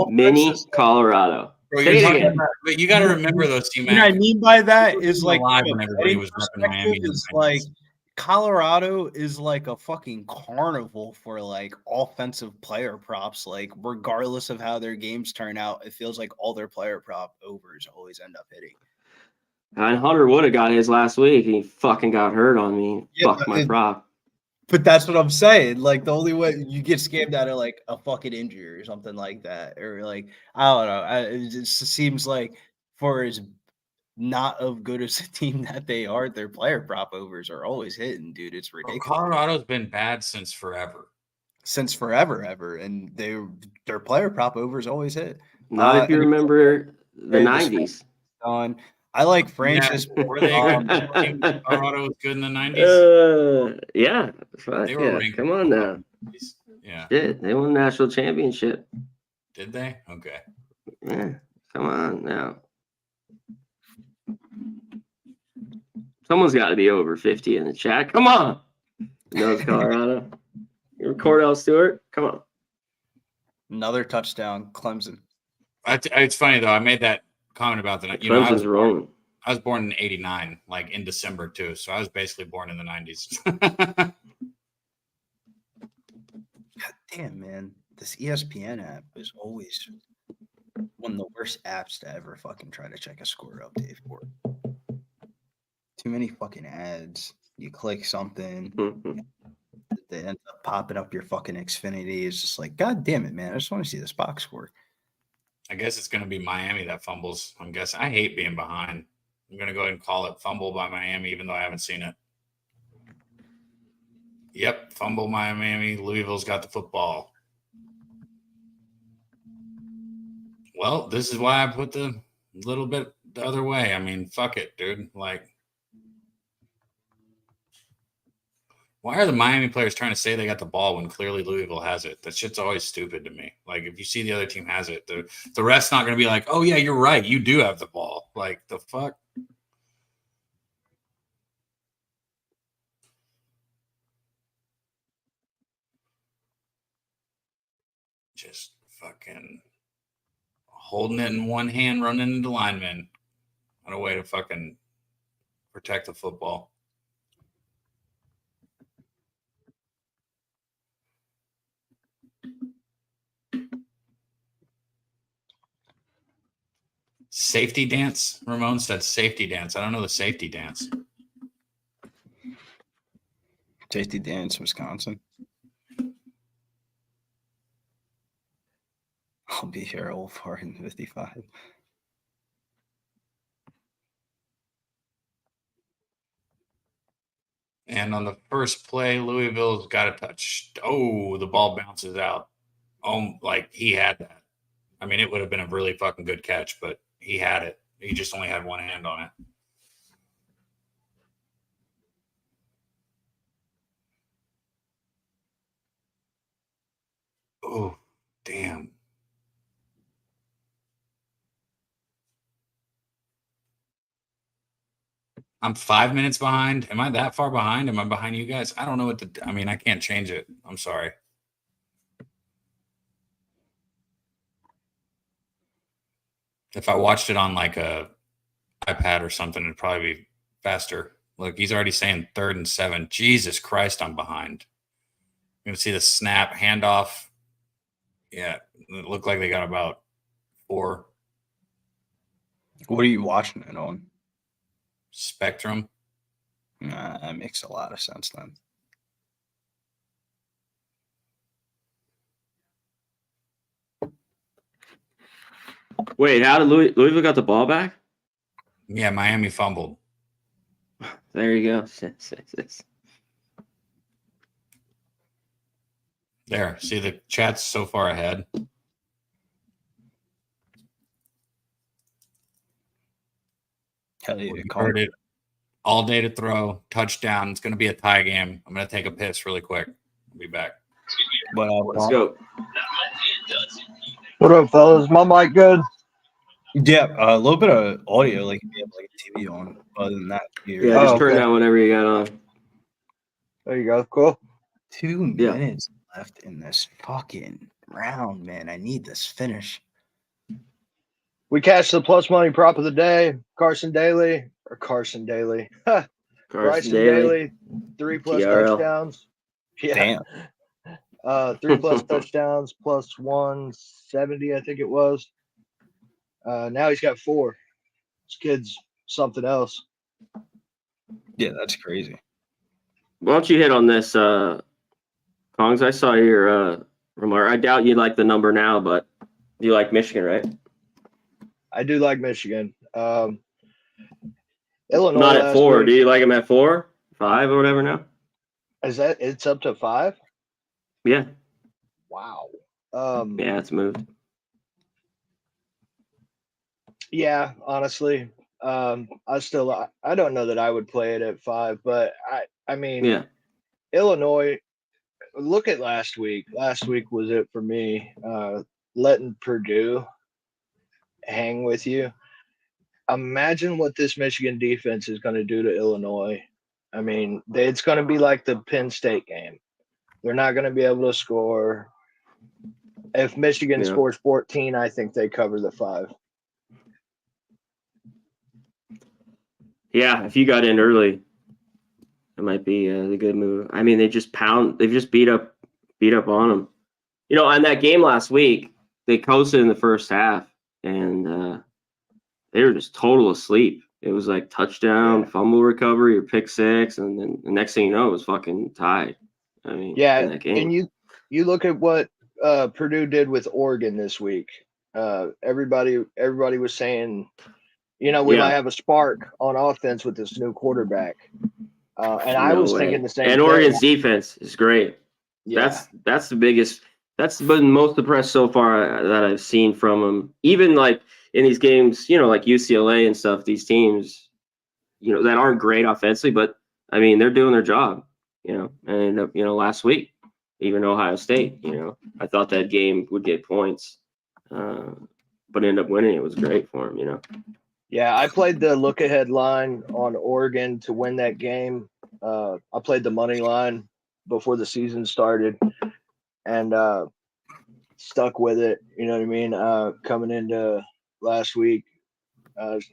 mini Colorado. Bro, Say it again. But you got to remember those team. What I mean by that is like when everybody was repping Miami. is like Colorado is like a fucking carnival for like offensive player props. Like regardless of how their games turn out, it feels like all their player prop overs always end up hitting. And Hunter would have got his last week. He fucking got hurt on me. Fuck my prop. But that's what I'm saying. Like the only way you get scammed out of like a fucking injury or something like that, or like I don't know. It just seems like for as not as good as a team that they are, their player prop overs are always hitting, dude. It's ridiculous. Colorado's been bad since forever. Since forever, ever, and their player prop overs always hit. Not if you remember the '90s. I like Francis. Colorado was good in the '90s. Yeah, They were ranked. Come on now. Yeah, shit, they won the national championship. Did they? Okay. Yeah, come on now. Someone's got to be over 50 in the chat. Come on. Knows Colorado. You're Cordell Stewart. Come on. Another touchdown, Clemson. It's funny though. I made that comment about that. You know, I was born in '89, like in December too. So I was basically born in the '90s. God damn, man. This ESPN app is always one of the worst apps to ever fucking try to check a score update for. Too many fucking ads. You click something, they end up popping up your fucking Xfinity. It's just like, God damn it, man. I just want to see this box score. I guess it's going to be Miami that fumbles. I'm guessing. I hate being behind. I'm going to go ahead and call it fumble by Miami, even though I haven't seen it. Yep, fumble by Miami. Louisville's got the football. Well, this is why I put the little bit the other way. I mean, fuck it, dude. Like, why are the Miami players trying to say they got the ball when clearly Louisville has it? That shit's always stupid to me. Like, if you see the other team has it, the rest's not going to be like, oh, yeah, you're right. You do have the ball. Like, the fuck? Just fucking holding it in one hand, running into linemen. What a way to fucking protect the football. Safety dance? Ramon said safety dance. I don't know the safety dance. Safety dance, Wisconsin. I'll be here all for in 55. And on the first play, Louisville's got a touch. Oh, the ball bounces out. Oh, like he had that. I mean, it would have been a really fucking good catch, but he had it. He just only had one hand on it. Oh, damn. I'm 5 minutes behind. Am I that far behind? Am I behind you guys? I don't know what to do. I mean, I can't change it. I'm sorry. If I watched it on like a iPad or something, it'd probably be faster. Look, he's already saying 3rd and 7. Jesus Christ, I'm behind. You're gonna see the snap handoff. Yeah, it looked like they got about 4. What are you watching it on? Spectrum. Nah, that makes a lot of sense then. Wait, how did Louisville got the ball back? Yeah, Miami fumbled. There you go. There. See, the chat's so far ahead. Hell yeah, Heard it. All day to throw. Touchdown. It's going to be a tie game. I'm going to take a piss really quick. I'll be back. But let's go. What up, fellas? My mic good? Yeah, a little bit of audio, like if you have like a TV on. Other than that, Yeah, just turn that whenever you got on. There you go. Cool. 2 minutes left in this fucking round, man. I need this finish. We cashed the plus money prop of the day. Bryson Daly. Carson Daly. Daly. 3+ TRL. touchdowns. Yeah. Damn. 3+ touchdowns plus 170, I think it was. Now he's got 4. This kid's something else. Yeah, that's crazy. Why don't you hit on this, Kongs? I saw your remark. I doubt you like the number now, but you like Michigan, right? I do like Michigan. Illinois. Not at 4. Do you like him at 4, 5, or whatever now? It's up to 5? Yeah. Wow. Yeah, it's moved. Yeah, honestly, I don't know that I would play it at 5, but I mean, yeah. Illinois. Look at last week. Last week was it for me. Letting Purdue hang with you. Imagine what this Michigan defense is going to do to Illinois. I mean, it's going to be like the Penn State game. They're not going to be able to score. If Michigan scores 14, I think they cover the 5. Yeah, if you got in early, it might be a good move. I mean, they've just beat up on them. You know, on that game last week, they coasted in the first half, and they were just total asleep. It was like touchdown, fumble recovery, or pick 6, and then the next thing you know, it was fucking tied. I mean, in that game. And you look at what Purdue did with Oregon this week. Everybody was saying, you know, we might have a spark on offense with this new quarterback. And I was thinking the same and thing. Oregon's defense is great. Yeah. That's the biggest. That's been most impressed so far that I've seen from them. Even like in these games, you know, like UCLA and stuff. These teams, you know, that aren't great offensively, but I mean, they're doing their job. You know, and you know, last week, even Ohio State. You know, I thought that game would get points, but ended up winning. It was great for them. You know. Yeah, I played the look-ahead line on Oregon to win that game. I played the money line before the season started and stuck with it. You know what I mean? Coming into last week,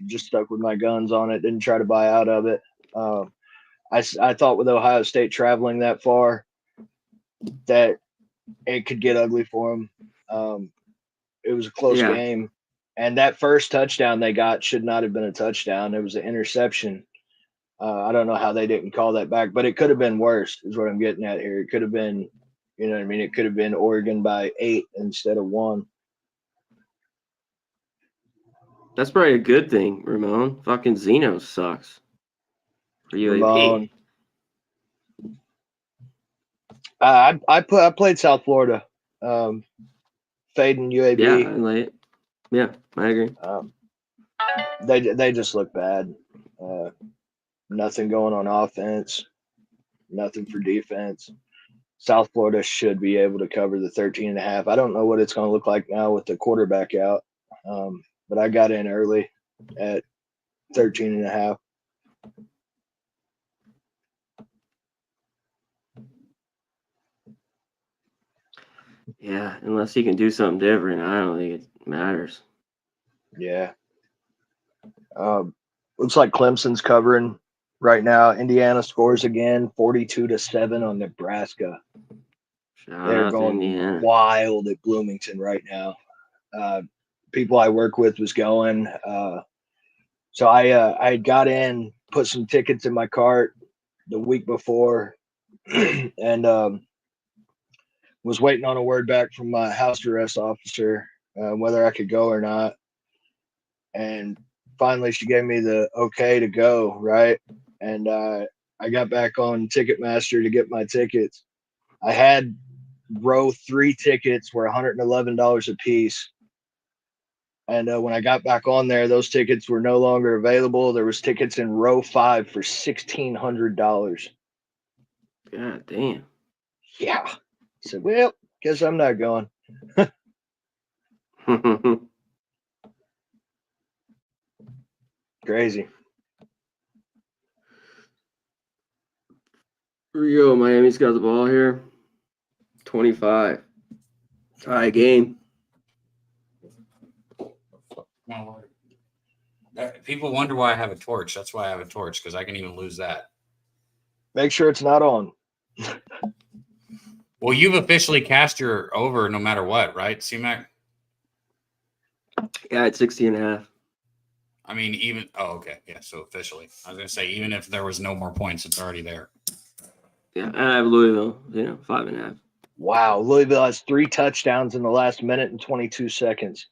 just stuck with my guns on it. Didn't try to buy out of it. I thought with Ohio State traveling that far that it could get ugly for them. It was a close game. And that first touchdown they got should not have been a touchdown. It was an interception. I don't know how they didn't call that back, but it could have been worse is what I'm getting at here. It could have been, you know what I mean? It could have been Oregon by 8 instead of 1. That's probably a good thing, Ramon. Fucking Zeno sucks. For UAB. I played South Florida. Fading UAB. Yeah, I agree. They just look bad. Nothing going on offense. Nothing for defense. South Florida should be able to cover the 13.5. I don't know what it's going to look like now with the quarterback out, but I got in early at 13.5. Yeah, unless he can do something different, I don't think it matters. Yeah. Looks like Clemson's covering right now. Indiana scores again, 42-7 on Nebraska. They're going wild at Bloomington right now. People I work with was going. So I got in, put some tickets in my cart the week before, and was waiting on a word back from my house arrest officer whether I could go or not. And finally, she gave me the okay to go, right? And I got back on Ticketmaster to get my tickets. I had row 3 tickets were $111 a piece. And when I got back on there, those tickets were no longer available. There was tickets in row 5 for $1,600. God damn. Yeah. I said, well, guess I'm not going. Crazy. Here we go. Miami's got the ball here. 25. Tie game. People wonder why I have a torch. That's why I have a torch, because I can even lose that. Make sure it's not on. Well, you've officially cast your over no matter what, right, C-Mac? Yeah, it's 60.5. I mean, even okay, yeah. So officially, I was gonna say even if there was no more points, it's already there. Yeah, and I have Louisville. 5.5. Wow, Louisville has 3 touchdowns in the last minute and 22 seconds.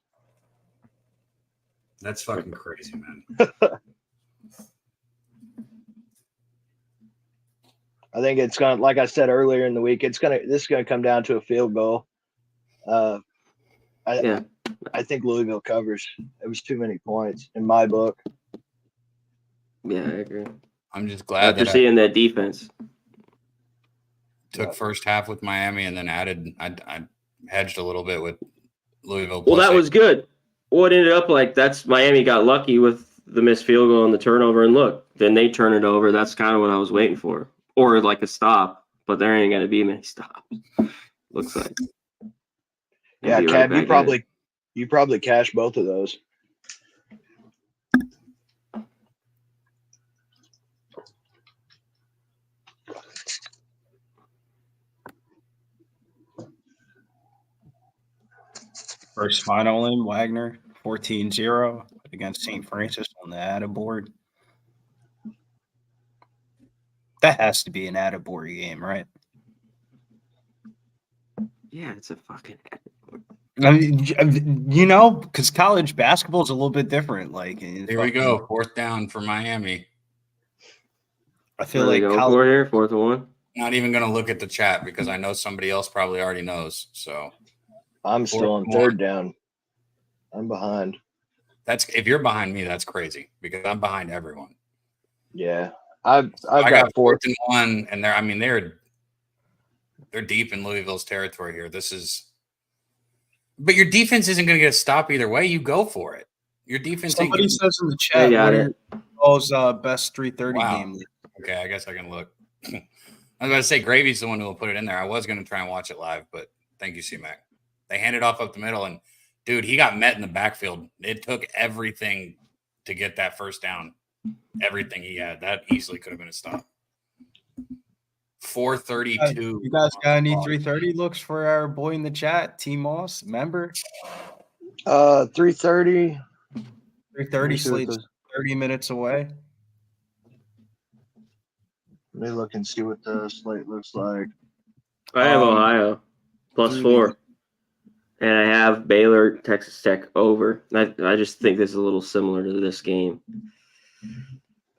That's fucking crazy, man. I think it's gonna, like I said earlier in the week, this is gonna come down to a field goal. I think Louisville covers. It was too many points in my book. Yeah, I agree. I'm just glad after seeing that defense. Took first half with Miami and then added. I hedged a little bit with Louisville. Well, that was good. What ended up that's Miami got lucky with the missed field goal and the turnover, and look, then they turn it over. That's kind of what I was waiting for, or like a stop, but there ain't gonna be many stops. Looks like. Yeah, Cab, you probably cashed both of those. First final in Wagner, 14-0 against St. Francis on the attaboard. That has to be an attaboard game, right? Yeah, it's a fucking attaboard. I mean, because college basketball is a little bit different. Here we go, 4th down for Miami. I feel like for here, 4th and 1. Not even going to look at the chat because I know somebody else probably already knows. So I'm still on 3rd down. I'm behind. If you're behind me, that's crazy because I'm behind everyone. Yeah, I've got 4th and 1, and they're deep in Louisville's territory here. But your defense isn't going to get a stop either way. You go for it. Your defense. Somebody says in the chat, got it. Best 3:30 game. Okay, I guess I can look. I was going to say Gravy's the one who will put it in there. I was going to try and watch it live, but thank you, C-Mac. They handed off up the middle, and dude, he got met in the backfield. It took everything to get that first down. Everything he had. That easily could have been a stop. 4:32. You guys got any 3:30 looks for our boy in the chat, T Moss, member? 3:30. 3:30 slate's 30 minutes away. Let me look and see what the slate looks like. I have Ohio +4, and I have Baylor, Texas Tech over. I just think this is a little similar to this game.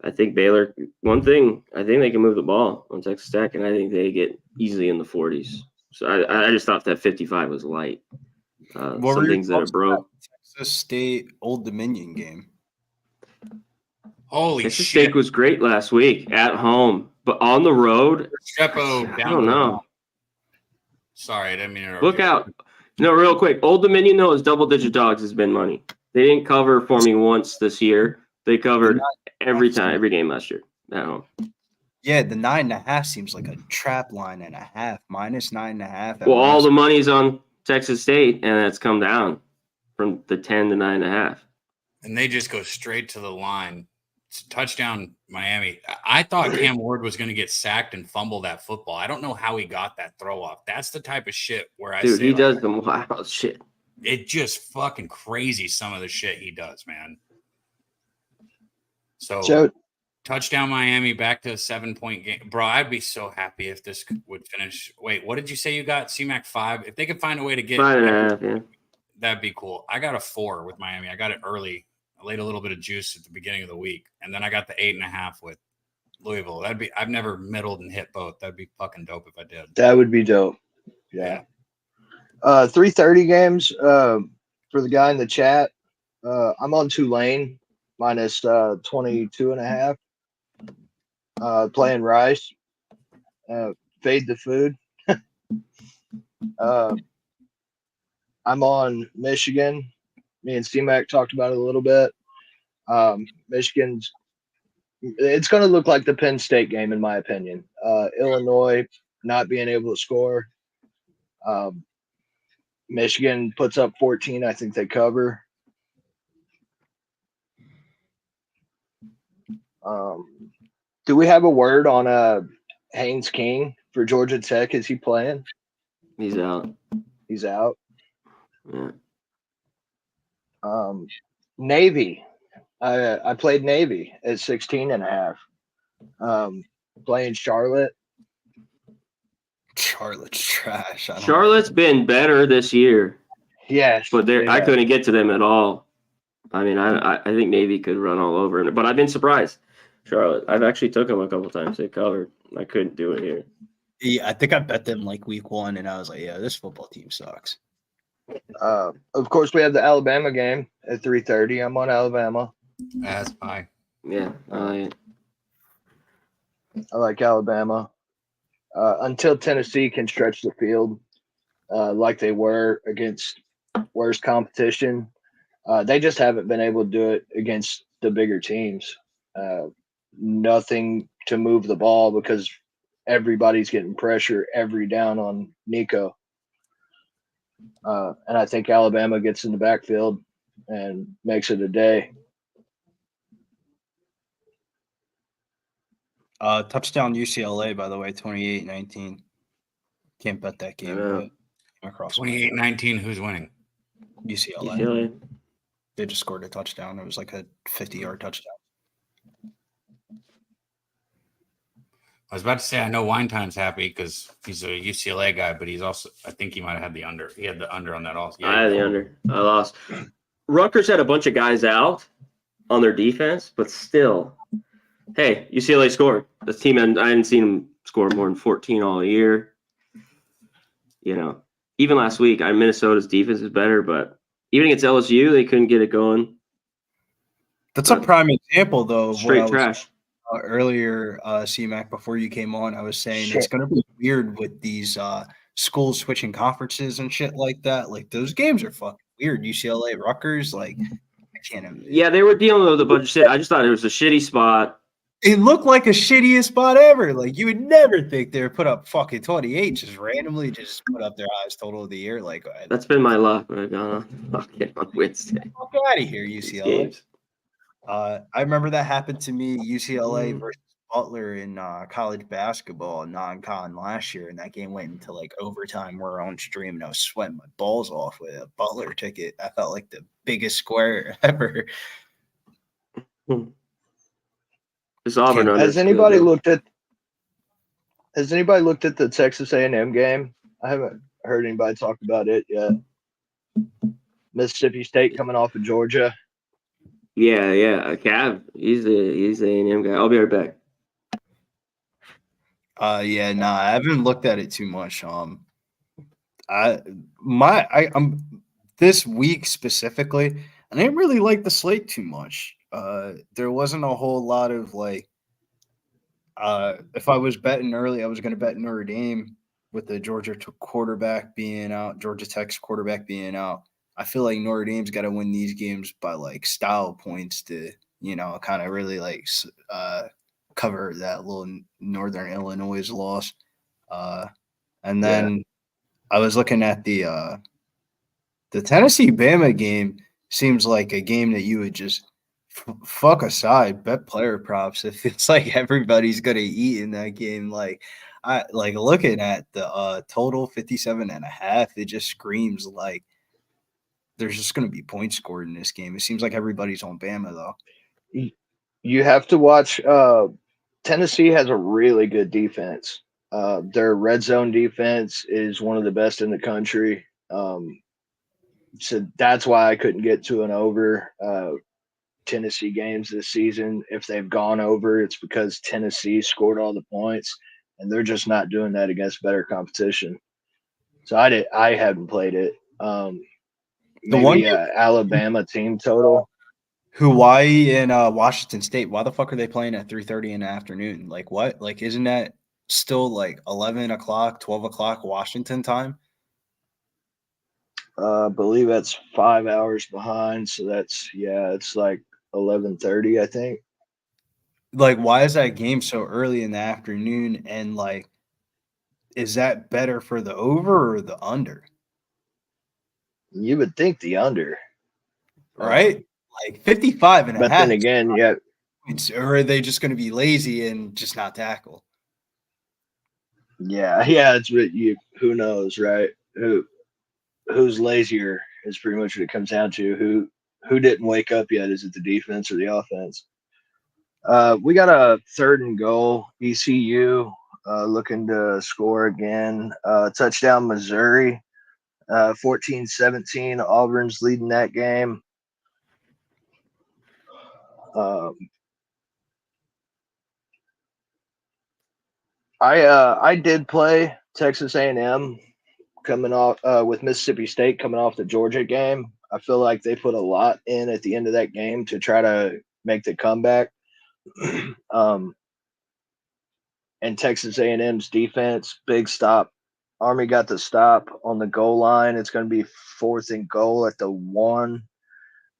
I think Baylor. One thing, I think they can move the ball on Texas Tech, and I think they get easily in the 40s. So I just thought that 55 was light. Some things that are broke. Texas State Old Dominion game. Holy Texas shit! State was great last week at home, but on the road, I don't know. Sorry, I didn't mean to. Look out! No, real quick. Old Dominion though is double-digit dogs has been money. They didn't cover for me once this year. They covered every game last year at home. Yeah, the 9.5 seems like a trap line and a half, -9.5. Well, all the money's on Texas State, and it's come down from the 10 to 9.5. And they just go straight to the line. Touchdown, Miami. I thought Cam Ward was going to get sacked and fumble that football. I don't know how he got that throw off. That's the type of shit where he does some wild shit. It just fucking crazy, some of the shit he does, man. So touchdown, Miami, back to a 7-point game. Bro, I'd be so happy if this would finish. Wait, what did you say you got? CMAC 5? If they could find a way to get 5.5, yeah. That'd be cool. I got a 4 with Miami. I got it early. I laid a little bit of juice at the beginning of the week, and then I got the 8.5 with Louisville. I've never middled and hit both. That'd be fucking dope if I did. That would be dope. Yeah. 3:30 games for the guy in the chat. I'm on Tulane minus 22.5. Playing Rice. Fade the food. I'm on Michigan. Me and C-Mac talked about it a little bit. Michigan's it's going to look like the Penn State game, in my opinion. Illinois not being able to score. Michigan puts up 14. I think they cover. Do we have a word on Haynes King for Georgia Tech? Is he playing? He's out. He's out. Yeah. Navy. I played Navy at 16.5. Playing Charlotte. Charlotte's trash. Charlotte's been better this year. Yes. But I couldn't get to them at all. I mean, I think Navy could run all over them. But I've been surprised. Charlotte. I've actually took them a couple times. They covered. I couldn't do it here. Yeah, I think I bet them like week 1, and I was like, yeah, this football team sucks. Of course, we have the Alabama game at 3:30. I'm on Alabama. That's fine. Yeah, I like Alabama. Until Tennessee can stretch the field like they were against worse competition, they just haven't been able to do it against the bigger teams. Nothing to move the ball because everybody's getting pressure every down on Nico. And I think Alabama gets in the backfield and makes it a day. Touchdown UCLA, by the way, 28-19. Can't bet that game. But across 28-19, who's winning? UCLA. They just scored a touchdown. It was like a 50-yard touchdown. I was about to say, I know Wine Time's happy because he's a UCLA guy, but he's also, I think he might have had the under. He had the under on that also. Yeah, I had the under. I lost. Rutgers had a bunch of guys out on their defense, but still, hey, UCLA scored. This team, I hadn't seen them score more than 14 all year. You know, even last week, Minnesota's defense is better, but even against LSU, they couldn't get it going. That's a prime example, though. Of straight trash. Earlier, C-Mac, before you came on, I was saying it's going to be weird with these schools switching conferences and shit like that. Like, those games are fucking weird. UCLA, Rutgers, like, I can't even. Yeah, they were dealing with a bunch of shit. I just thought it was a shitty spot. It looked like the shittiest spot ever. Like, you would never think they would put up fucking 28, just randomly just put up their highest total of the year. Like, that's been my luck. On Wednesday. Fuck out of here, UCLA. I remember that happened to me, UCLA versus Butler in college basketball, non-con last year, and that game went into like overtime. We're on stream, and I was sweating my balls off with a Butler ticket. I felt like the biggest square ever. Has anybody looked at the Texas A&M game? I haven't heard anybody talk about it yet. Mississippi State coming off of Georgia. Yeah. Cav, he's the A&M guy. I'll be right back. I haven't looked at it too much. I'm this week specifically, I didn't really like the slate too much. There wasn't a whole lot of like. If I was betting early, I was going to bet Notre Dame with the Georgia quarterback being out, Georgia Tech's quarterback being out. I feel like Notre Dame's got to win these games by like style points to, kind of really like cover that little Northern Illinois loss. And then I was looking at the The Tennessee-Bama game seems like a game that you would just fuck aside, bet player props. It feels like everybody's gonna eat in that game. Like I like looking at the total 57.5, it just screams like there's just gonna be points scored in this game. It seems like everybody's on Bama though. You have to watch Tennessee has a really good defense. Their red zone defense is one of the best in the country. So that's why I couldn't get to an over Tennessee games this season. If they've gone over, it's because Tennessee scored all the points, and they're just not doing that against better competition. So I haven't played it. Maybe Alabama team total. Hawaii and Washington State. Why the fuck are they playing at 3:30 in the afternoon? Like what? Like isn't that still like 11 o'clock, 12 o'clock Washington time? I believe that's 5 hours behind. So that's it's like 11:30, I think. Like, why is that game so early in the afternoon? And like, is that better for the over or the under? You would think the under, right? Like 55 and a half. But then again, or are they just going to be lazy and just not tackle? Yeah, it's who knows, right? Who's lazier is pretty much what it comes down to. Who didn't wake up yet? Is it the defense or the offense? We got a 3rd and goal. ECU looking to score again. Touchdown Missouri. 14-17. Auburn's leading that game. I did play Texas A&M coming off with Mississippi State coming off the Georgia game. I feel like they put a lot in at the end of that game to try to make the comeback. And Texas A&M's defense, big stop. Army got the stop on the goal line. It's going to be 4th and goal at the 1.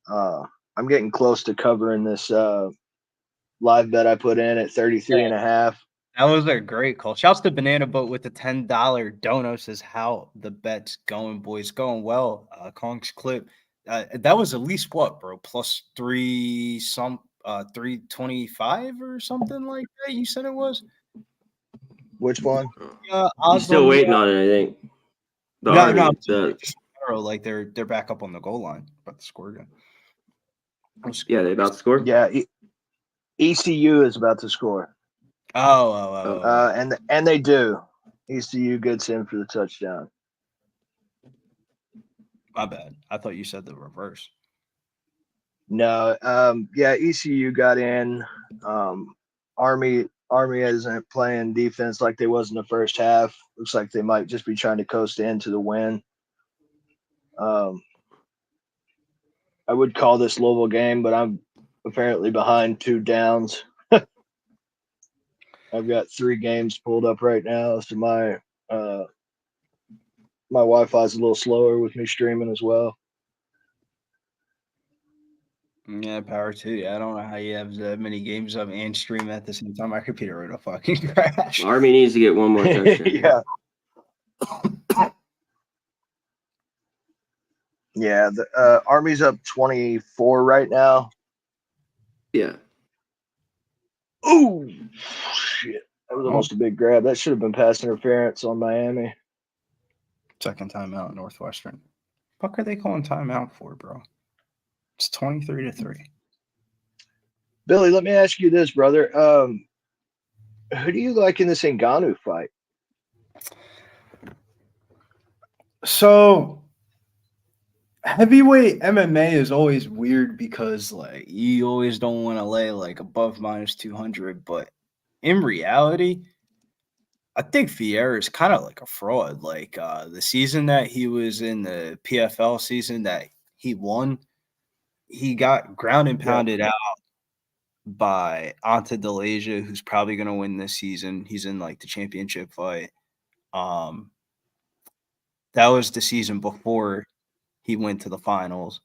I'm getting close to covering this live bet I put in at 33.5. That was a great call. Shouts to Banana Boat with the $10 dono. Says how the bet's going, boys. Going well. Kong's clip. That was at least what, bro? Plus 325 or something like that. You said it was. Which one? I'm still waiting on it, I think. Like they're back up on the goal line, about to score again. Yeah, they about to score. Yeah, ECU is about to score. And they do. ECU gets in for the touchdown. My bad. I thought you said the reverse. No, ECU got in. Army isn't playing defense like they was in the first half. Looks like they might just be trying to coast into the win. I would call this Louisville game, but I'm apparently behind 2 downs. I've got 3 games pulled up right now, so my Wi-Fi is a little slower with me streaming as well. Yeah, power to you. I don't know how you have that many games up and stream at the same time. My computer would have fucking crashed. Army needs to get one more touchdown. Yeah, the Army's up 24 right now. Yeah. Oh, shit. That was almost a big grab. That should have been pass interference on Miami. Second timeout, Northwestern. What are they calling timeout for, bro? It's 23-3. Billy, let me ask you this, brother. Who do you like in this Ngannou fight? So heavyweight MMA is always weird because like you always don't want to lay like above -200, but in reality, I think Fierre is kind of like a fraud. Like the season that he was in, the PFL season that he won, he got ground and pounded out by Anta Delasia, who's probably going to win this season. He's in like the championship fight. That was the season before he went to the finals.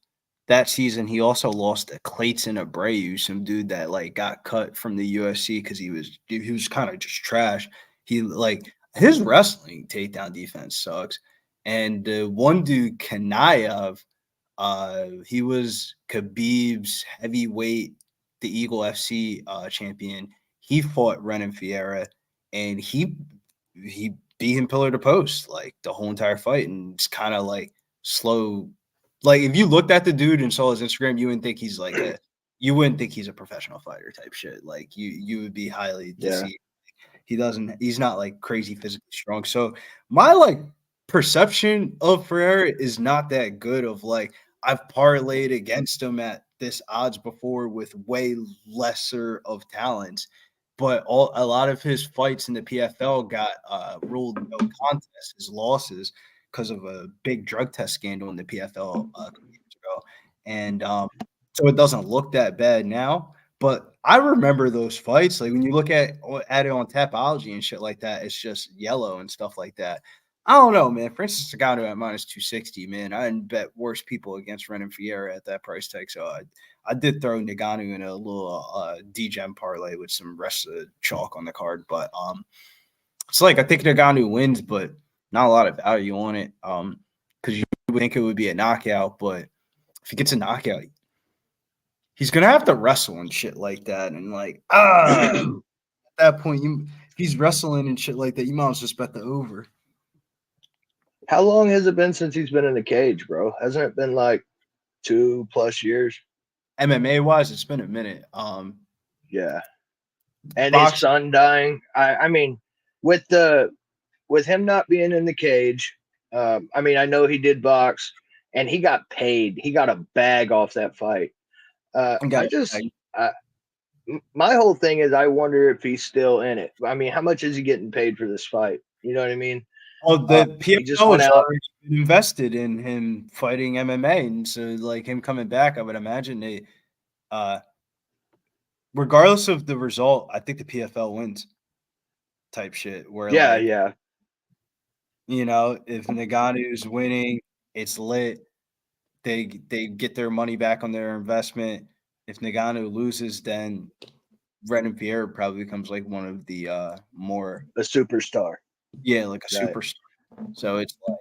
That season, he also lost to Clayton Abreu, some dude that like got cut from the UFC because he was kind of just trash. He like his wrestling takedown defense sucks. And one dude, Kanayev, he was Khabib's heavyweight, the Eagle FC champion. He fought Renan Fiera, and he beat him pillar to post like the whole entire fight, and it's kind of like slow. Like if you looked at the dude and saw his Instagram, you wouldn't think he's like you wouldn't think he's a professional fighter type shit. Like you would be highly deceived. He's not like crazy physically strong. So my like perception of Ferreira is not that good. Of like I've parlayed against him at this odds before with way lesser of talents, but a lot of his fights in the PFL got ruled no contest, his losses, because of a big drug test scandal in the PFL a couple years ago. And so it doesn't look that bad now. But I remember those fights. Like when you look at it on Tapology and shit like that, it's just yellow and stuff like that. I don't know, man. Francis Ngannou at minus 260, man. I didn't bet worse people against Renan Fiera at that price tag. So I did throw Ngannou in a little D-Gem parlay with some rest of chalk on the card. But it's like I think Ngannou wins, but not a lot of value on it. Because you would think it would be a knockout, but if he gets a knockout, he's gonna have to wrestle and shit like that. And like at that point, if he's wrestling and shit like that, you might as well just bet the over. How long has it been since he's been in the cage, bro? Hasn't it been like 2+ years? MMA wise, it's been a minute. Yeah. And his son dying. I mean, with him not being in the cage, I mean, I know he did box and he got paid. He got a bag off that fight. My whole thing is I wonder if he's still in it. I mean, how much is he getting paid for this fight? You know what I mean? Well, the PFL has already invested in him fighting MMA, and so like him coming back, I would imagine they, regardless of the result, I think the PFL wins. Type shit. Where yeah, you know, if Ngannou's winning, it's lit. They get their money back on their investment. If Ngannou loses, then Renan Fiera probably becomes like one of the a superstar. Yeah, like a superstar. So it's like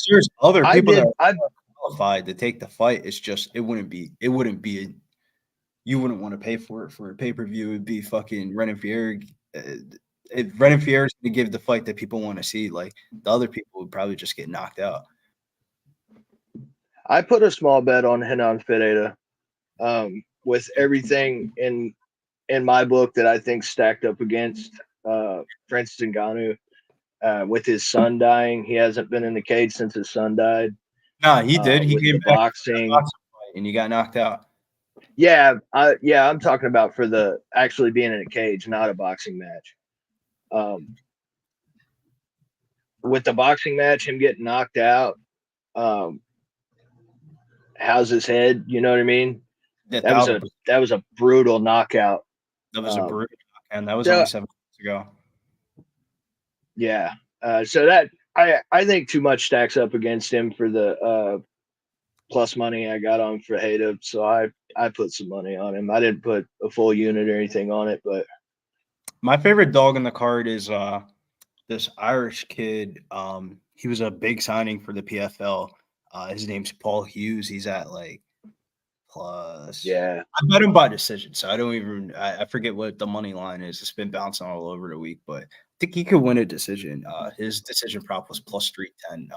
there's other people that are qualified to take the fight. It's just you wouldn't want to pay for it for a pay-per-view. It'd be fucking Renan Fiera. If Renan Fiera's to give the fight that people want to see, like the other people would probably just get knocked out. I put a small bet on Renan Ferreira. With everything in my book that I think stacked up against Francis Ngannou, with his son dying. He hasn't been in the cage since his son died. No, he did. He came back boxing and he got knocked out. Yeah, I'm talking about for the actually being in a cage, not a boxing match. With the boxing match, him getting knocked out, how's his head? You know what I mean? That was a brutal knockout. That was a brutal knockout, and that was only 7 months ago. Yeah. So that I think too much stacks up against him for the plus money I got on for Hayda. So I put some money on him. I didn't put a full unit or anything on it, but my favorite dog in the card is this Irish kid. He was a big signing for the PFL. His name's Paul Hughes. He's at like plus. Yeah. I bet him by decision, so I forget what the money line is. It's been bouncing all over the week, but I think he could win a decision. His decision prop was plus 310.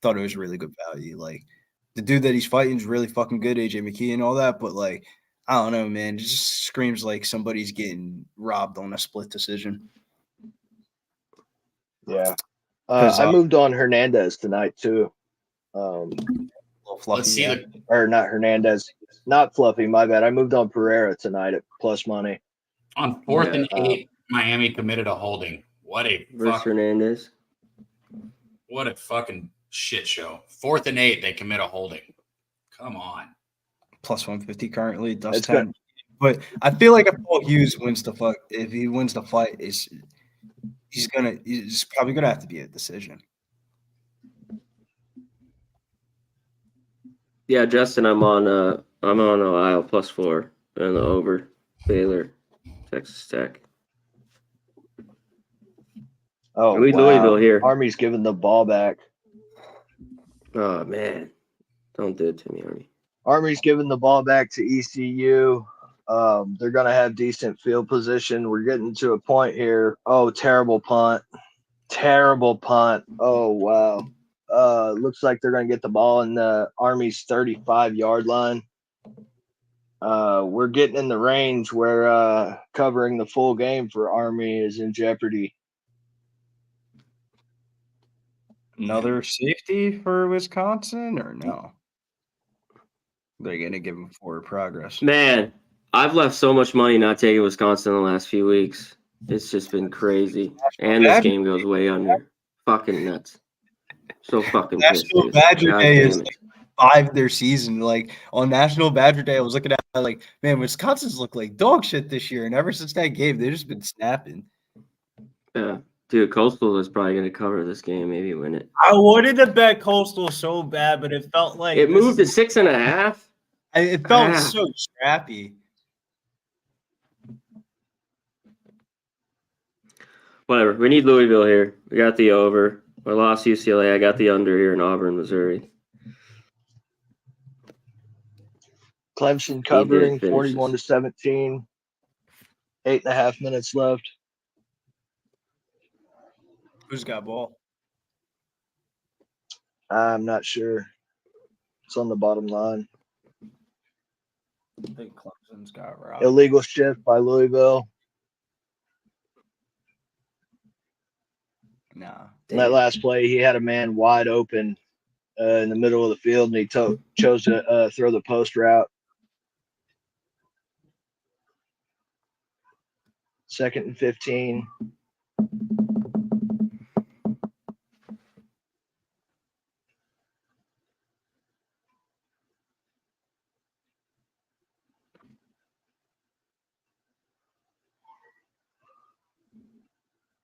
Thought it was really good value. Like the dude that he's fighting is really fucking good, AJ McKee and all that, but like I don't know, man. It just screams like somebody's getting robbed on a split decision. Yeah. I moved on Hernandez tonight too. Let's see or not Hernandez, not Fluffy. My bad. I moved on Pereira tonight at plus money. On 4th and 8, Miami committed a holding. What a Hernandez. What a fucking shit show. 4th and 8, they commit a holding. Come on. Plus 150 currently. Does 10. But I feel like if Paul Hughes wins the fight, if he wins the fight, he's probably gonna have to be a decision. Yeah, Justin, I'm on Ohio plus 4 and the over Baylor, Texas Tech. Oh, Louisville here. Army's giving the ball back. Oh, man. Don't do it to me, Army. Army's giving the ball back to ECU. They're going to have decent field position. We're getting to a point here. Oh, terrible punt. Terrible punt. Oh, wow. Looks like they're going to get the ball in the Army's 35-yard line. We're getting in the range where covering the full game for Army is in jeopardy. Another safety for Wisconsin or no? They're going to give them forward progress. Man, I've left so much money not taking Wisconsin in the last few weeks. It's just been crazy. And this game goes way under. Fucking nuts. So fucking pissed. National Badger Day is like 5 their season. Like on National Badger Day, I was looking at like, man, Wisconsin's look like dog shit this year. And ever since that game, they've just been snapping. Yeah. Dude, Coastal is probably going to cover this game, maybe win it. I wanted to bet Coastal so bad, but it felt like it moved to 6.5. It felt so scrappy. Whatever. We need Louisville here. We got the over. I lost UCLA. I got the under here in Auburn, Missouri. Clemson covering 41-17. 8.5 minutes left. Who's got ball? I'm not sure. It's on the bottom line. I think Clemson's got robbed. Illegal shift by Louisville. Nah. In that last play, he had a man wide open in the middle of the field, and he chose to throw the post route. 2nd and 15.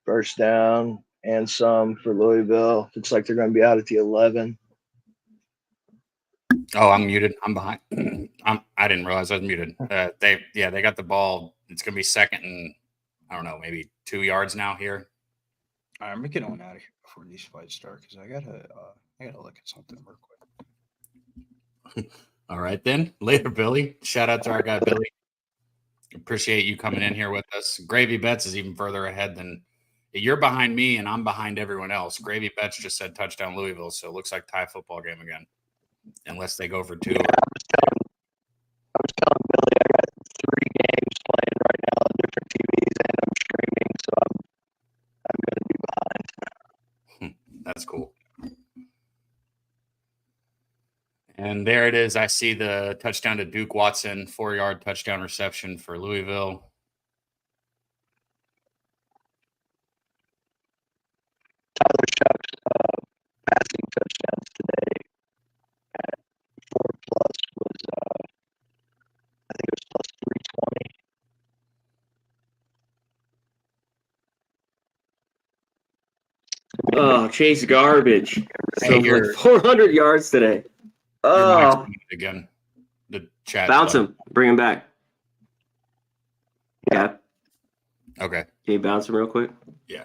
First down and some for Louisville. Looks like they're going to be out at the 11. Oh, I'm muted. I'm behind. I didn't realize I was muted. They got the ball. It's going to be 2nd and I don't know, maybe 2 yards now here. All right, I'm getting on out of here before these fights start because I gotta look at something real quick. All right then. Later, Billy. Shout out to our guy Billy. Appreciate you coming in here with us. Gravy Bets is even further ahead than you're behind me, and I'm behind everyone else. Gravy Bets just said touchdown Louisville, so it looks like tie football game again, unless they go for 2. I was telling Billy I got 3 games playing right now on different TVs, and I'm streaming, so I'm going to be behind. That's cool. And there it is. I see the touchdown to Duke Watson, 4-yard touchdown reception for Louisville. Tyler Shuck's passing touchdowns today at 4+ was, I think it was plus 320. Oh, Chase garbage. Hey, So like 400 yards today. Oh, again. The chat. Bounce him. Bring him back. Yeah. Okay. Can you bounce him real quick? Yeah.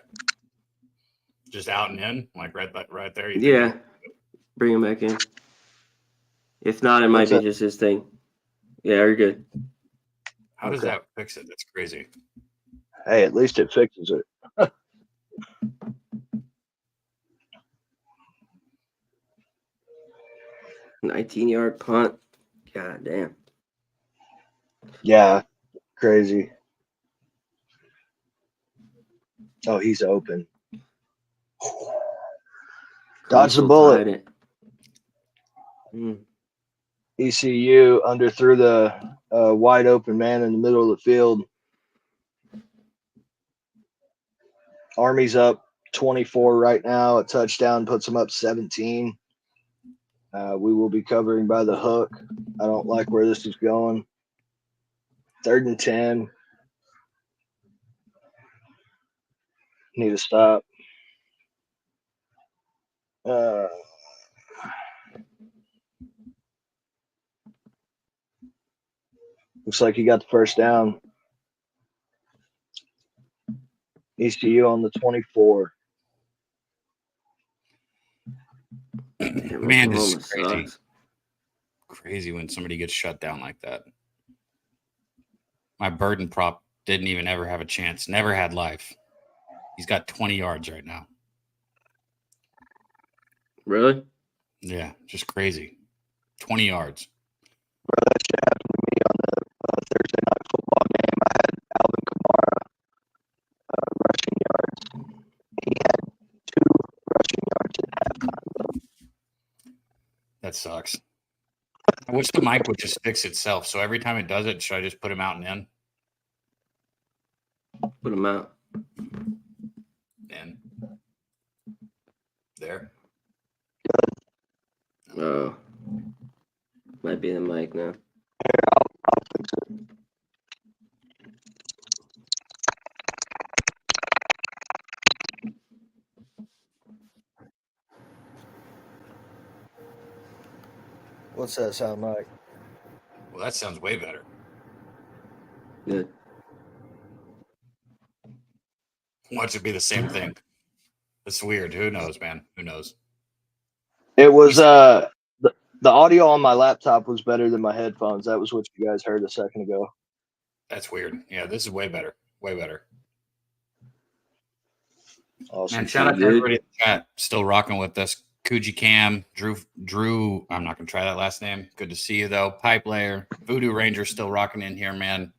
Just out and in, like right there. Yeah. Bring him back in. If not, it might be just his thing. Yeah, you're good. How does that fix it? That's crazy. Hey, at least it fixes it. 19-yard punt. God damn. Yeah, crazy. Oh, he's open. Dodge the bullet. ECU underthrew the wide open man in the middle of the field. Army's up 24 right now. A touchdown puts them up 17. We will be covering by the hook. I don't like where this is going. 3rd and 10. Need to stop. Looks like he got the first down. ECU on the 24. Man, this is crazy. Sucks. Crazy when somebody gets shut down like that. My Burden prop didn't even ever have a chance. Never had life. He's got 20 yards right now. Really? Yeah, just crazy. 20 yards. Bro, that shit happened to me on the Thursday night football game. I had Alvin Kamara rushing yards. He had 2 rushing yards at halftime. That sucks. I wish the mic would just fix itself. So every time it does it, should I just put him out and in? Put him out. In. There. Oh. Might be the mic now. I'll fix it. What's that sound like? Well, that sounds way better. Good. Watch it be the same thing. It's weird. Who knows, man? Who knows? It was the audio on my laptop was better than my headphones. That was what you guys heard a second ago. That's weird. Yeah, this is way better. Way better. Awesome. Man, shout out to everybody in the chat. Still rocking with us. Coogee Cam, Drew. I'm not gonna try that last name. Good to see you though. Pipe Layer, Voodoo Ranger still rocking in here, man.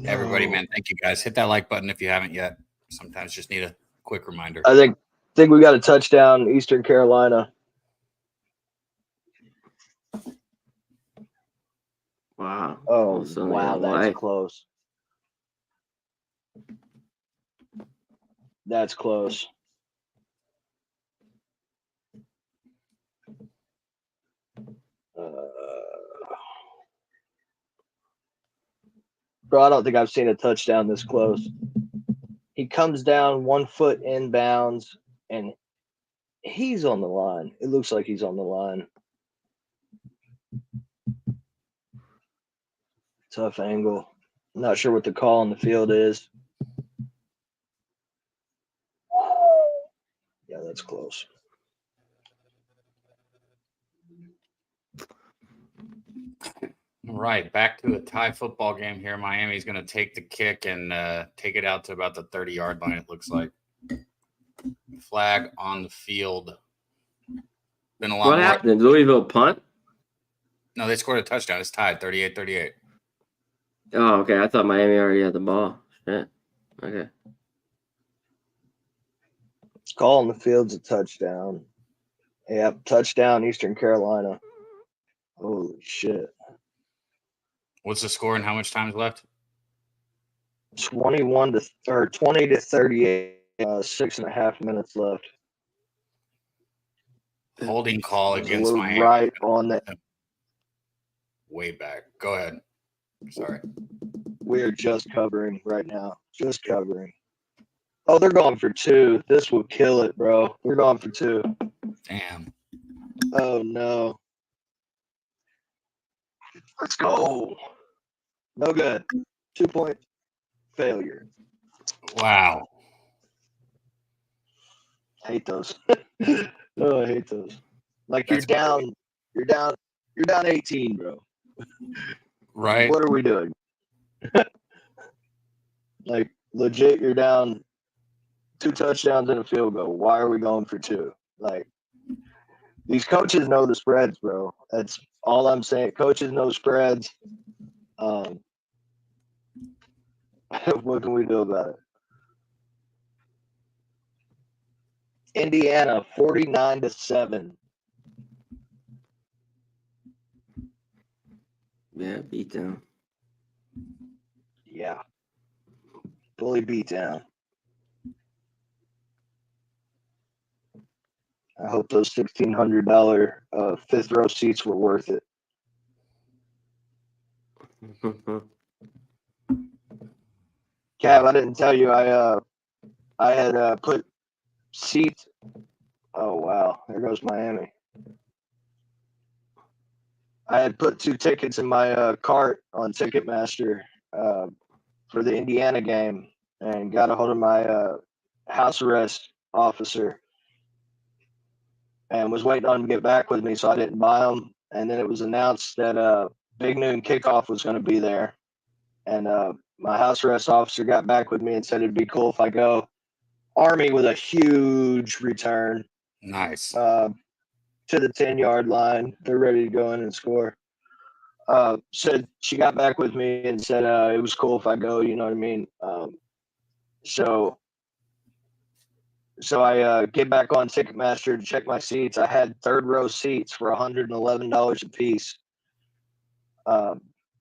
Everybody, man, thank you guys. Hit that like button if you haven't yet. Sometimes just need a quick reminder. I think we got a touchdown, Eastern Carolina. Wow. Oh, wow, that's close. That's close. Bro, I don't think I've seen a touchdown this close. He comes down 1 foot inbounds, and he's on the line. It looks like he's on the line. Tough angle. I'm not sure what the call on the field is. Yeah, that's close. All right, back to a tie football game here. Miami's going to take the kick and take it out to about the 30-yard line, it looks like. Flag on the field. Been a lot. What happened? Did Louisville punt? No, they scored a touchdown. It's tied 38-38. Oh, okay. I thought Miami already had the ball. Shit. Okay. Call on the field's a touchdown. Yep, touchdown, Eastern Carolina. Holy shit. What's the score and how much time's left? 20 to 38. 6.5 minutes left. Holding call against Miami. Right on that. Way back. Go ahead. Sorry. We are just covering right now. Just covering. Oh, they're going for 2. This will kill it, bro. We're going for 2. Damn. Oh, no. Let's go. No good. 2-point failure. Wow. Hate those. Oh, I hate those. Like you're down 18, bro. Right. What are we doing? Like legit, you're down 2 touchdowns and a field goal. Why are we going for 2? Like these coaches know the spreads, bro. That's all I'm saying. Coaches know spreads. What can we do about it? Indiana 49-7. Yeah, beat down. Yeah. Fully beat down. I hope those $1,600 fifth row seats were worth it. Cav, I didn't tell you I had put seats. Oh wow, there goes Miami. I had put 2 tickets in my cart on Ticketmaster for the Indiana game, and got a hold of my house arrest officer. and was waiting on them to get back with me, so I didn't buy them. And then it was announced that Big Noon Kickoff was going to be there. And my house arrest officer got back with me and said it'd be cool if I go. Army with a huge return. Nice. To the 10-yard line. They're ready to go in and score. Said she got back with me and said it was cool if I go, you know what I mean? So I get back on Ticketmaster to check my seats. I had third row seats for $111 a piece.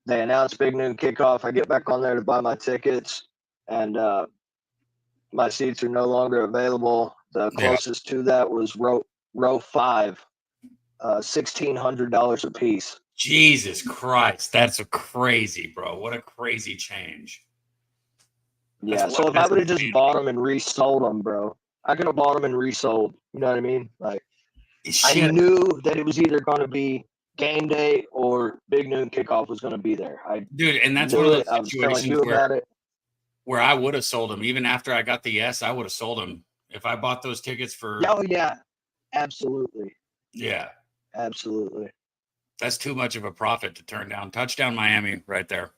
They announced Big Noon Kickoff. I get back on there to buy my tickets, and my seats are no longer available. The closest to that was row 5, $1,600 a piece. Jesus Christ, that's a crazy, bro. What a crazy change. Yeah, so if I would have just bought them and resold them, bro, I could have bought them and resold. You know what I mean? Like, I knew that it was either going to be game day or Big Noon Kickoff was going to be there. Dude, and that's one of those situations where I would have sold them. Even after I got the yes, I would have sold them. If I bought those tickets for... Oh, yeah. Absolutely. Yeah. Absolutely. That's too much of a profit to turn down. Touchdown Miami right there.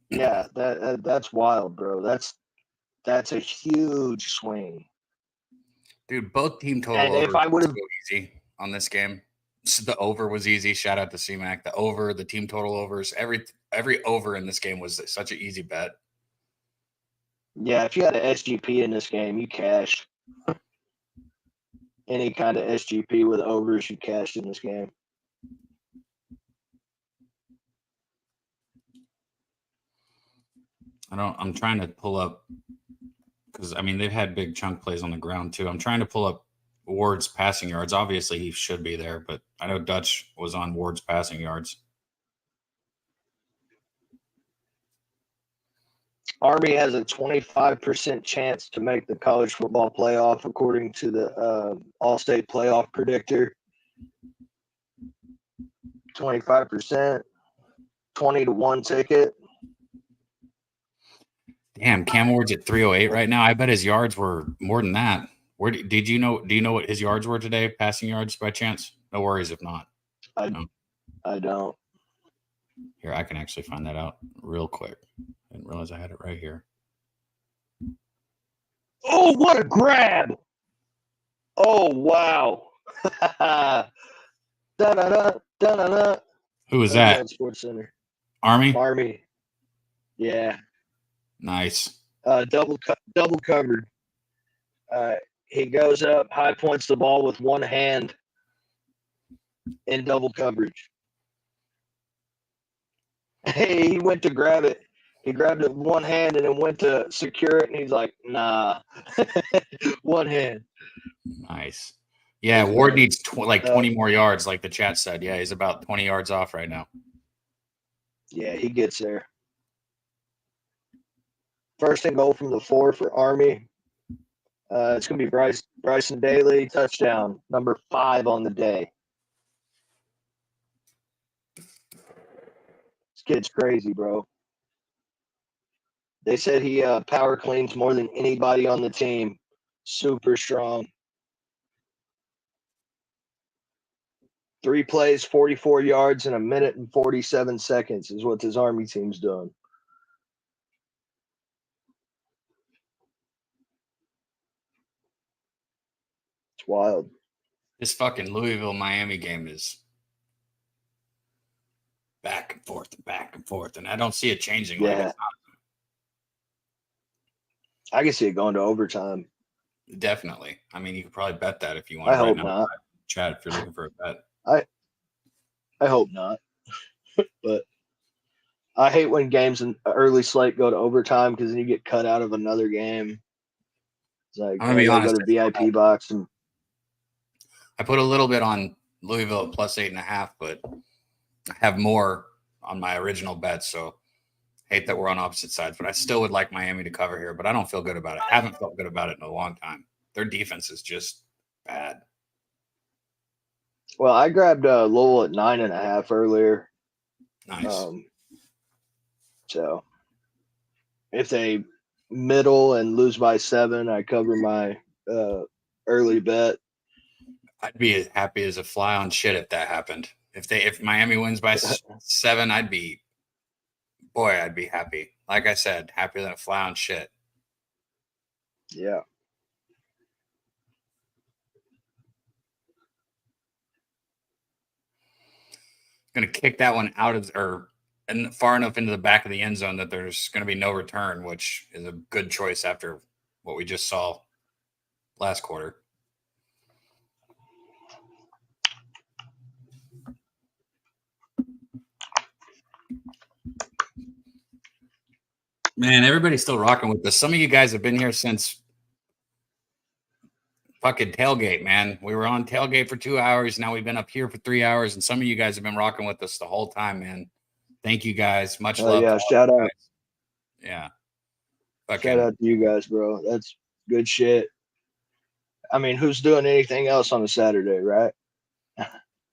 Yeah, that's wild, bro. That's a huge swing. Dude, both team total overs were so easy on this game. So the over was easy. Shout out to C-Mac. The over, the team total overs, every over in this game was such an easy bet. Yeah, if you had an SGP in this game, you cashed. Any kind of SGP with overs, you cashed in this game. I'm trying to pull up because I mean they've had big chunk plays on the ground too. I'm trying to pull up Ward's passing yards. Obviously he should be there, but I know Dutch was on Ward's passing yards. Army has a 25% chance to make the college football playoff, according to the All-State Playoff Predictor. 25%, 20-1 ticket. Damn, Cam Ward's at 308 right now. I bet his yards were more than that. Where do you know what his yards were today? Passing yards by chance? No worries if not. I don't. Here, I can actually find that out real quick. I didn't realize I had it right here. Oh, what a grab! Oh, wow. Da-da-da, da-da-da. Who was that? Sports Center. Army? Yeah. Nice. Double covered. He goes up, high points the ball with one hand in double coverage. Hey, he went to grab it. He grabbed it with one hand and then went to secure it, and he's like, nah. One hand. Nice. Yeah, Ward needs 20 more yards, like the chat said. Yeah, he's about 20 yards off right now. Yeah, he gets there. First and goal from the 4 for Army. It's going to be Bryson Daly, touchdown, number 5 on the day. This kid's crazy, bro. They said he power cleans more than anybody on the team. Super strong. 3 plays, 44 yards in a minute and 47 seconds is what this Army team's doing. It's wild. This fucking Louisville Miami game is back and forth, and I don't see it changing. Yeah. I can see it going to overtime. Definitely. I mean, you could probably bet that if you want. I hope not. Chat, if you're looking for a bet. I hope not. But I hate when games in early slate go to overtime because then you get cut out of another game. It's like, I'm gonna be honest. Go to VIP box and I put a little bit on Louisville at +8.5, but I have more on my original bet. So hate that we're on opposite sides, but I still would like Miami to cover here, but I don't feel good about it. I haven't felt good about it in a long time. Their defense is just bad. Well, I grabbed Lowell at 9.5 earlier. Nice. So if they middle and lose by 7, I cover my early bet. I'd be as happy as a fly on shit if that happened. If Miami wins by 7, I'd be happy. Like I said, happier than a fly on shit. Yeah. Going to kick that one out of and far enough into the back of the end zone that there's going to be no return, which is a good choice after what we just saw last quarter. Man, everybody's still rocking with this. Some of you guys have been here since fucking tailgate, man. We were on tailgate for 2 hours. Now we've been up here for 3 hours, and some of you guys have been rocking with us the whole time, man. Thank you guys. Much love. Yeah, shout out. Yeah. Shout out to you guys, bro. That's good shit. I mean, who's doing anything else on a Saturday, right?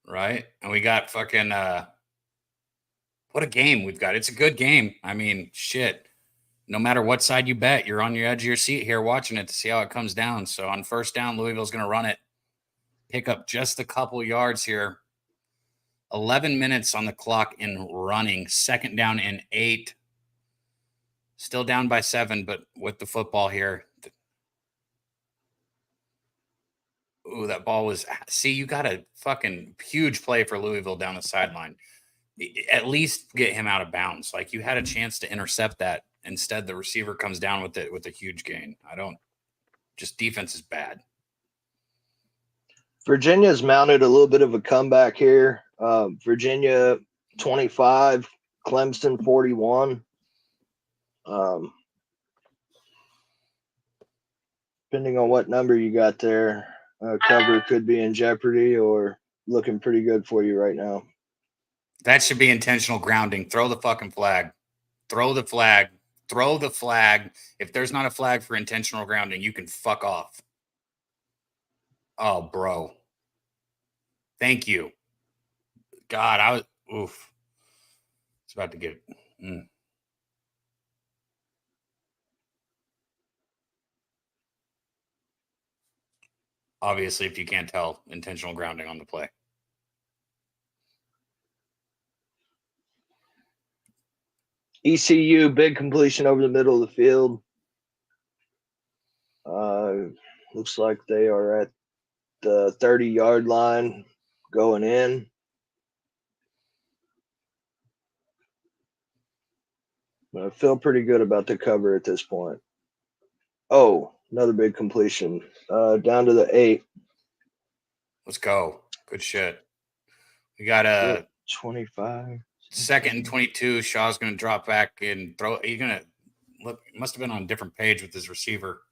Right. And we got fucking what a game we've got. It's a good game. I mean, shit. No matter what side you bet, you're on your edge of your seat here watching it to see how it comes down. So on first down, Louisville's going to run it, pick up just a couple yards here. 11 minutes on the clock in running. Second down and 8. Still down by 7, but with the football here. Ooh, that ball was – see, you got a fucking huge play for Louisville down the sideline. At least get him out of bounds. Like, you had a chance to intercept that. Instead, the receiver comes down with it with a huge gain. Just defense is bad. Virginia's mounted a little bit of a comeback here. Virginia 25, Clemson 41. Depending on what number you got there, cover could be in jeopardy or looking pretty good for you right now. That should be intentional grounding. Throw the fucking flag. Throw the flag. Throw the flag. If there's not a flag for intentional grounding, you can fuck off. Oh, bro. Thank you. God, oof. It's about to get. Obviously, if you can't tell, intentional grounding on the play. ECU, big completion over the middle of the field. Looks like they are at the 30-yard line going in. I feel pretty good about the cover at this point. Oh, another big completion. Down to the 8. Let's go. Good shit. We got a 25. Second and 22. Shaw's going to drop back and throw. He's going to look. Must have been on a different page with his receiver.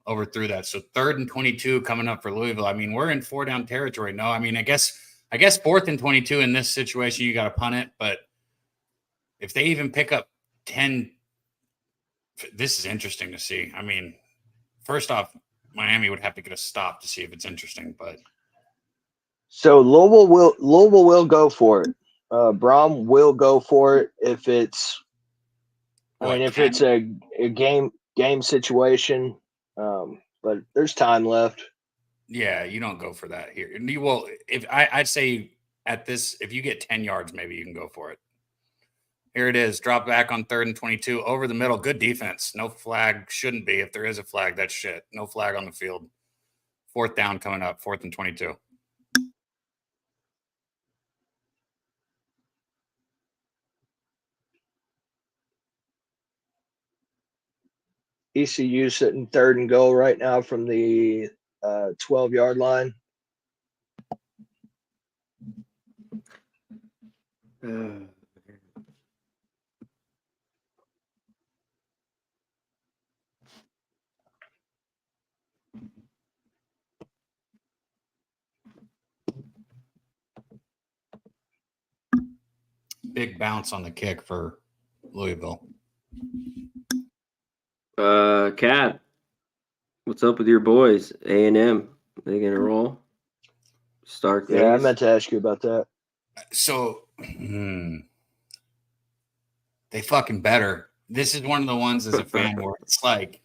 Overthrew that. So 3rd and 22 coming up for Louisville. I mean, we're in 4-down territory. No, I mean, I guess 4th and 22 in this situation, you got to punt it. But if they even pick up 10, this is interesting to see. I mean, first off, Miami would have to get a stop to see if it's interesting. But so Louisville will go for it. Brom will go for it if it's. If it's a game situation. But there's time left. Yeah, you don't go for that here. You will. I'd say at this, if you get 10 yards, maybe you can go for it. Here it is. Drop back on 3rd and 22 over the middle. Good defense. No flag. Shouldn't be. If there is a flag, that's shit. No flag on the field. 4th down coming up. 4th and 22. ECU sitting 3rd and goal right now from the 12-yard line. Big bounce on the kick for Louisville. Cat, what's up with your boys? A&M, they gonna roll? Stark. Yeah, I meant to ask you about that. So, they fucking better. This is one of the ones as a fan where it's like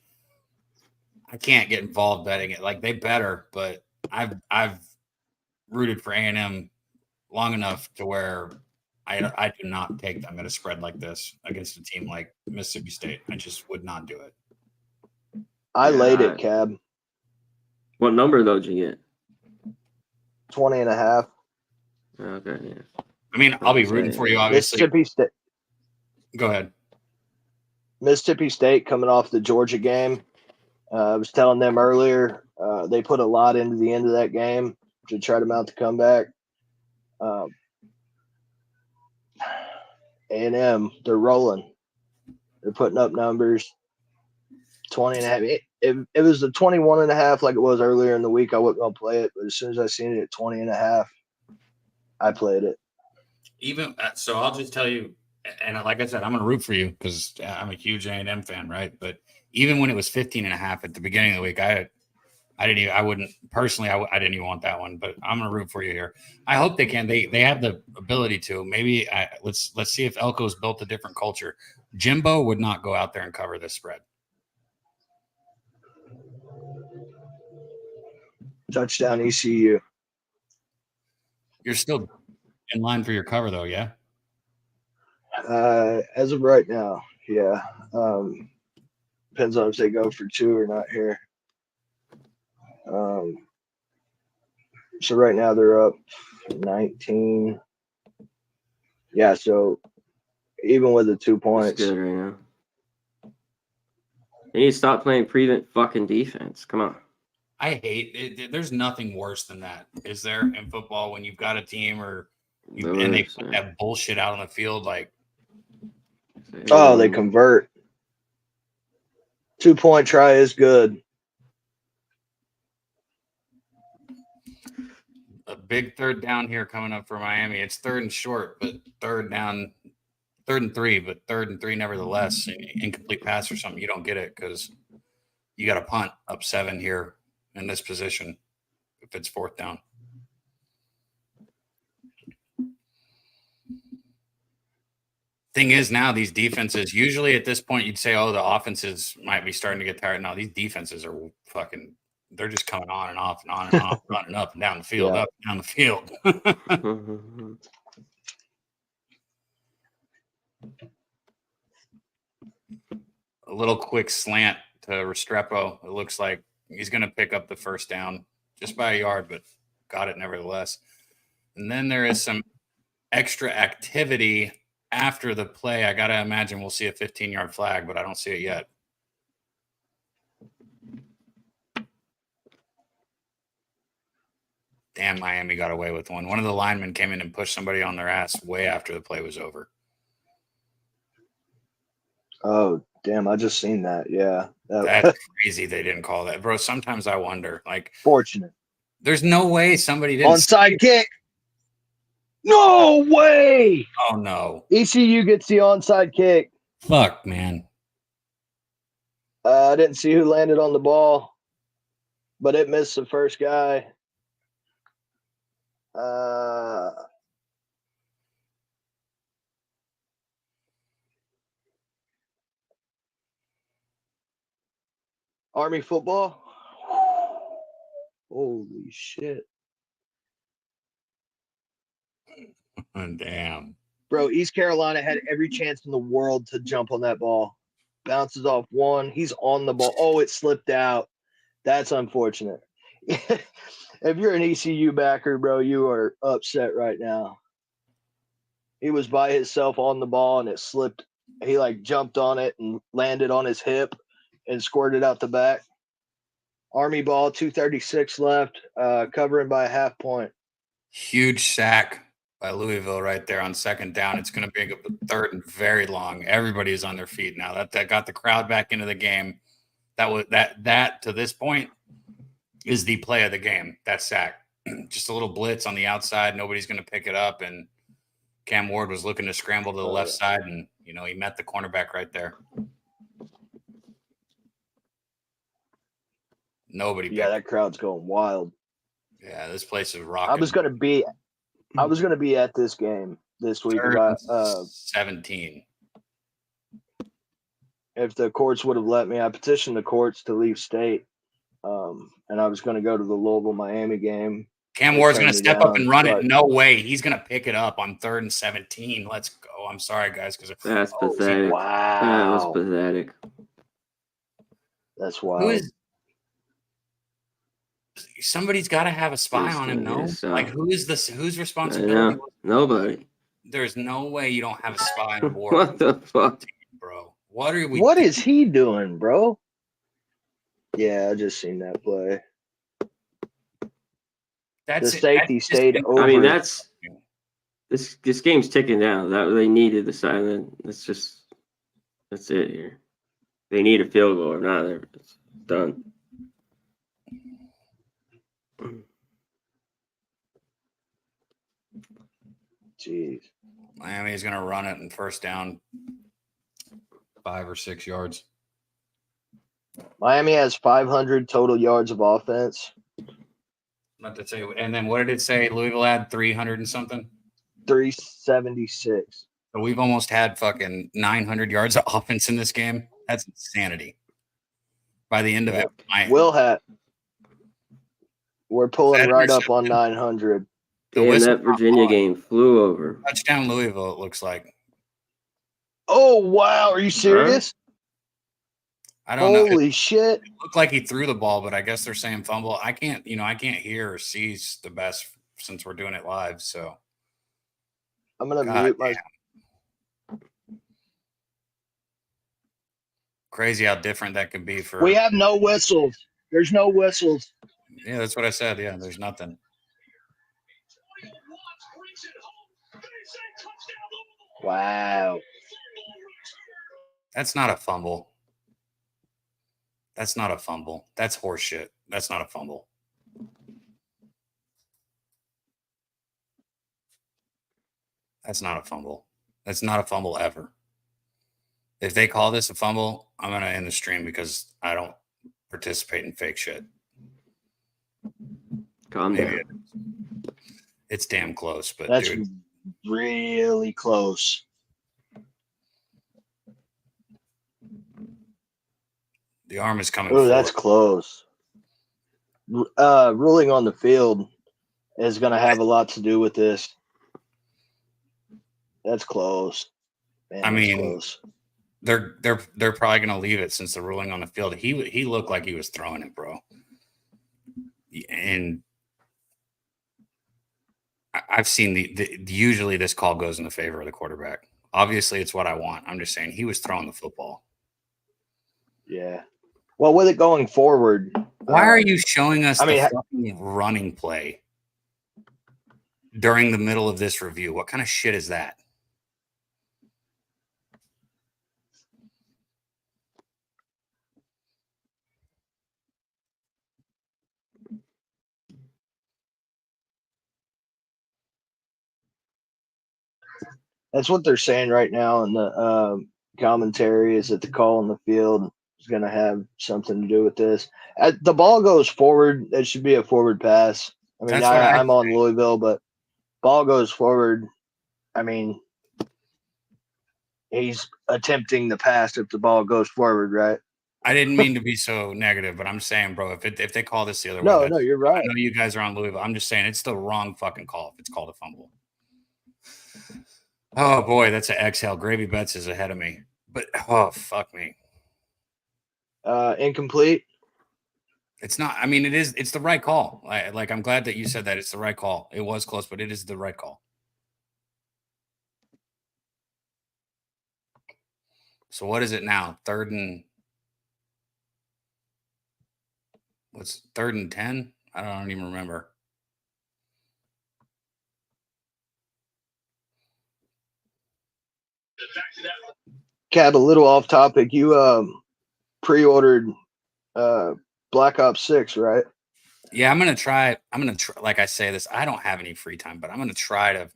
I can't get involved betting it. Like they better, but I've rooted for A&M long enough to where I do not take them at a spread like this against a team like Mississippi State. I just would not do it. I laid it, Cab. What number though did you get? 20.5. Okay, yeah. I mean, I'll be rooting for you, obviously. Mississippi State. Go ahead. Mississippi State coming off the Georgia game. I was telling them earlier, they put a lot into the end of that game to try to mount the comeback. A&M, they're rolling. They're putting up numbers. 20.5. It was the 21.5 like it was earlier in the week. I wasn't going to play it, but as soon as I seen it at 20.5, I played it. Even so, I'll just tell you, and like I said, I'm going to root for you because I'm a huge A&M fan, right? But even when it was 15.5 at the beginning of the week, I didn't even want that one, but I'm going to root for you here. I hope they can. They have the ability to. Maybe let's see if Elko's built a different culture. Jimbo would not go out there and cover this spread. Touchdown ECU. You're still in line for your cover, though, yeah? As of right now, yeah. Depends on if they go for 2 or not here. So right now they're up 19. Yeah, so even with the 2 points. That's good right now. They need to stop playing prevent fucking defense. Come on. I hate it. There's nothing worse than that, is there, in football when you've got a team and they put that bullshit out on the field like. Oh, they convert. 2-point try is good. A big third down here coming up for Miami. It's 3rd and short, but 3rd and 3, but 3rd and 3 nevertheless. Incomplete pass or something. You don't get it because you got to punt up 7 here in this position if it's 4th down. Thing is now these defenses, usually at this point you'd say, oh, the offenses might be starting to get tired. Now these defenses are fucking, they're just coming on and off and on and off, running up and down the field, up and down the field. A little quick slant to Restrepo. It looks like he's going to pick up the 1st down just by a yard, but got it nevertheless. And then there is some extra activity after the play. I got to imagine we'll see a 15-yard flag, but I don't see it yet. Damn, Miami got away with one. One of the linemen came in and pushed somebody on their ass way after the play was over. Oh, damn. I just seen that. Yeah. That's crazy they didn't call that. Bro, sometimes I wonder. Like, fortunate. There's no way somebody didn't. Onside kick. No way. Oh, no. ECU gets the onside kick. Fuck, man. I didn't see who landed on the ball, but it missed the first guy. Army football. Holy shit. Damn. Bro, East Carolina had every chance in the world to jump on that ball. Bounces off one. He's on the ball. Oh, it slipped out. That's unfortunate. If you're an ECU backer, bro, you are upset right now. He was by himself on the ball and it slipped. He like jumped on it and landed on his hip and squirted out the back. Army ball, 2:36 left, covering by a half point. Huge sack by Louisville right there on 2nd down. It's going to be a 3rd and very long. Everybody is on their feet now. That got the crowd back into the game. That to this point is the play of the game. That sack. Just a little blitz on the outside. Nobody's going to pick it up. And Cam Ward was looking to scramble to the left side, and he met the cornerback right there. Nobody. Yeah, that crowd's going wild. Yeah, this place is rocking. I was gonna be at this game this week. 17. If the courts would have let me, I petitioned the courts to leave state, and I was going to go to the Louisville Miami game, Cam Ward's going to step up and run it. No way. He's going to pick it up on 3rd and 17. Let's go. I'm sorry, guys. That's pathetic. Wow. That was pathetic. That's wild. Somebody's got to have a spy on him, no? Like, whose responsibility? Nobody. There's no way you don't have a spy on board. What the fuck? Bro. What are we What is he doing, bro? Yeah, I just seen that play. The safety stayed over. I mean, this game's ticking down. That they needed the silent. That's it here. They need a field goal or not. It's done. Jeez. Miami is going to run it in first down, 5 or 6 yards. Miami has 500 total yards of offense. Not to say, and then what did it say? Louisville had 300 and something? 376. So we've almost had fucking 900 yards of offense in this game. That's insanity. By the end of it, we're pulling right up on 900. And that Virginia game flew over. Touchdown Louisville, it looks like. Oh, wow. Are you serious? I don't know. Holy shit. It looked like he threw the ball, but I guess they're saying fumble. I can't hear or see the best since we're doing it live. So I'm going to mute my. Crazy how different that could be for. We have no whistles. There's no whistles. Yeah, that's what I said. Yeah, there's nothing. Wow. That's not a fumble. That's not a fumble. That's horseshit. That's not a fumble. That's not a fumble. That's not a fumble ever. If they call this a fumble, I'm going to end the stream because I don't participate in fake shit. Calm down. It's damn close, but that's dude, really close. The arm is coming. Oh, that's close. Ruling on the field is going to have a lot to do with this. That's close. Man, I mean, close. they're probably going to leave it since the ruling on the field. He looked like he was throwing it, bro. And I've seen usually this call goes in the favor of the quarterback. Obviously, it's what I want. I'm just saying he was throwing the football. Yeah. Well, with it going forward, why are you showing us the fucking running play during the middle of this review? What kind of shit is that? That's what they're saying right now in the commentary is that the call on the field is going to have something to do with this. The ball goes forward. It should be a forward pass. I mean, I'm on Louisville, but ball goes forward. I mean, he's attempting the pass if the ball goes forward, right? I didn't mean to be so negative, but I'm saying, bro, if they call this the other way. No, you're right. I know you guys are on Louisville. I'm just saying it's the wrong fucking call if it's called a fumble. Oh, boy, that's an exhale. Gravy Betts is ahead of me. But, oh, fuck me. Incomplete? It's not. I mean, it's the right call. Like, I'm glad that you said that. It's the right call. It was close, but it is the right call. So what is it now? Third and 10? I don't even remember. Cab, a little off topic. You pre-ordered Black Ops 6, right? Yeah, I'm gonna try. Like I say this, I don't have any free time, but I'm gonna try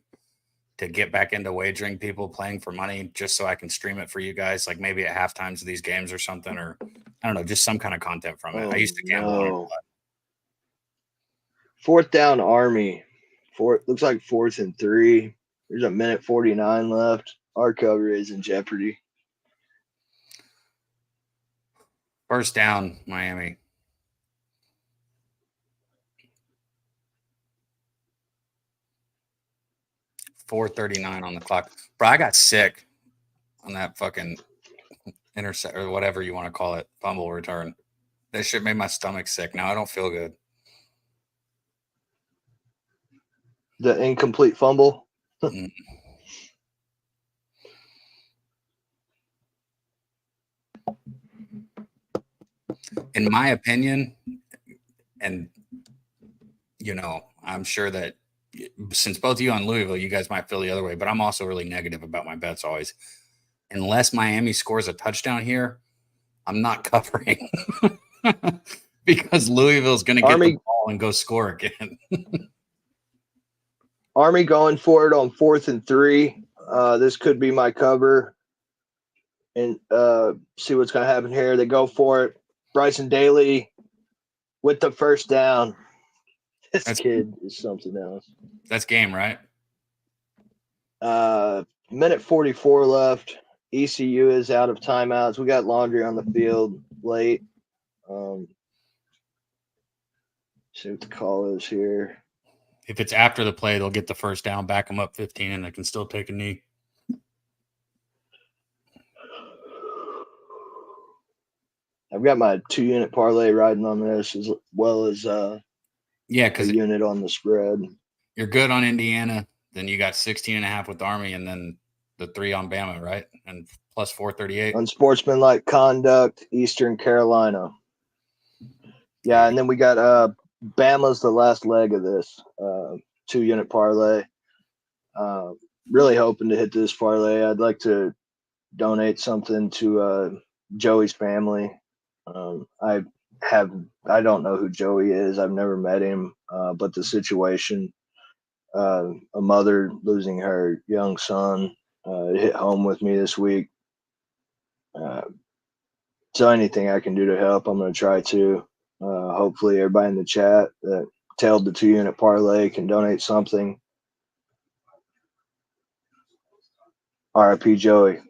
to get back into wagering people playing for money just so I can stream it for you guys, like maybe at half times of these games or something, or I don't know, just some kind of content from it. I used to gamble on it a lot. Fourth down Army. Looks like 4th and 3. There's a minute 49 left. Our cover is in jeopardy. First down, Miami. 4:39 on the clock. Bro, I got sick on that fucking intercept or whatever you want to call it, fumble return. That shit made my stomach sick. Now I don't feel good. The incomplete fumble. In my opinion, and I'm sure that since both of you on Louisville, you guys might feel the other way, but I'm also really negative about my bets always. Unless Miami scores a touchdown here, I'm not covering because Louisville's going to get the ball and go score again. Army going for it on 4th and 3. This could be my cover. And see what's going to happen here. They go for it. Bryson Daly with the first down. This kid is something else. That's game, right? Minute 44 left. ECU is out of timeouts. We got laundry on the field late. See what the call is here. If it's after the play, they'll get the first down, back them up 15, and they can still take a knee. I've got my 2-unit parlay riding on this as well as because a unit on the spread. You're good on Indiana. Then you got 16.5 with Army, and then the 3 on Bama, right? And plus 438. Unsportsmanlike conduct, Eastern Carolina. Yeah, and then we got Bama's the last leg of this 2-unit parlay. Really hoping to hit this parlay. I'd like to donate something to Joey's family. I don't know who Joey is. I've never met him, but the situation, a mother losing her young son, hit home with me this week. So anything I can do to help, I'm going to try to. Hopefully everybody in the chat that tailed the 2-unit parlay can donate something. RIP Joey.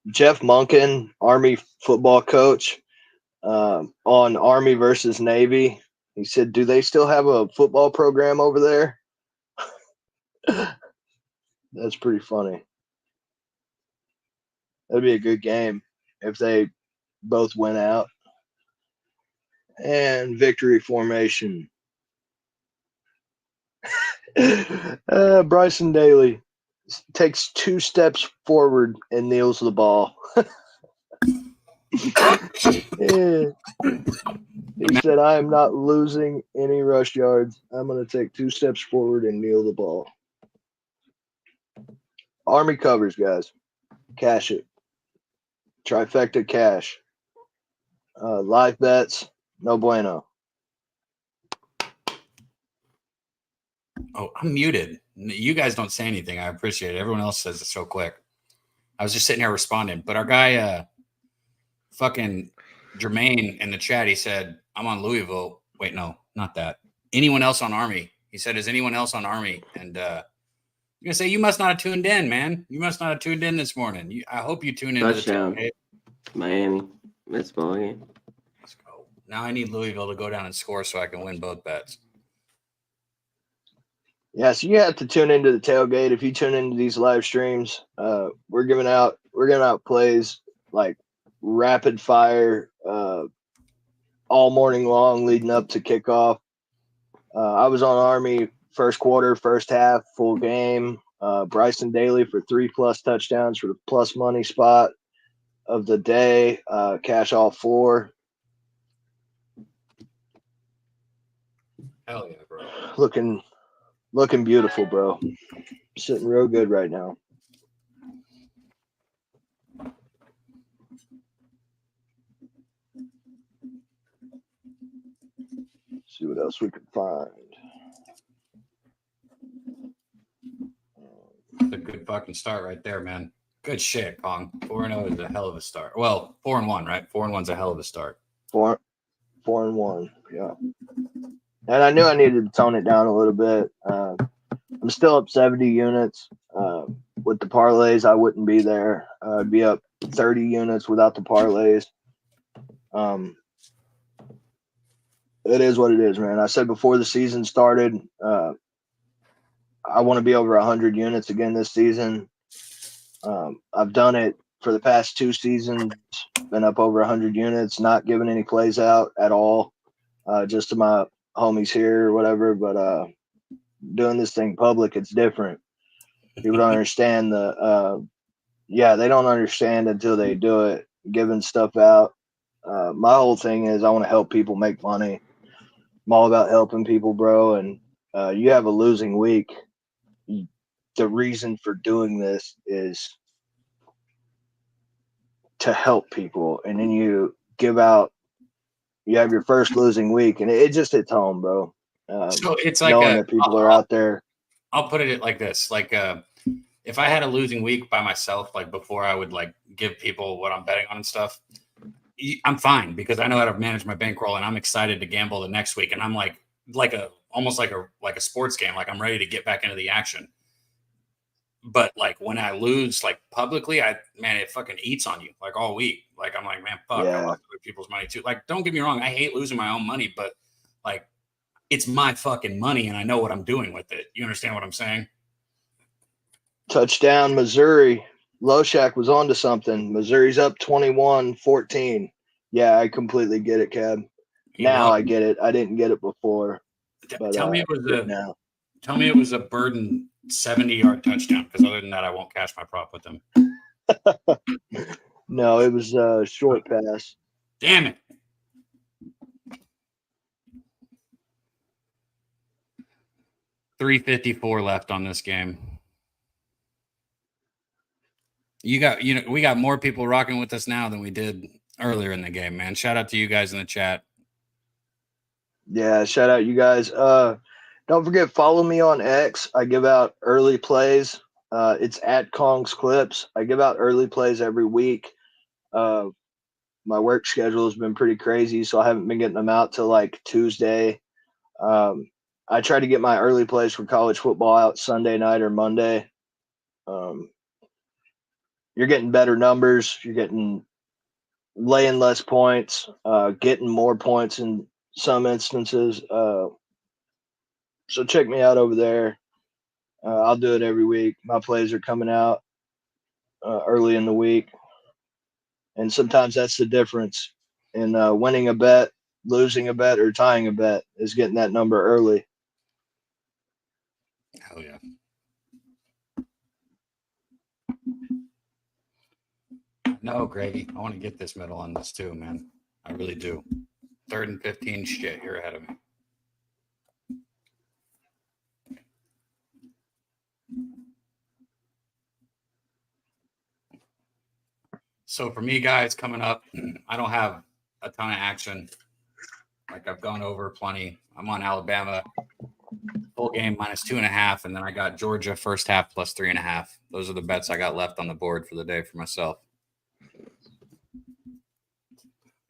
Jeff Monken, Army football coach, on Army versus Navy. He said, do they still have a football program over there? That's pretty funny. That'd be a good game if they both went out. And victory formation. Bryson Daly takes 2 steps forward and kneels the ball. Yeah. He said, I am not losing any rush yards. I'm going to take 2 steps forward and kneel the ball. Army covers, guys. Cash it. Trifecta cash. Live bets, no bueno. Oh, I'm muted. You guys don't say anything. I appreciate it. Everyone else says it so quick. I was just sitting here responding. But our guy, fucking Jermaine in the chat, he said, I'm on Louisville. Wait, no, not that. Anyone else on Army? He said, is anyone else on Army? And you're going to say, you must not have tuned in, man. You must not have tuned in this morning. I hope you tune in. Touchdown. Miami. That's ball game. Let's go. Now I need Louisville to go down and score so I can win both bets. Yeah, so you have to tune into the tailgate. If you tune into these live streams, we're giving out plays like rapid fire all morning long leading up to kickoff. I was on Army first quarter, first half, full game. Bryson Daly for 3+ touchdowns for the plus money spot of the day. Cash all 4. Hell yeah, bro. Looking beautiful, bro. Sitting real good right now. See what else we can find. It's a good fucking start right there, man. Good shit, Kong. 4-0 is a hell of a start. Well, 4-1, right? 4-1's a hell of a start. 4-1. Yeah. And I knew I needed to tone it down a little bit. I'm still up 70 units. With the parlays, I wouldn't be there. I'd be up 30 units without the parlays. It is what it is, man. I said before the season started, I want to be over 100 units again this season. I've done it for the past 2 seasons, been up over 100 units, not giving any plays out at all, just to my homies here or whatever. But doing this thing public, it's different. People don't understand they don't understand until they do it, giving stuff out. My whole thing is I want to help people make money. I'm all about helping people, bro. And you have a losing week. The reason for doing this is to help people. And then you have your first losing week, and it just hits home, bro. So it's like knowing that people are out there. I'll put it like this. Like if I had a losing week by myself, like before I would like give people what I'm betting on and stuff, I'm fine because I know how to manage my bankroll and I'm excited to gamble the next week. And I'm almost like a sports game. Like I'm ready to get back into the action. But like when I lose like publicly, it fucking eats on you like all week. Like I'm like, man, fuck, I lost other people's money too. Like, don't get me wrong. I hate losing my own money, but like it's my fucking money and I know what I'm doing with it. You understand what I'm saying? Touchdown, Missouri. Loshak was onto something. Missouri's up 21-14. Yeah, I completely get it, Cab. Now I get it. I didn't get it before. But, tell me it was a Burden 70-yard touchdown, because other than that, I won't cash my prop with them. No, it was a short pass. Damn it. $3.54 left on this game. We got more people rocking with us now than we did earlier in the game, man. Shout out to you guys in the chat. Yeah, shout out you guys. Don't forget, follow me on X. I give out early plays. It's at Kong's Clips. I give out early plays every week. My work schedule has been pretty crazy, so I haven't been getting them out till like Tuesday. I try to get my early plays for college football out Sunday night or Monday. You're getting better numbers. You're getting laying less points, getting more points in some instances. So check me out over there. I'll do it every week. My plays are coming out early in the week. And sometimes that's the difference in winning a bet, losing a bet, or tying a bet, is getting that number early. Hell yeah. No, Greggy, I want to get this medal on this too, man. I really do. 3rd and 15, shit, you're ahead of me. So for me, guys, coming up, I don't have a ton of action. Like I've gone over plenty. I'm on Alabama full game -2.5, and then I got Georgia first half +3.5. Those are the bets I got left on the board for the day for myself.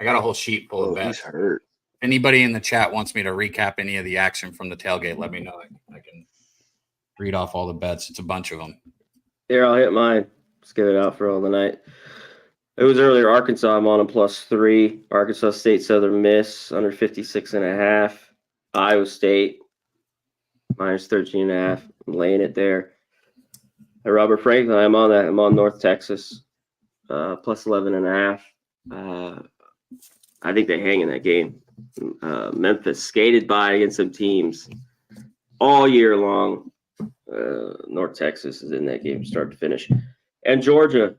I got a whole sheet full of bets. Anybody in the chat wants me to recap any of the action from the tailgate, let me know. I can read off all the bets. It's a bunch of them. Here, I'll hit mine. Let's get it out for all the night. It was earlier Arkansas. I'm on a +3. Arkansas State Southern Miss under 56.5. Iowa State -13.5. I'm laying it there. At Robert Franklin, I'm on that. I'm on North Texas +11.5. I think they hang in that game. Memphis skated by against some teams all year long. North Texas is in that game start to finish. And Georgia,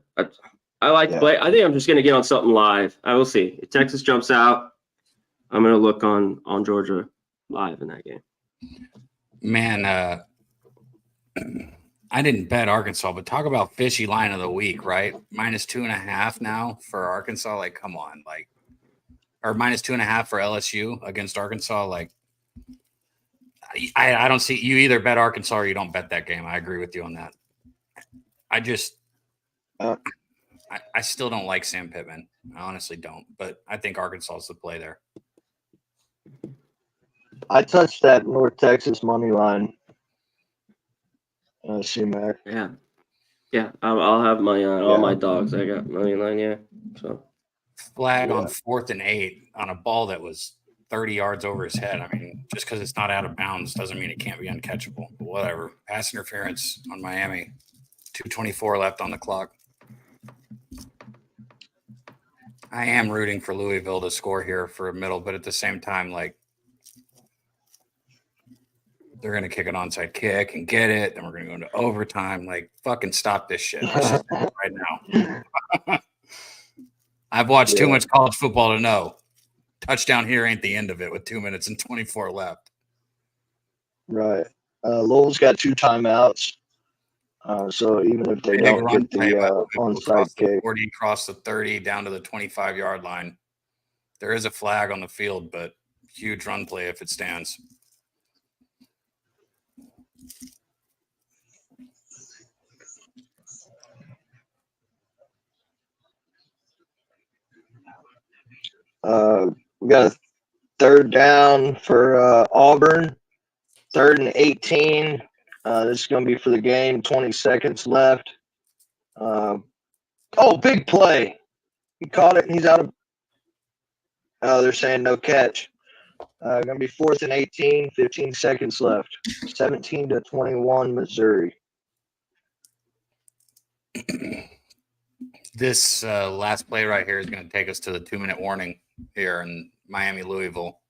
I like to play. I think I'm just going to get on something live. I will see. If Texas jumps out, I'm going to look on Georgia live in that game. Man, I didn't bet Arkansas, but talk about fishy line of the week, right? -2.5 now for Arkansas. Like, come on. Like, or -2.5 for LSU against Arkansas. Like, I don't see, you either bet Arkansas or you don't bet that game. I agree with you on that. I still don't like Sam Pittman. I honestly don't, but I think Arkansas is the play there. I touched that North Texas money line. C-Mac. Yeah. I'll have money on all my dogs. I got money line. Yeah. So flag on 4th and 8 on a ball that was 30 yards over his head. I mean, just because it's not out of bounds doesn't mean it can't be uncatchable. But whatever. Pass interference on Miami. 2:24 left on the clock. I am rooting for Louisville to score here for a middle, but at the same time, like, they're going to kick an onside kick and get it. Then we're going to go into overtime. Like, fucking stop this shit. Let's just do it right now. I've watched too much college football to know. Touchdown here ain't the end of it with 2 minutes and 24 left. Right. Lowell's got 2 timeouts. So even if they don't get the onside kick. 40, cross the 30, down to the 25-yard line. There is a flag on the field, but huge run play if it stands. We got a 3rd down for Auburn. 3rd and 18. This is going to be for the game. 20 seconds left. Big play. He caught it and he's out of. They're saying no catch. Going to be 4th and 18. 15 seconds left. 17-21 Missouri. This last play right here is going to take us to the 2-minute warning here in Miami, Louisville.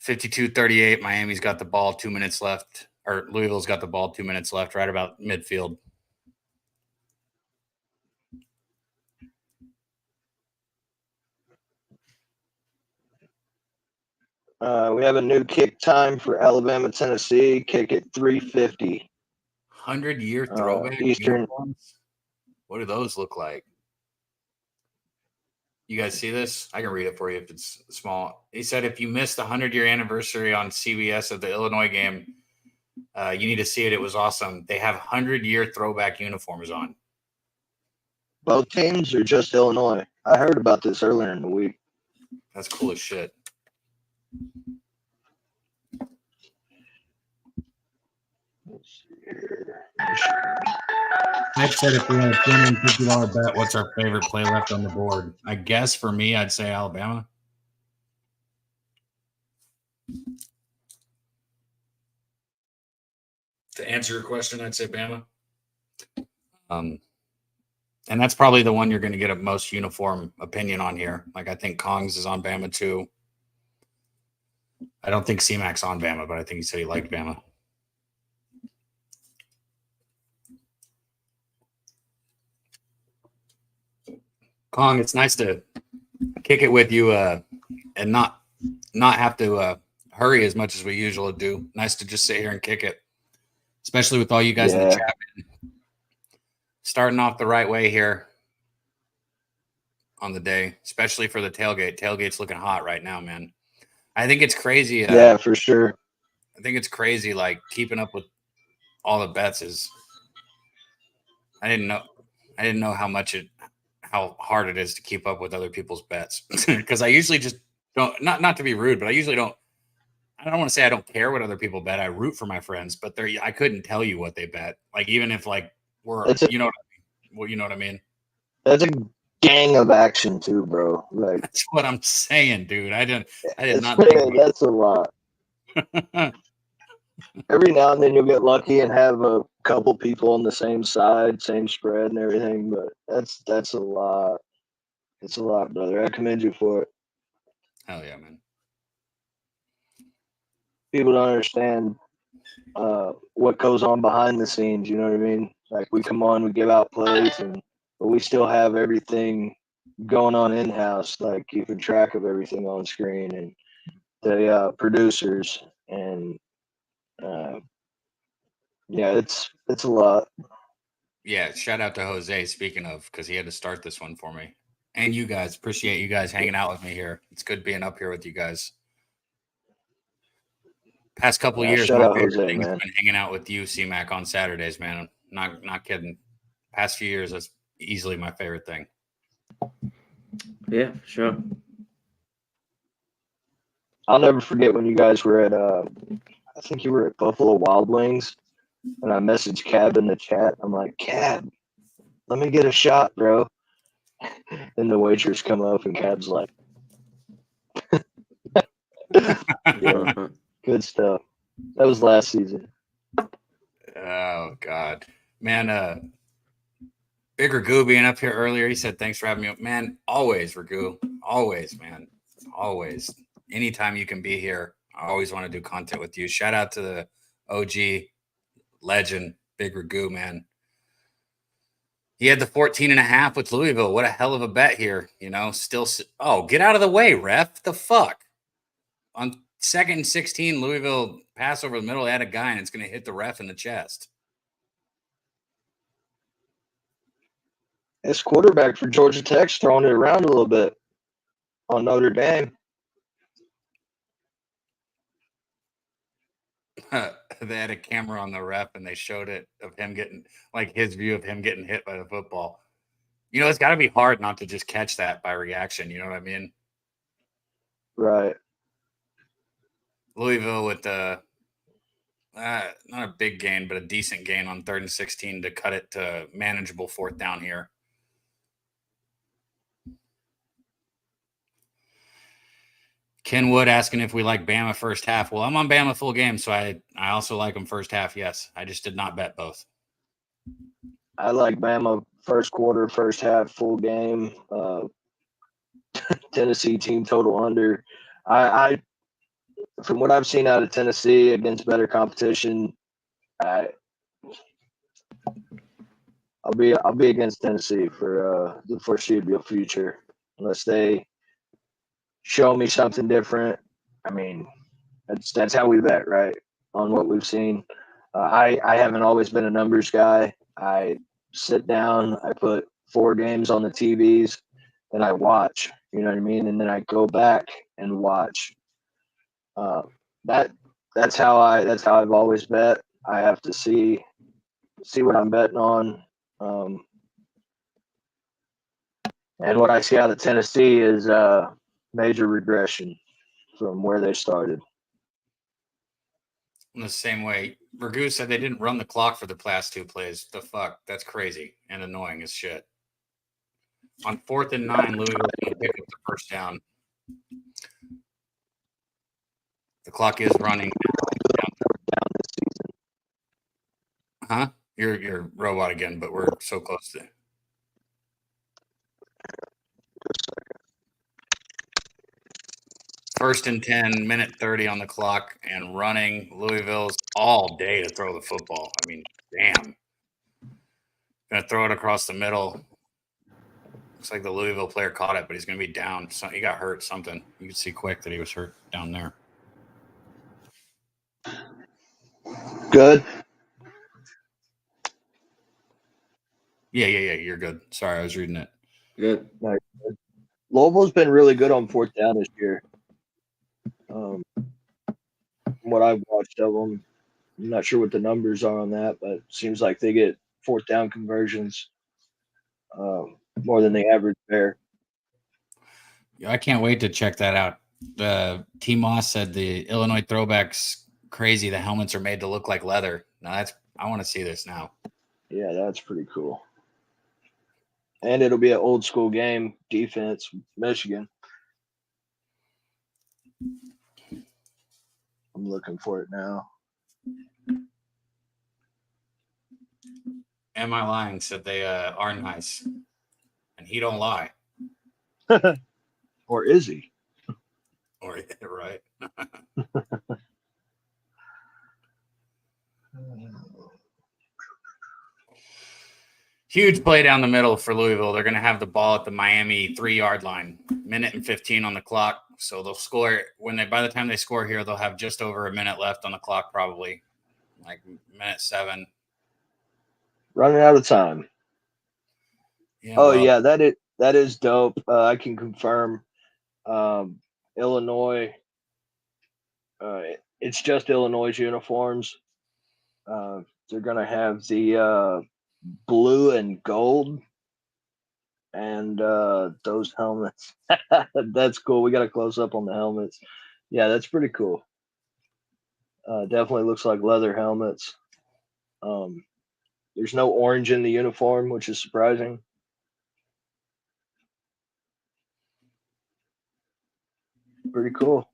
52-38. Miami's got the ball, 2 minutes left. Or Louisville's got the ball, 2 minutes left, right about midfield. We have a new kick time for Alabama, Tennessee. Kick at 3:50. 100-year throwback Eastern. uniforms? What do those look like? You guys see this? I can read it for you if it's small. He said, if you missed the 100-year anniversary on CBS of the Illinois game, you need to see it. It was awesome. They have 100-year throwback uniforms on. Both teams or just Illinois? I heard about this earlier in the week. That's cool as shit. Let's see here. I said if we had a $250 bet, what's our favorite play left on the board? I guess for me, I'd say Alabama. To answer your question, I'd say Bama. And that's probably the one you're going to get a most uniform opinion on here. Like, I think Kongs is on Bama too. I don't think C-Mac's on Bama, but I think he said he liked Bama. Kong, it's nice to kick it with you and not have to hurry as much as we usually do. Nice to just sit here and kick it, especially with all you guys in the chat. Starting off the right way here on the day, especially for the tailgate. Tailgate's looking hot right now, man. I think it's crazy. Yeah, for sure. I think it's crazy, like, keeping up with all the bets is. I didn't know how hard it is to keep up with other people's bets because I usually just don't. Not to be rude, but I usually don't. I don't want to say I don't care what other people bet. I root for my friends, but I couldn't tell you what they bet. Like, even if like you know what I mean. Well, you know what I mean. That's a gang of action too, bro. Like, that's what I'm saying, dude. I did not. That's a lot. Every now and then you'll get lucky and have a couple people on the same side, same spread and everything, but that's a lot. It's a lot, brother. I commend you for it. Hell yeah, man. People don't understand what goes on behind the scenes, you know what I mean? Like, we come on, we give out plays, but we still have everything going on in-house, like keeping track of everything on screen and the producers and yeah, it's a lot. Yeah, shout out to Jose, speaking of, because he had to start this one for me. And you guys, appreciate you guys hanging out with me here. It's good being up here with you guys. Past couple of years, my favorite thing's been hanging out with you, C-Mac, on Saturdays, man. Not kidding. past few years, that's easily my favorite thing. Yeah, sure. I'll never forget when you guys were at, I think you were at Buffalo Wild Wings, and I messaged Cab in the chat. I'm like, Cab, let me get a shot, bro. And the waitress come up, and Cab's like, yeah, good stuff. That was last season. Oh God, man. Big Ragoo being up here earlier, he said, thanks for having me. Man, always, Ragoo. Always, man. Always. Anytime you can be here, I always want to do content with you. Shout out to the OG legend, Big Ragoo, man. He had the 14.5 with Louisville. What a hell of a bet here. Still. Oh, get out of the way, ref. The fuck? On 2nd and 16, Louisville pass over the middle, had a guy, and it's going to hit the ref in the chest. This quarterback for Georgia Tech's throwing it around a little bit on Notre Dame. They had a camera on the ref, and they showed it of him getting, like, his view of him getting hit by the football. It's got to be hard not to just catch that by reaction. You know what I mean? Right. Louisville with not a big gain, but a decent gain on 3rd and 16 to cut it to manageable 4th down here. Ken Wood asking if we like Bama first half. Well, I'm on Bama full game, so I also like them first half, yes. I just did not bet both. I like Bama first quarter, first half, full game. Tennessee team total under. I from what I've seen out of Tennessee against better competition, I'll be against Tennessee for the foreseeable future unless they show me something different. I mean, that's how we bet, right? On what we've seen. I haven't always been a numbers guy. I sit down, I put 4 games on the TVs, and I watch. You know what I mean? And then I go back and watch. That's how I've always bet. I have to see what I'm betting on. And what I see out of Tennessee is major regression from where they started. In the same way, Ragoo said they didn't run the clock for the last 2 plays. The fuck? That's crazy and annoying as shit. On 4th and 9, Louisville going to pick up the first down. The clock is running. Huh? You're robot again, but we're so close to. First and 10, minute 30 on the clock, and running. Louisville's all day to throw the football. I mean, damn. Going to throw it across the middle. Looks like the Louisville player caught it, but he's going to be down. So he got hurt, something. You could see quick that he was hurt down there. Good. Yeah. You're good. Sorry, I was reading it. Good. No, good. Louisville's been really good on 4th down this year. From what I've watched of them, I'm not sure what the numbers are on that, but it seems like they get 4th down conversions more than the average there. Yeah, I can't wait to check that out. T. Moss said the Illinois throwbacks crazy. The helmets are made to look like leather. Now I want to see this now. Yeah, that's pretty cool. And it'll be an old school game, defense, Michigan. I'm looking for it now. Am I lying? Said they are nice. And he don't lie. Or is he? Or right. Huge play down the middle for Louisville. They're going to have the ball at the Miami 3-yard line. Minute and 15 on the clock. So they'll score by the time they score here, they'll have just over a minute left on the clock, probably like minute 7. Running out of time. Yeah, yeah, that is dope. I can confirm. Illinois. It's just Illinois uniforms. They're gonna have the blue and gold. And those helmets. That's cool. We got a close up on the helmets. Yeah, that's pretty cool. Definitely looks like leather helmets. There's no orange in the uniform, which is surprising. Pretty cool.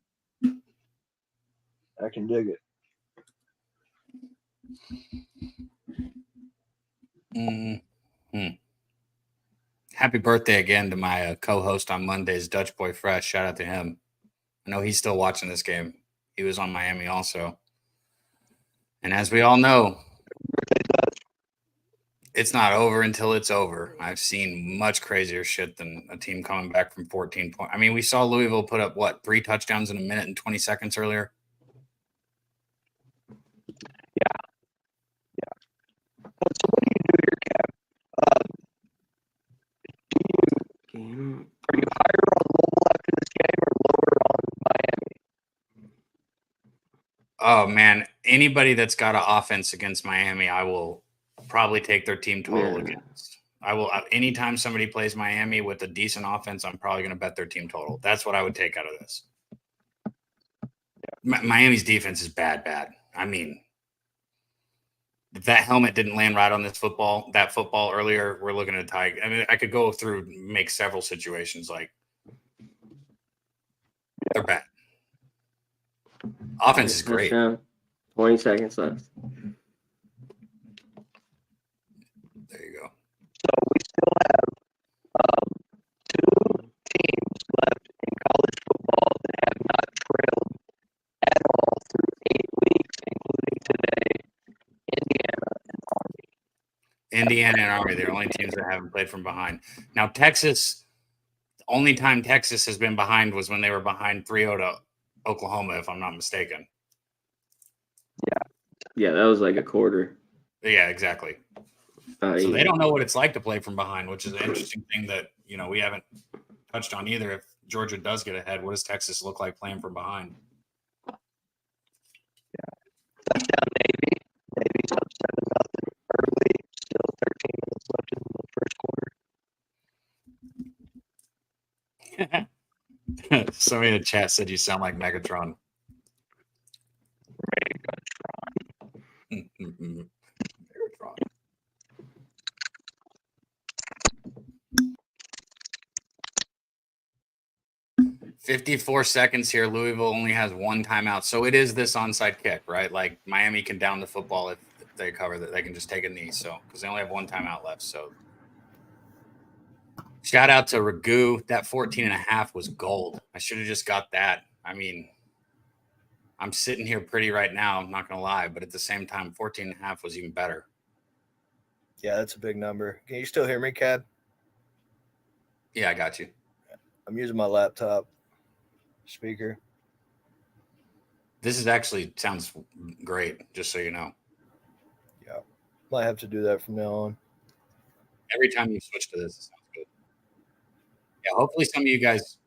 I can dig it. Mm-hmm. Happy birthday again to my co-host on Mondays, Dutch Boy Fresh. Shout out to him. I know he's still watching this game. He was on Miami also. And as we all know, it's not over until it's over. I've seen much crazier shit than a team coming back from 14 points. I mean, we saw Louisville put up, 3 touchdowns in a minute and 20 seconds earlier? Yeah. So what do you do here, Cap? Are you higher on Louisville after this game or lower on Miami? Oh, man. Anybody that's got an offense against Miami, I will probably take their team total against. I will. Anytime somebody plays Miami with a decent offense, I'm probably going to bet their team total. That's what I would take out of this. Miami's defense is bad. I mean, if that helmet didn't land right on that football earlier, we're looking at a tie. I mean, I could go through, make several situations like they're bad. Offense is great. 20 seconds left. There you go. So we still have 2 teams left in college football that have not trailed at all through 8 weeks, including today. Indiana and Army, they're the only teams that haven't played from behind. Now, Texas, the only time Texas has been behind was when they were behind 3-0 to Oklahoma, if I'm not mistaken. Yeah, that was like a quarter. Yeah, exactly. So they don't know what it's like to play from behind, which is an interesting thing that, we haven't touched on either. If Georgia does get ahead, what does Texas look like playing from behind? Yeah. Touchdown Navy. Navy's up 7-0 early. Still 13 minutes left in the first quarter. Somebody in the chat said you sound like Megatron. Megatron. 54 seconds here. Louisville only has 1 timeout. So it is this onside kick, right? Like Miami can down the football if they cover that. They can just take a knee. So because they only have 1 timeout left. So shout out to Ragu. That 14.5 was gold. I should have just got that. I mean, I'm sitting here pretty right now. I'm not going to lie. But at the same time, 14.5 was even better. Yeah, that's a big number. Can you still hear me, Cab? Yeah, I got you. I'm using my laptop speaker. This is actually sounds great, just so you know. Yeah. Might have to do that from now on. Every time you switch to this, it sounds good. Yeah, hopefully some of you guys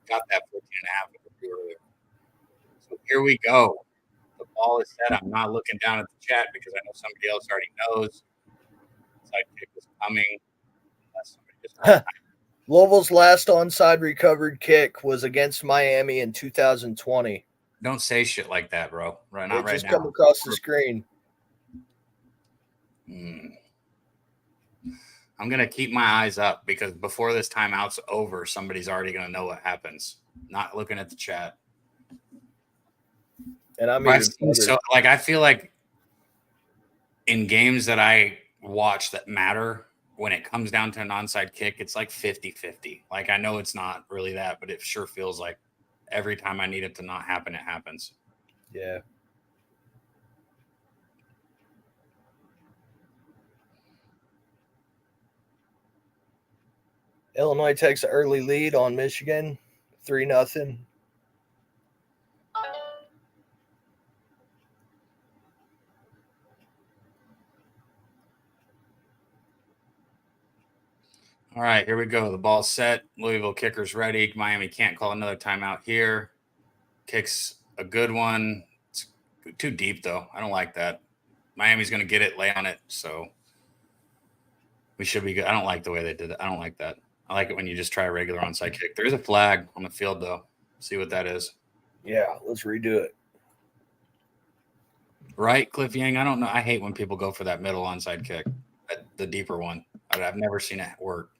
got that 14.5 earlier. So here we go. The ball is set. I'm not looking down at the chat because I know somebody else already knows. Side kick is coming. Louisville's last onside recovered kick was against Miami in 2020. Don't say shit like that, bro. Right, not it right just now. Come across the screen. I'm going to keep my eyes up because before this timeout's over, somebody's already going to know what happens. Not looking at the chat. And I'm I feel like in games that I watch that matter, when it comes down to an onside kick, it's like 50-50. Like, I know it's not really that, but it sure feels like every time I need it to not happen, it happens. Yeah. Illinois takes an early lead on Michigan, 3-0. All right, here we go. The ball's set. Louisville kicker's ready. Miami can't call another timeout here. Kicks a good one. It's too deep, though. I don't like that. Miami's going to get it, lay on it. So we should be good. I don't like the way they did it. I don't like that. I like it when you just try a regular onside kick. There is a flag on the field, though. See what that is. Yeah, let's redo it. Right, Cliff Yang? I don't know. I hate when people go for that middle onside kick, the deeper one. I've never seen it work.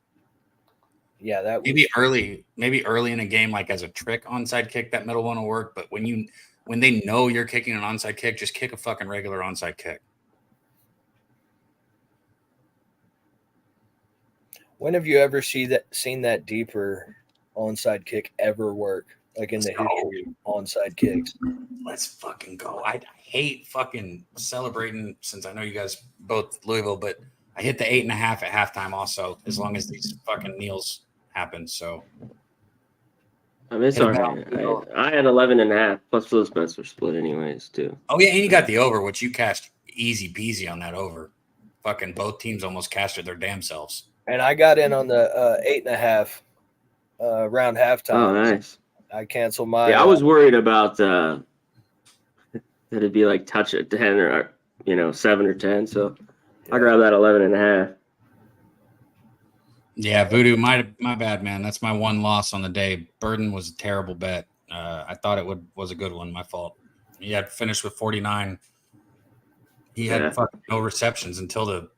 Yeah, that maybe early in a game, like as a trick onside kick, that middle one will work. But when they know you're kicking an onside kick, just kick a fucking regular onside kick. When have you ever seen that deeper onside kick ever work? Like in the history of onside kicks. Let's fucking go. I hate fucking celebrating since I know you guys both Louisville, but I hit the 8.5 at halftime also, as long as these fucking kneels happen. So I mean, it's all right. I had 11.5 plus those bets were split anyways too. Oh yeah, and you got the over, which you cashed easy peasy on that over. Fucking both teams almost cashed it their damn selves. And I got in on the 8.5 around halftime. Oh, nice. I canceled my. Yeah, I was worried about that it'd be like touch at 10 or 7 or 10. So I grabbed that 11.5. Yeah, Voodoo, my bad, man. That's my one loss on the day. Burden was a terrible bet. I thought it was a good one. My fault. He had finished with 49. He had fucking no receptions until the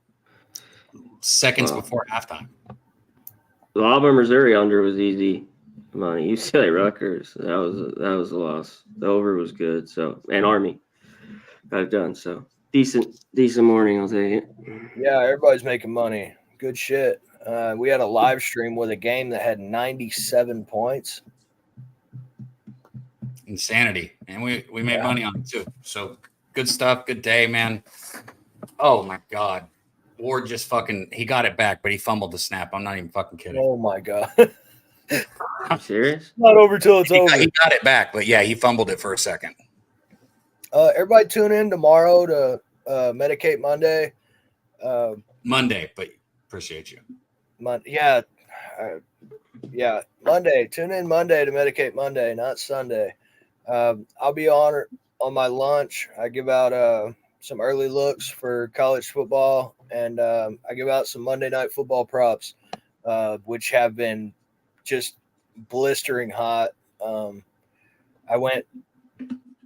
seconds before halftime. The Auburn, Missouri under was easy money. UCLA Rutgers, that was a loss. The over was good. So, and Army got it done. So decent morning, I'll take it. Yeah, everybody's making money. Good shit. We had a live stream with a game that had 97 points. Insanity. And we made money on it too. So good stuff. Good day, man. Oh my God. Ward just he got it back, but he fumbled the snap. I'm not even fucking kidding. Oh my God. I'm serious? Not over till it's over. He got it back, but yeah, he fumbled it for a second. Everybody tune in tomorrow to Medicate Monday. Monday, but appreciate you. Monday. Tune in Monday to Medicate Monday, not Sunday. I'll be on my lunch. I give out some early looks for college football, and I give out some Monday Night Football props, which have been just blistering hot. I went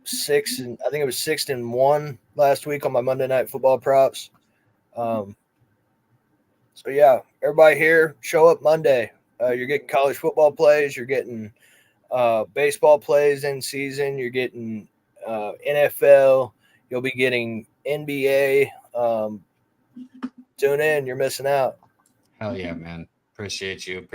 6-1 last week on my Monday Night Football props. So yeah, everybody here, show up Monday. You're getting college football plays. You're getting baseball plays in season. You're getting NFL. You'll be getting NBA. Tune in. You're missing out. Hell yeah, man. Appreciate you,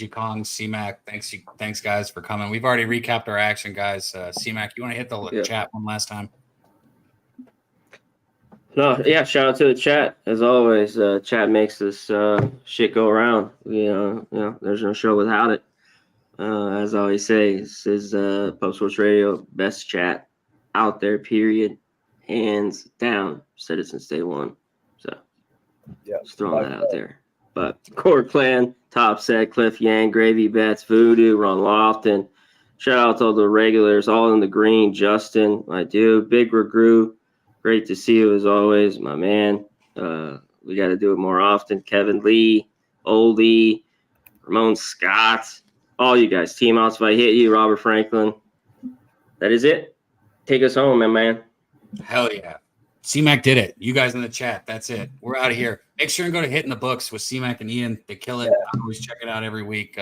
Kong, C-Mac. Thanks, guys, for coming. We've already recapped our action, guys. C-Mac, you want to hit the chat one last time? No, yeah. Shout out to the chat as always. Chat makes this shit go around. There's no show without it. As I always say, this is Pub Sports Radio, best chat out there. Period, hands down. Said it since day one. So yeah, just throwing that out there. But Core Clan, Top Set, Cliff Yang, Gravy Bets, Voodoo, Ron Lofton. Shout out to all the regulars, all in the green. Justin, my dude, Big Regrew. Great to see you as always, my man. We got to do it more often. Kevin Lee, Oldie, Ramon Scott, all you guys. Team Outs, if I hit you, Robert Franklin. That is it. Take us home, my man. Hell yeah. C-Mac did it. You guys in the chat. That's it. We're out of here. Make sure and go to Hitting the Books with C-Mac and Ian. They kill it. I always check it out every week.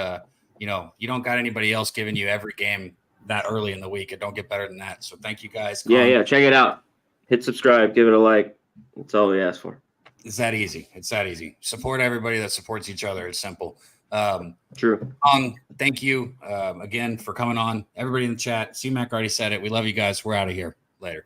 You don't got anybody else giving you every game that early in the week. It don't get better than that. So thank you guys. Yeah. Check it out. Hit subscribe. Give it a like. That's all we ask for. It's that easy. Support everybody that supports each other. It's simple. True. Thank you again for coming on. Everybody in the chat. C-Mac already said it. We love you guys. We're out of here. Later.